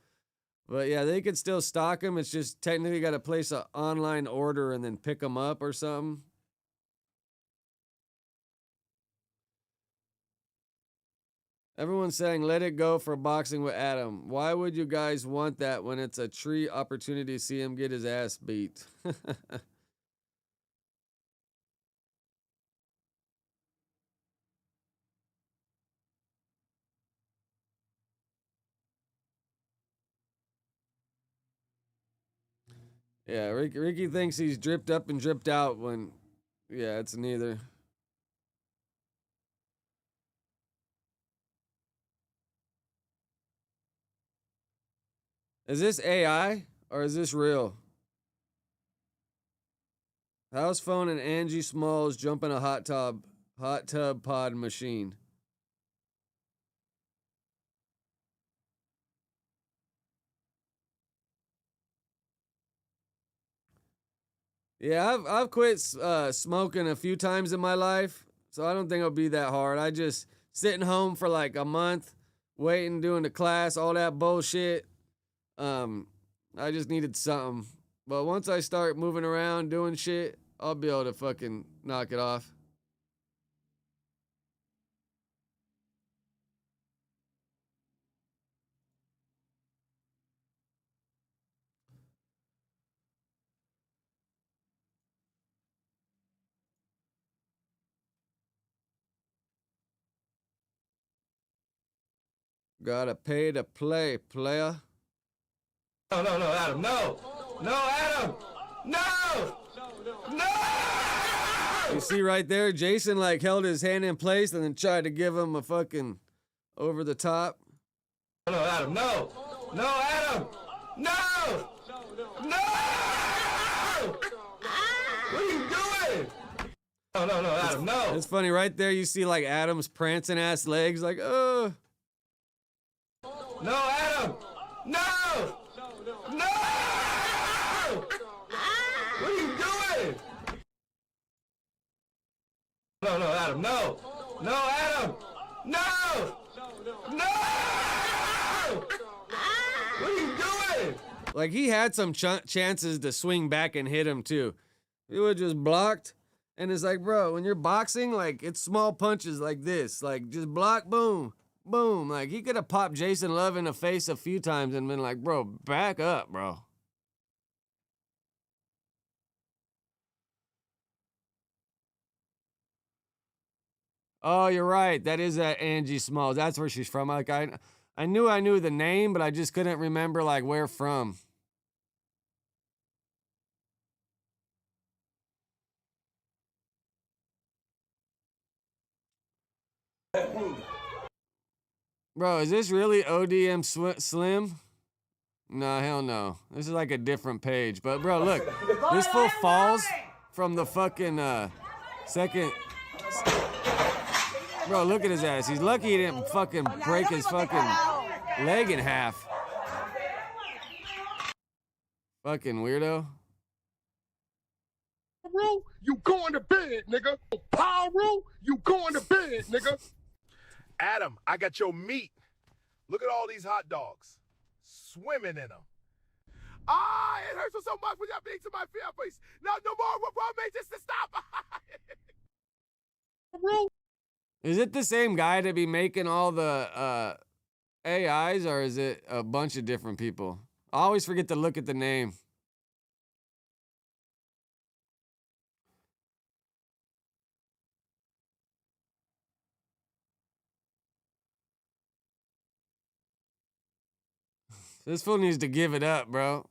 But yeah, they could still stock them. It's just technically got to place an online order and then pick them up or something. Everyone's saying, let it go for boxing with Adam. Why would you guys want that when it's a tree opportunity to see him get his ass beat? Yeah, Ricky thinks he's dripped up and dripped out when, yeah, it's neither. Is this AI or is this real? House phone and Angie Smalls jumping a hot tub pod machine. Yeah, I've quit smoking a few times in my life, so I don't think it'll be that hard. I just sitting home for like a month, waiting, doing the class, all that bullshit. I just needed something. But once I start moving around, doing shit, I'll be able to fucking knock it off. Gotta pay to play, player. No, Adam, no! No, Adam! No! No! You see right there, Jason like held his hand in place and then tried to give him a fucking over the top. No, Adam, no! No, Adam! No! No! What are you doing? No, Adam, no! It's funny, right there you see like Adam's prancing ass legs, like, No, Adam! No! No! What are you doing? No, Adam, no! No, Adam! No! No! What are you doing? Like he had some chances to swing back and hit him too. He was just blocked. And it's like, bro, when you're boxing, like it's small punches like this. Like just block, boom, boom. Like he could have popped Jason Love in the face a few times and been like, bro, back up, bro. Oh, you're right. That is that Angie Smalls. That's where she's from. Like I knew the name, but I just couldn't remember like where from. Bro, is this really ODM Slim? No, hell no. This is like a different page. But bro, look, this fool falls from the fucking second. Bro, look at his ass. He's lucky he didn't fucking break his fucking leg in half. Fucking weirdo. You going to bed, nigga. Power, you going to bed, nigga. Adam, I got your meat. Look at all these hot dogs. Swimming in them. Ah, it hurts so much when y'all being to my face. No more. What bro made this to stop? Is it the same guy to be making all the AIs, or is it a bunch of different people? I always forget to look at the name. This fool needs to give it up, bro.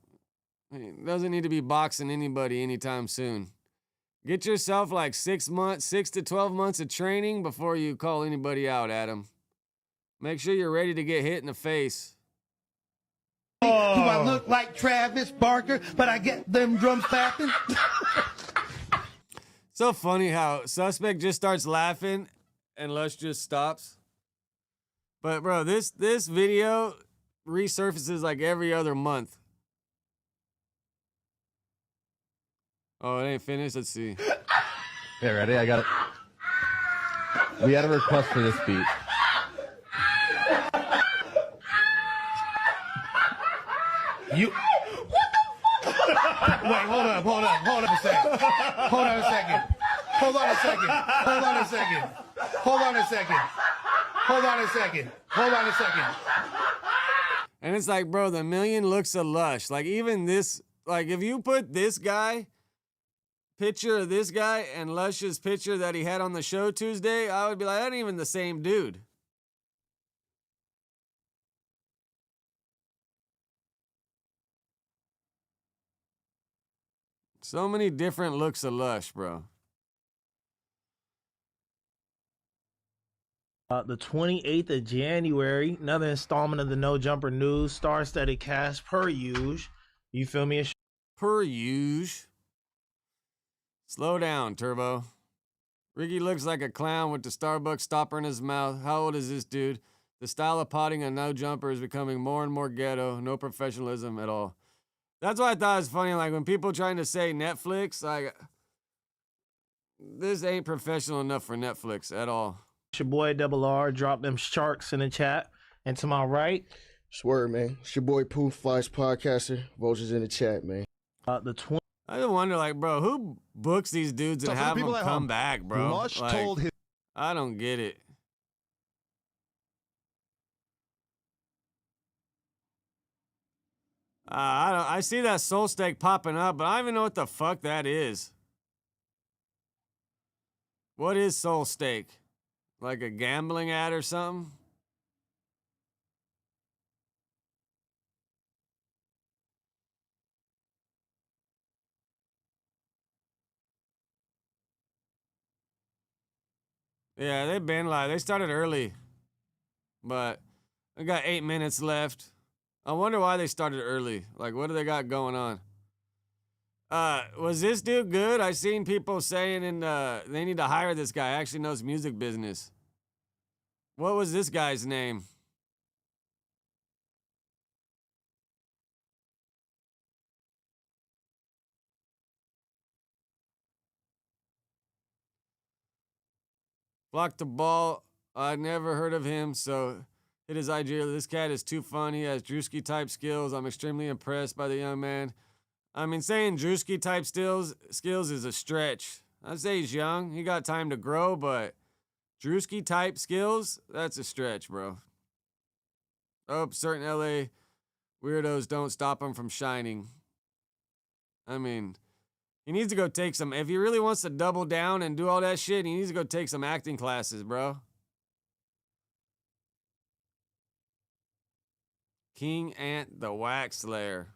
He doesn't need to be boxing anybody anytime soon. Get yourself like 6 to 12 months of training before you call anybody out, Adam. Make sure you're ready to get hit in the face. Do I look like Travis Barker, but I get them drums fapping? So funny how Suspect just starts laughing and Lush just stops. But bro, this video resurfaces like every other month. Oh, it ain't finished? Let's see. Okay, ready? I got it. We had a request for this beat. You. What the fuck? Wait, hold up a second. Hold on a second. Hold on a second. Hold on a second. Hold on a second. Hold on a second. Hold on a second. And it's like, bro, the million looks of Lush. Like, even this, like, if you put this guy, picture of this guy, and Lush's picture that he had on the show Tuesday, I would be like, that ain't even the same dude. So many different looks of Lush, bro. The 28th of January, another installment of the No Jumper News, star-studded cast per usual. You feel me? Per usual. Slow down, Turbo. Ricky looks like a clown with the Starbucks stopper in his mouth. How old is this dude? The style of potting a No Jumper is becoming more and more ghetto. No professionalism at all. That's why I thought it was funny. Like when people trying to say Netflix, like this ain't professional enough for Netflix at all. It's your boy Double R. Drop them sharks in the chat. And to my right, Swear, man. It's your boy Pooh, Flies Podcaster. Vultures in the chat, man. I just wonder, like, bro, who books these dudes and So for the have them people at come home, back, bro? Lush Like, told his- I don't get it. I see that soul steak popping up, but I don't even know what the fuck that is. What is soul steak? Like a gambling ad or something? Yeah, they've been like, they started early, but they got 8 minutes left. I wonder why they started early. Like, what do they got going on? Was this dude good? I seen people saying they need to hire this guy. Actually knows music business. What was this guy's name? Blocked the ball. I never heard of him, so hit his IG. This cat is too fun. He has Drewski type skills. I'm extremely impressed by the young man. I mean, saying Drewski type skills is a stretch. I'd say he's young. He got time to grow, but Drewski type skills, that's a stretch, bro. Oh, certain LA weirdos don't stop him from shining. I mean, he needs to go take some, if he really wants to double down and do all that shit, he needs to go take some acting classes, bro. King Ant the Wax Slayer.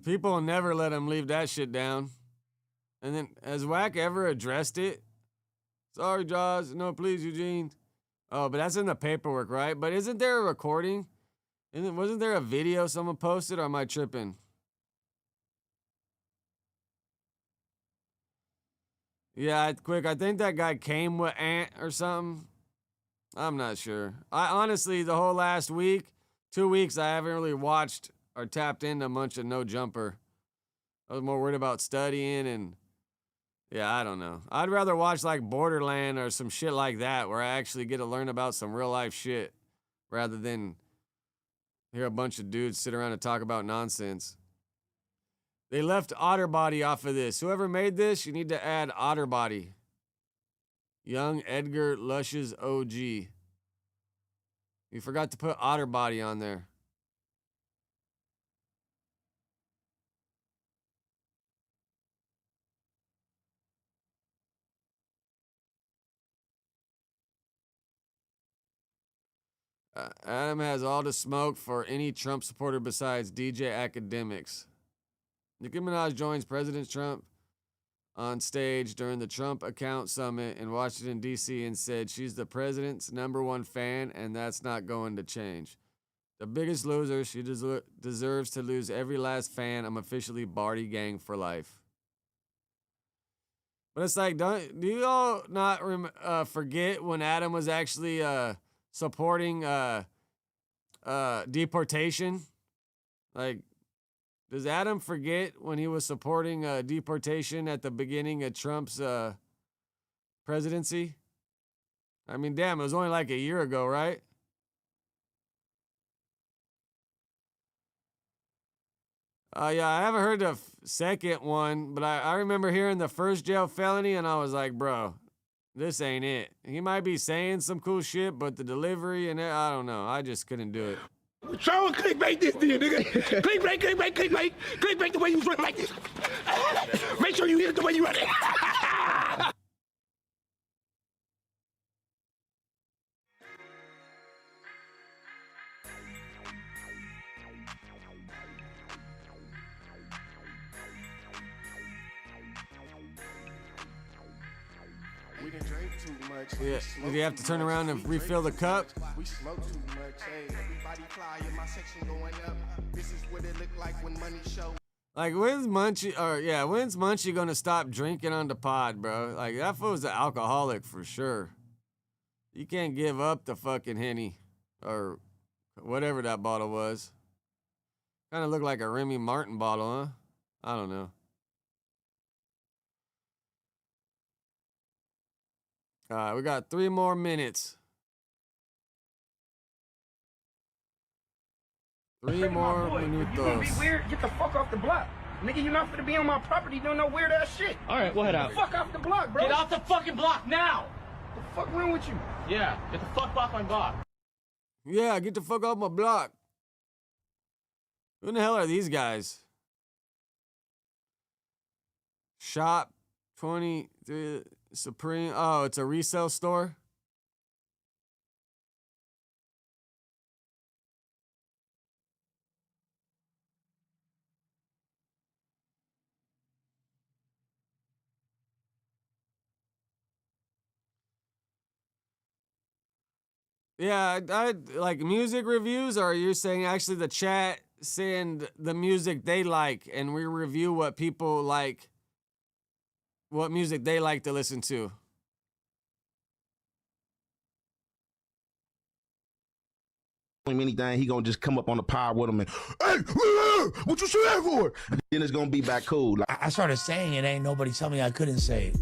People will never let him leave that shit down. And then, has Wack ever addressed it? Sorry, Jaws. No, please, Eugene. Oh, but that's in the paperwork, right? But isn't there a recording? Wasn't there a video someone posted, or am I tripping? Yeah, quick. I think that guy came with Ant or something. I'm not sure. I honestly, the whole last week, 2 weeks, I haven't really watched or tapped into much of No Jumper. I was more worried about studying and, yeah, I don't know. I'd rather watch like Borderland or some shit like that where I actually get to learn about some real life shit rather than hear a bunch of dudes sit around and talk about nonsense. They left Otterbody off of this. Whoever made this, you need to add Otterbody. Young Edgar Lush's OG. You forgot to put Otterbody on there. Adam has all the smoke for any Trump supporter besides DJ Academics. Nicki Minaj joins President Trump on stage during the Trump Account Summit in Washington, D.C. and said she's the president's #1 fan and that's not going to change. The biggest loser, she deserves to lose every last fan. I'm officially Barty Gang for life. But it's like, do you all not forget when Adam was actually supporting deportation? Like, does Adam forget when he was supporting deportation at the beginning of Trump's presidency? I mean, damn, it was only like a year ago, right? Yeah, I haven't heard the second one, but I remember hearing the first jail felony, and I was like, bro, this ain't it. He might be saying some cool shit, but the delivery and I don't know. I just couldn't do it. Try to clickbait this thing, nigga. Clickbait. Clickbait the way you run like this. Make sure you hit it the way you run it. We done drank too much. Yeah, did you have to turn around and refill the cup? We smoke too much. Hey, everybody fly in my section going up. This is what it look like when money show. Like, when's Munchie gonna stop drinking on the pod, bro? Like, that fool's an alcoholic for sure. You can't give up the fucking Henny or whatever that bottle was. Kind of looked like a Remy Martin bottle, huh? I don't know. All right, we got 3 more minutes. 3 more minutos. You gonna be weird? Get the fuck off the block. Nigga, you're not finna be on my property doing no weird ass shit. All right, we'll head out. Get the fuck off the block, bro. Get off the fucking block now! What the fuck wrong with you? Yeah, get the fuck off my block. Yeah, get the fuck off my block. Who the hell are these guys? Shop 23 Supreme. Oh, it's a resale store. Yeah, I like music reviews, or you're saying actually the chat send the music they like and we review what people like, what music they like to listen to. Anything, he gonna just come up on the pod with him and, hey, what you say that for? Then it's gonna be back cool. Like, I started saying it, ain't nobody tell me I couldn't say it.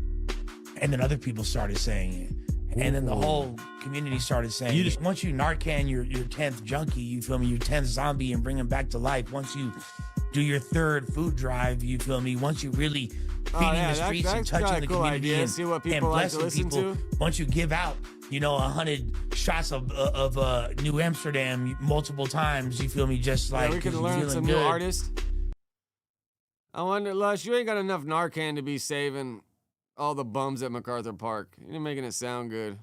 And then other people started saying it. And then the whole community started saying it. Once you Narcan your 10th junkie, you feel me, your 10th zombie and bring him back to life. Once you do your 3rd food drive, you feel me, once you really feeding the streets and touching the community and, see what and people like to blessing listen people, to. once you give out, 100 shots of New Amsterdam multiple times, you feel me, just like we can 'cause you learn feeling some good. new artists. I wonder, Lush, you ain't got enough Narcan to be saving all the bums at MacArthur Park. You're making it sound good.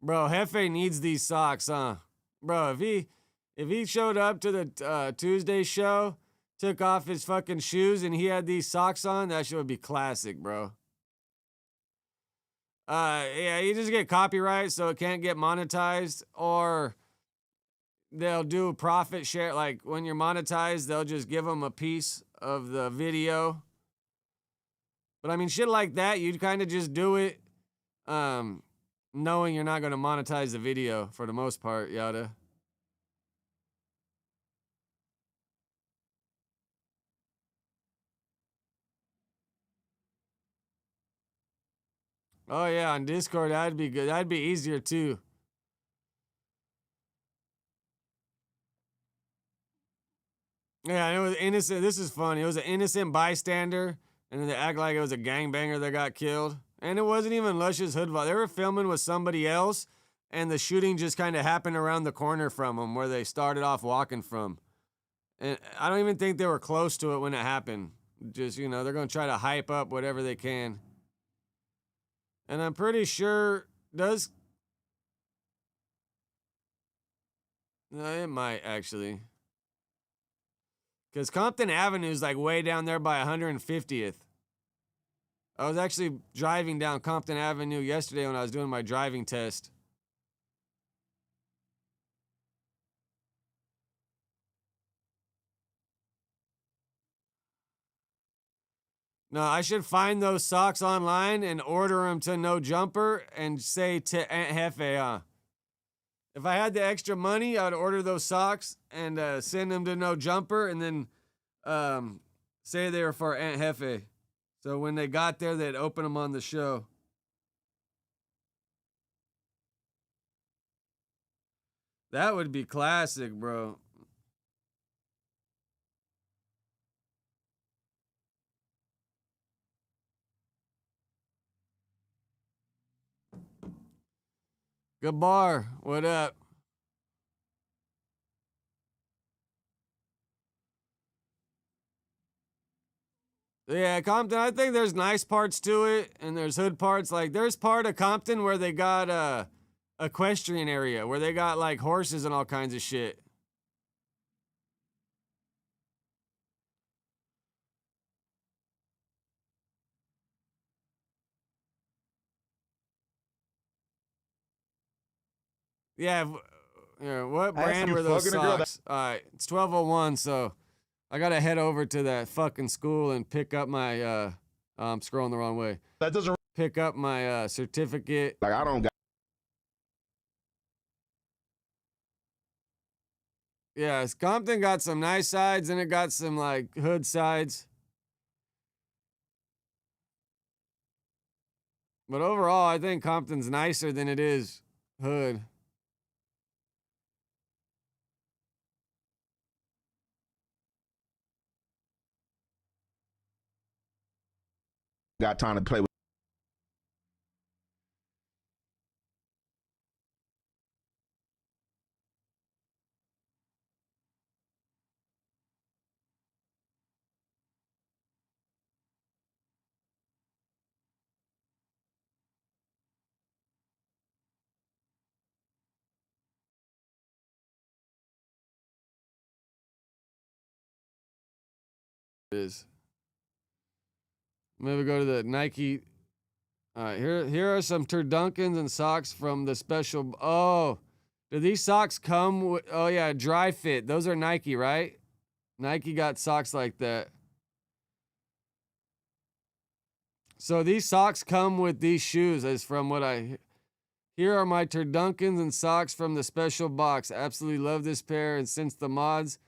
Bro, Hefe needs these socks, huh? Bro, if he showed up to the Tuesday show, took off his fucking shoes, and he had these socks on, that shit would be classic, bro. Yeah, you just get copyright so it can't get monetized, or they'll do profit share. Like when you're monetized, they'll just give them a piece of the video. But I mean, shit like that, you'd kind of just do it knowing you're not going to monetize the video for the most part, yada. Oh yeah, on Discord, that'd be good. That'd be easier too. Yeah, and it was innocent. This is funny. It was an innocent bystander, and then they act like it was a gangbanger that got killed. And it wasn't even Lush's hood. They were filming with somebody else, and the shooting just kind of happened around the corner from them, where they started off walking from. And I don't even think they were close to it when it happened. Just, they're going to try to hype up whatever they can. And I'm pretty sure No, it might actually. Because Compton Avenue is like way down there by 150th. I was actually driving down Compton Avenue yesterday when I was doing my driving test. No, I should find those socks online and order them to No Jumper and say to Aunt Hefe, If I had the extra money, I'd order those socks and send them to No Jumper and then say they were for Aunt Hefe. So when they got there, they'd open them on the show. That would be classic, bro. Good bar. What up? Yeah, Compton, I think there's nice parts to it, and there's hood parts. Like, there's part of Compton where they got a equestrian area, where they got, like, horses and all kinds of shit. Yeah, what I asked brand you were those fucking a girl socks? All right, it's 12:01, so I gotta head over to that fucking school and pick up my I'm scrolling the wrong way. That doesn't pick up my certificate. Like I don't got. Yeah, Compton got some nice sides and it got some like hood sides. But overall, I think Compton's nicer than it is hood. Got time to play with. Is. Maybe go to the Nike. All right, here are some turdunkins and socks from the special. Oh, do these socks come with? Oh yeah, dry fit. Those are Nike, right? Nike got socks like that. So these socks come with these shoes, as from what I. Here are my turdunkins and socks from the special box. Absolutely love this pair, and since the mods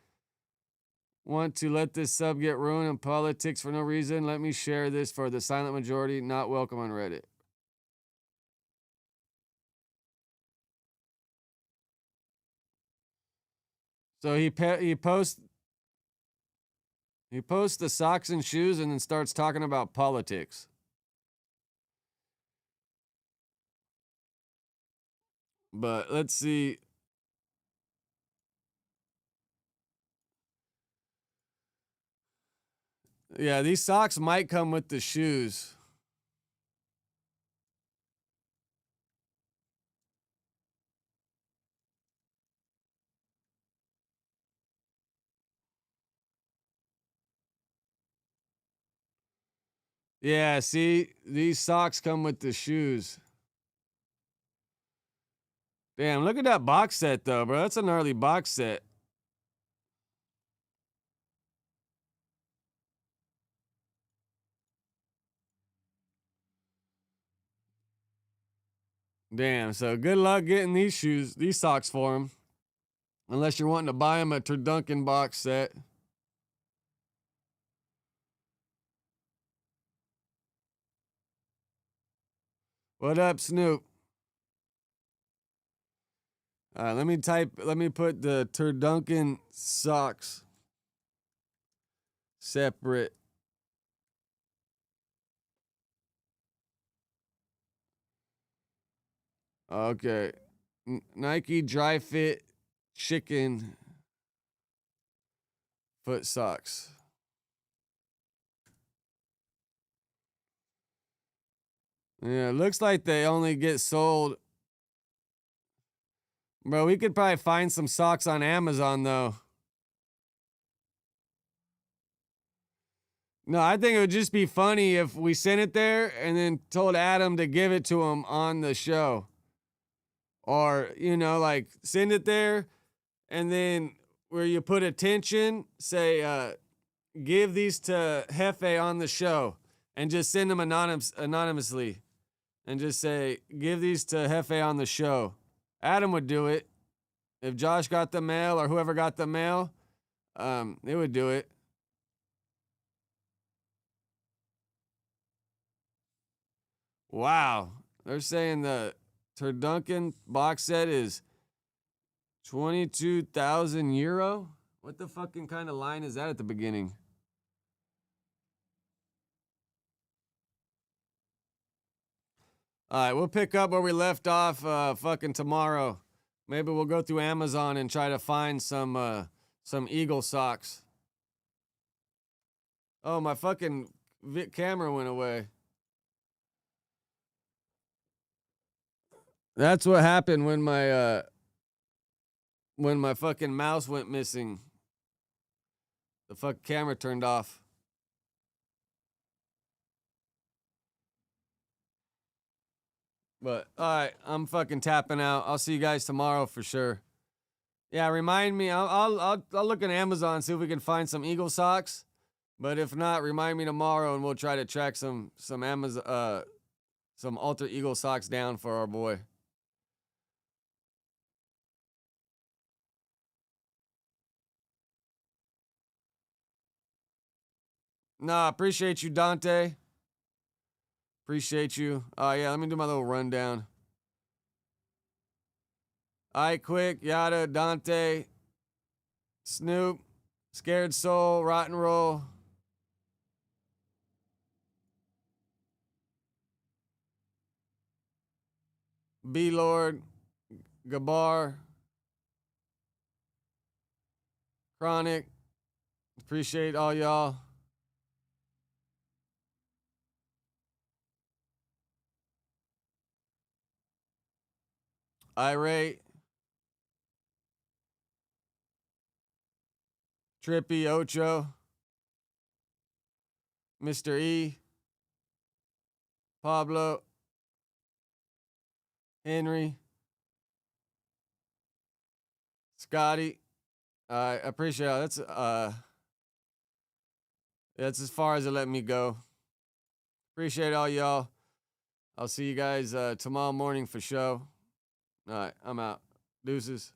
want to let this sub get ruined in politics for no reason, let me share this for the silent majority not welcome on Reddit. So he posts the socks and shoes and then starts talking about politics. But let's see. Yeah, these socks might come with the shoes. Yeah, see, these socks come with the shoes. Damn, look at that box set though, bro. That's an early box set. Damn, so good luck getting these socks for him. Unless you're wanting to buy him a Turduncan box set. What up, Snoop? Let me put the Turduncan socks separate. Okay. Nike dry fit chicken foot socks. Yeah, it looks like they only get sold. Bro, we could probably find some socks on Amazon though. No, I think it would just be funny if we sent it there and then told Adam to give it to him on the show. Or, like send it there and then where you put attention, say, give these to Hefe on the show and just send them anonymously and just say, give these to Hefe on the show. Adam would do it. If Josh got the mail or whoever got the mail, they would do it. Wow. They're saying the Turduncan box set is 22,000 euro? What the fucking kind of line is that at the beginning? All right, we'll pick up where we left off fucking tomorrow. Maybe we'll go through Amazon and try to find some Eagle socks. Oh, my fucking camera went away. That's what happened when my fucking mouse went missing. The fucking camera turned off. But all right, I'm fucking tapping out. I'll see you guys tomorrow for sure. Yeah, remind me. I'll look at Amazon, see if we can find some Eagle socks. But if not, remind me tomorrow, and we'll try to track some Amazon some Alter Eagle socks down for our boy. Nah, appreciate you, Dante. Appreciate you. Yeah, let me do my little rundown. All right, quick. Yada, Dante, Snoop, Scared Soul, Rotten Roll. B-Lord, Gabar, Chronic. Appreciate all y'all. Irate, Trippy, Ocho, Mr. E, Pablo, Henry, Scotty. I appreciate it. That's as far as it let me go. Appreciate all y'all. I'll see you guys tomorrow morning for show. All right, I'm out. Deuces.